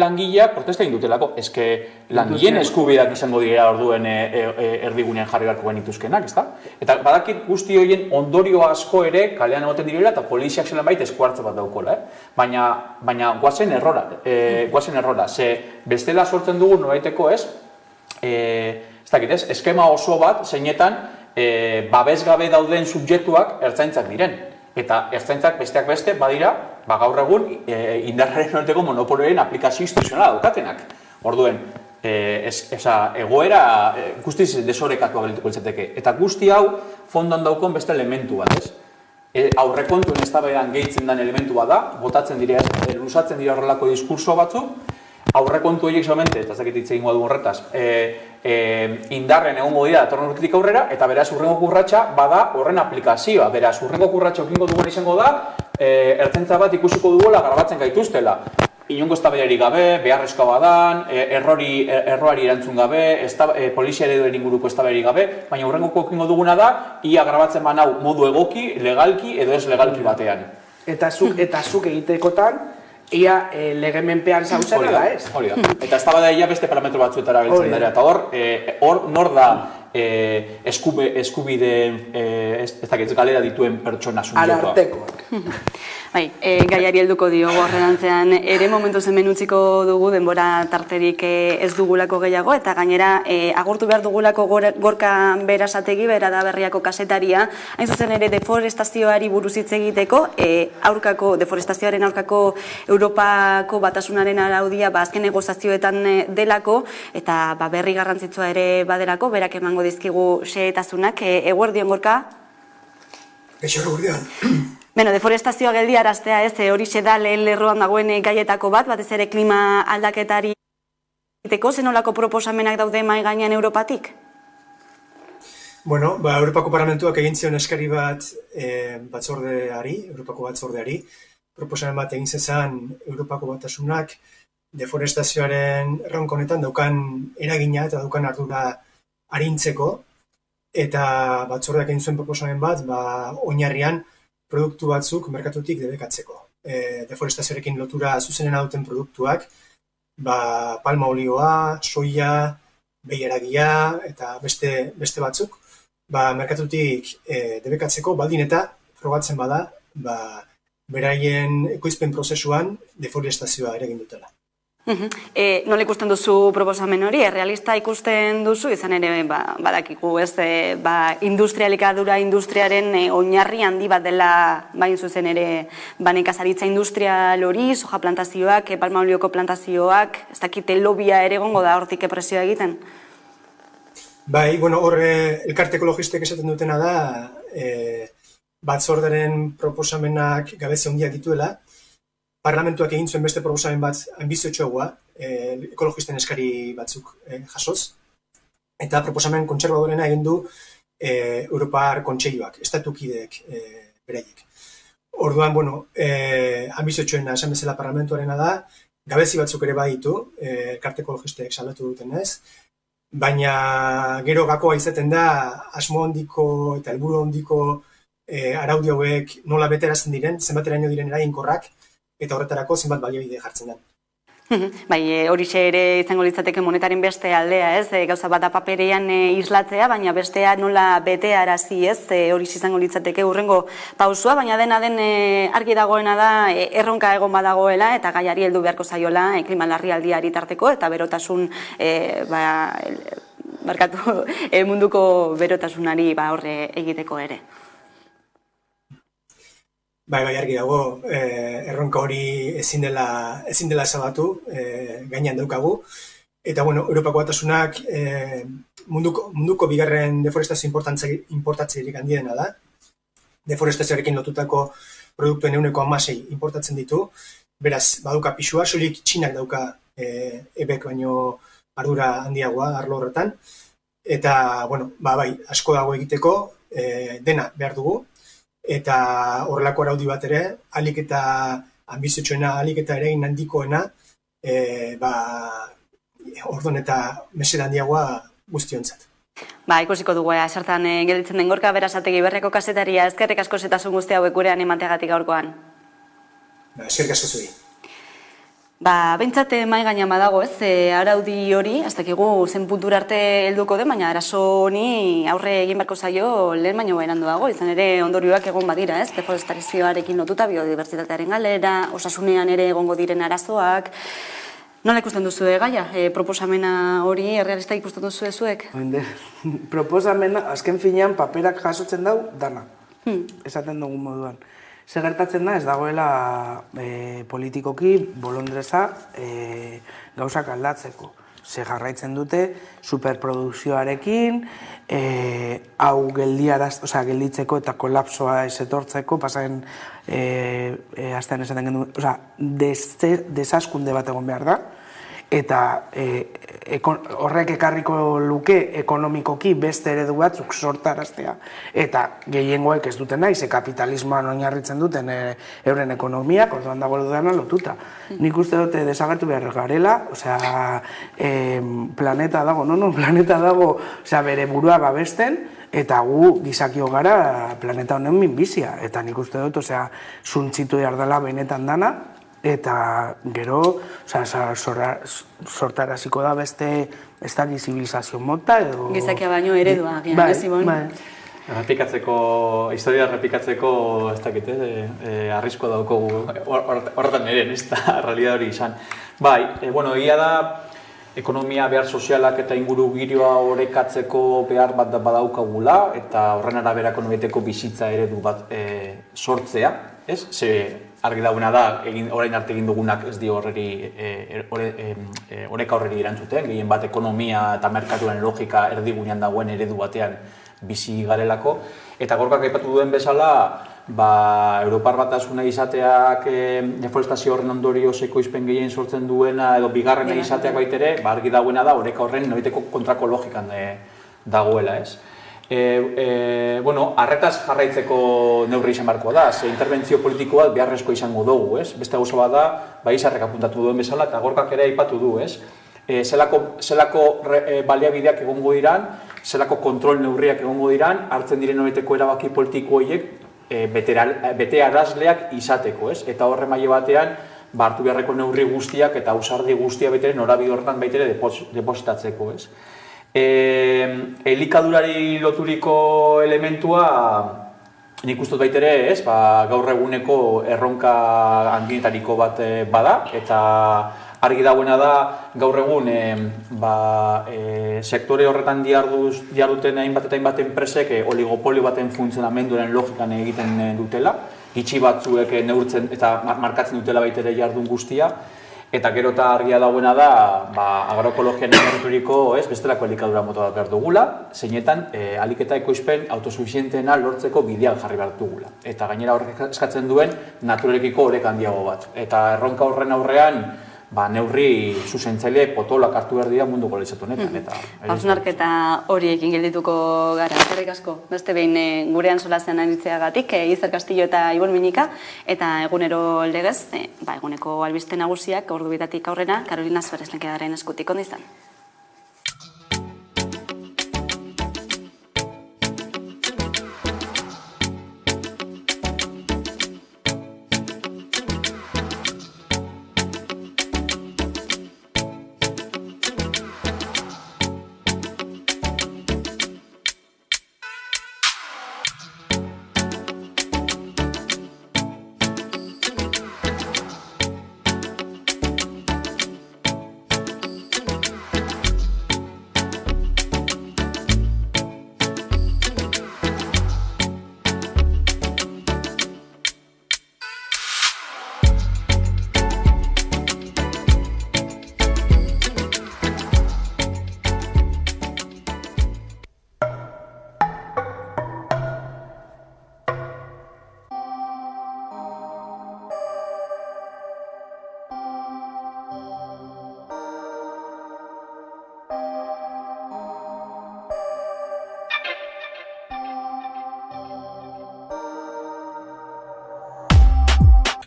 Speaker 2: langileak protesta egin dutelako. Eske langileen eskubideak izango dira orduen erdigunean jarri beharko genituzkenak, ezta? Eta badakit guzti horien ondorio asko ere kalean egoten direla eta poliziak zelan baita eskuartze bat daukola, Baina guazen errora, ze bestela sortzen dugu noraiteko ez, eskema oso bat zeinetan babesgabe dauden subjektuak ertzaintzak diren. Eta ertzaintzak besteak beste badira, gaur egun indarraren horreteko monopolioaren aplikazio instituzionala daukatenak. Orduen, egoera guztiz desorekatua gelituko litzateke. Eta guzti hau fondoan daukon beste elementu bat, ez? Aurrekontuen eztabaidan gehitzen den elementua da, botatzen dira, luzatzen dira horrelako diskurso batzuk, aurrekontu horiek solamente, eta ez dakit hitz egingo du horretaz, indarren egongo dira datorren urtetik aurrera, eta beraz urrengo kurratxa bada horren aplikazioa. Beraz, urrengo kurratxa okingo dugun izango da, ertzaintza bat ikusiko dugola grabatzen gaituztela. Inongo eztabaidarik gabe, beharrezkoa badan, erroari erantzun gabe, polizia ereduen inguruko eztabaidarik gabe, baina urrengoko okingo duguna da, ia grabatzen banau modu egoki, legalki edo ez legalki batean.
Speaker 3: Eta zuk egitekotan, ia legemenpean zauzela da, ez?
Speaker 2: Hori da. Eta ez da ia beste parametro batzuetara biltzen dara. Eta hor nor da eskubideen, ez dakit, galera dituen pertsona subjektua.
Speaker 3: Arartekoak.
Speaker 4: Bai, gaiari helduko dio gorrerantzean ere momentu hemen utziko dugu denbora tarterik ez dugulako gehiago eta gainera agurtu behar dugulako Gorka Berasategi, bera da Berriako kasetaria, hain zuzen ere deforestazioari buruz hitz egiteko, deforestazioaren aurkako Europako Batasunaren araudia azken negozazioetan delako eta berri garrantzitsua ere baderako, berak emango dizkigu xehetasunak. Eguerdion, Gorka?
Speaker 7: Eixo, eguerdion.
Speaker 4: Deforestazioa geldi araztea ez, hori da lehen lerroan dagoen gaietako batez ere klima aldaketari egiteko, zenolako proposamenak daude mahai gainean Europatik?
Speaker 7: Europako Parlamentuak egin zion eskari bat Europako batzordeari, proposamen bat egin zezan Europako Batasunak deforestazioaren erronka honetan daukan eragina eta daukan ardura arintzeko, eta batzordeak egin zuen proposamen bat, oinarrian produktu batzuk merkatutik debekatzeko. Deforestazioarekin lotura zuzenena duten produktuak, palma olioa, soia, behieragia eta beste batzuk, merkatutik debekatzeko baldin eta frogatzen bada, beraien ekoizpen prozesuan deforestazioa ere egin dutela.
Speaker 4: Nola ikusten duzu proposamen hori? Errealista ikusten duzu, izan ere badakigu, industrialikadura industriaren oinarri handi bat dela bain zuzen ere nekazaritza industrial hori, soja plantazioak, palma olioko plantazioak, ez dakite lobia ere egongo da hortik presioa egiten?
Speaker 7: Hor elkarte ekologistek esaten dutena da, batzordaren proposamenak gabezi handiak dituela, parlamentuak egin zuen beste proposamen bat anbiziotxoagoa, ekologisten eskari batzuk jasoz, eta proposamen kontserbadorena egin du Europar Kontseiluak, estatukideek beraiek. Orduan, anbiziotxoena esan bezala parlamentuarena da, gabezi batzuk ere baditu, elkarte ekologistek salatu duten ez, baina gero gakoa izaten da, asmo handiko eta helburu handiko araudi hauek nola beterazten diren, zenbateraino diren eraginkorrak, eta horretarako zenbat baliabide jartzen den.
Speaker 4: Horixe ere izango litzateke monetaren beste aldea, gauza bat da paperean islatzea, baina bestea nola betearazi, horixe izango litzateke hurrengo pausua, baina dena den argi dagoena da erronka egon badagoela eta gaiari heldu beharko zaiola klima larrialdiari tarteko eta berotasun munduko berotasunari aurre egiteko ere.
Speaker 7: Argi dago, erronka hori ezin dela ezabatu, gainean daukagu. Eta, Europako Batasunak munduko bigarren deforestazio importatzerik handiena da. Deforestazioarekin lotutako produktuen 6% importatzen ditu. Beraz, baduka pisua, soilik Txinak dauka ebek baino ardura handiagoa arlo horretan. Eta, asko dago egiteko, dena behar dugu. Eta horrelako araudi bat ere, alik eta anbiziotxoena, alik eta eragin handikoena, ordon eta mesera handiagoa guztiontzat.
Speaker 4: Ikusiko dugu, zertan gelditzen den Gorka Berasategi Berriako kazetaria, eskerrik asko zetasun guzti hauek gurean emateagatik gaurkoan.
Speaker 7: Eskerrik asko zuri.
Speaker 4: Behintzat mai gainean badago, araudi hori, ez dakigu zen puntura arte helduko den, baina arazo honi aurre egin beharko zaio lehen baino berandu dago, izan ere ondorioak egon badira, deforestazioarekin lotuta, biodibertsitatearen galera, osasunean ere egongo diren arazoak. Nola ikusten duzu gaia? Proposamena hori errealista ikusten duzu zuek?
Speaker 3: Proposamena, azken finean paperak jasotzen dau, dana. Esaten dugun moduan. Zer gertatzen da, ez dagoela politikoki bolondreza gauzak aldatzeko. Ze jarraitzen dute superprodukzioarekin, hau gelditzeko eta kolapsoa ez etortzeko, pasaren astean esaten gendu, desaskunde bat egon behar da, eta horrek ekarriko luke ekonomikoki beste eredu batzuk sortaraztea. Eta gehiengoek ez duten nahi, ze kapitalismoan oinarritzen duten euren ekonomiak, orduan dago dudana lotuta. Nik uste dute desagertu behar garela, planeta dago bere burua babesten, eta gu gizakio gara planeta honen minbizia. Eta nik uste dut, zuntzitu behar dela benetan dana, eta gero sortaraziko da beste ez da zibilizazio mota edo...
Speaker 4: Gizakia baino eredua, gian,
Speaker 2: historia errepikatzeko, ez dakit, arrisko daukogu horretan eren, ez da, realidad hori izan. Egia da, ekonomia behar sozialak eta inguru giroa orekatzeko behar bat badaukagula, eta horren araberako nobeteko bizitza eredu bat sortzea, ez? Argi dagoena da, orain arte egin dugunak ez dio oreka horreri erantzuten, gehien bat ekonomia eta merkatuaren logika erdigunean dagoen eredu batean bizi garelako. Eta Gorkak aipatu duen bezala, Europar Batasuna izateak deforestazio horren ondorioz ekoizpen gehien sortzen duena edo bigarrena izateak baitere, argi dagoena da, oreka horren nobeteko kontrako logikan dagoela, ez? Arretaz jarraitzeko neurri izan barkoa da, ze interbentzio politiko bat beharrezko izango dugu, ez? Beste gauza bat da, Izarrek apuntatu duen bezala, eta Gorkak ere aipatu du, ez? Zelako baliabideak egongo diran, zelako kontrol neurriak egongo diran, hartzen diren nobeteko erabaki politiko horiek bete arazleak izateko, ez? Eta horre maile batean, hartu beharreko neurri guztiak eta ausardi guztia betere norabide horretan baitere depositatzeko, ez? Elikadurari loturiko elementua, nik uste dut baitere, ez? Gaur eguneko erronka handienetariko bat bada, eta argi dagoena da, gaur egun sektore horretan diharduten hainbat eta hainbat enpresek oligopolio baten funtzionamenduaren logikan egiten dutela, gitxi batzuek neurtzen eta markatzen dutela baitere jardun guztia, eta gero eta argia dagoena da, agroekologian oinarrituriko bestelako elikadura mota bat behar dugula, zeinetan ahalik eta ekoizpen autosufizienteena lortzeko bidean jarri behar dugula. Eta gainera horrek eskatzen duen naturarekiko oreka handiago bat. Eta erronka horren aurrean, neurri zuzentzaile potolak hartu behar dira mundu globalizatu honetan.
Speaker 4: Hausnarketa horiekin geldituko gara, eskerrik asko. Beste behin gurean solasean aritzeagatik, Izer Castillo eta Ibon Minika, eta egunero legez, eguneko albiste nagusiak ordubietatik aurrera, Karolina Suarez Lankedaren eskutik ondo izan.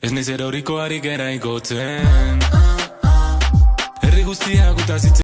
Speaker 10: Ez naiz erorikoarik eraigotzen, herri guztiak utazitze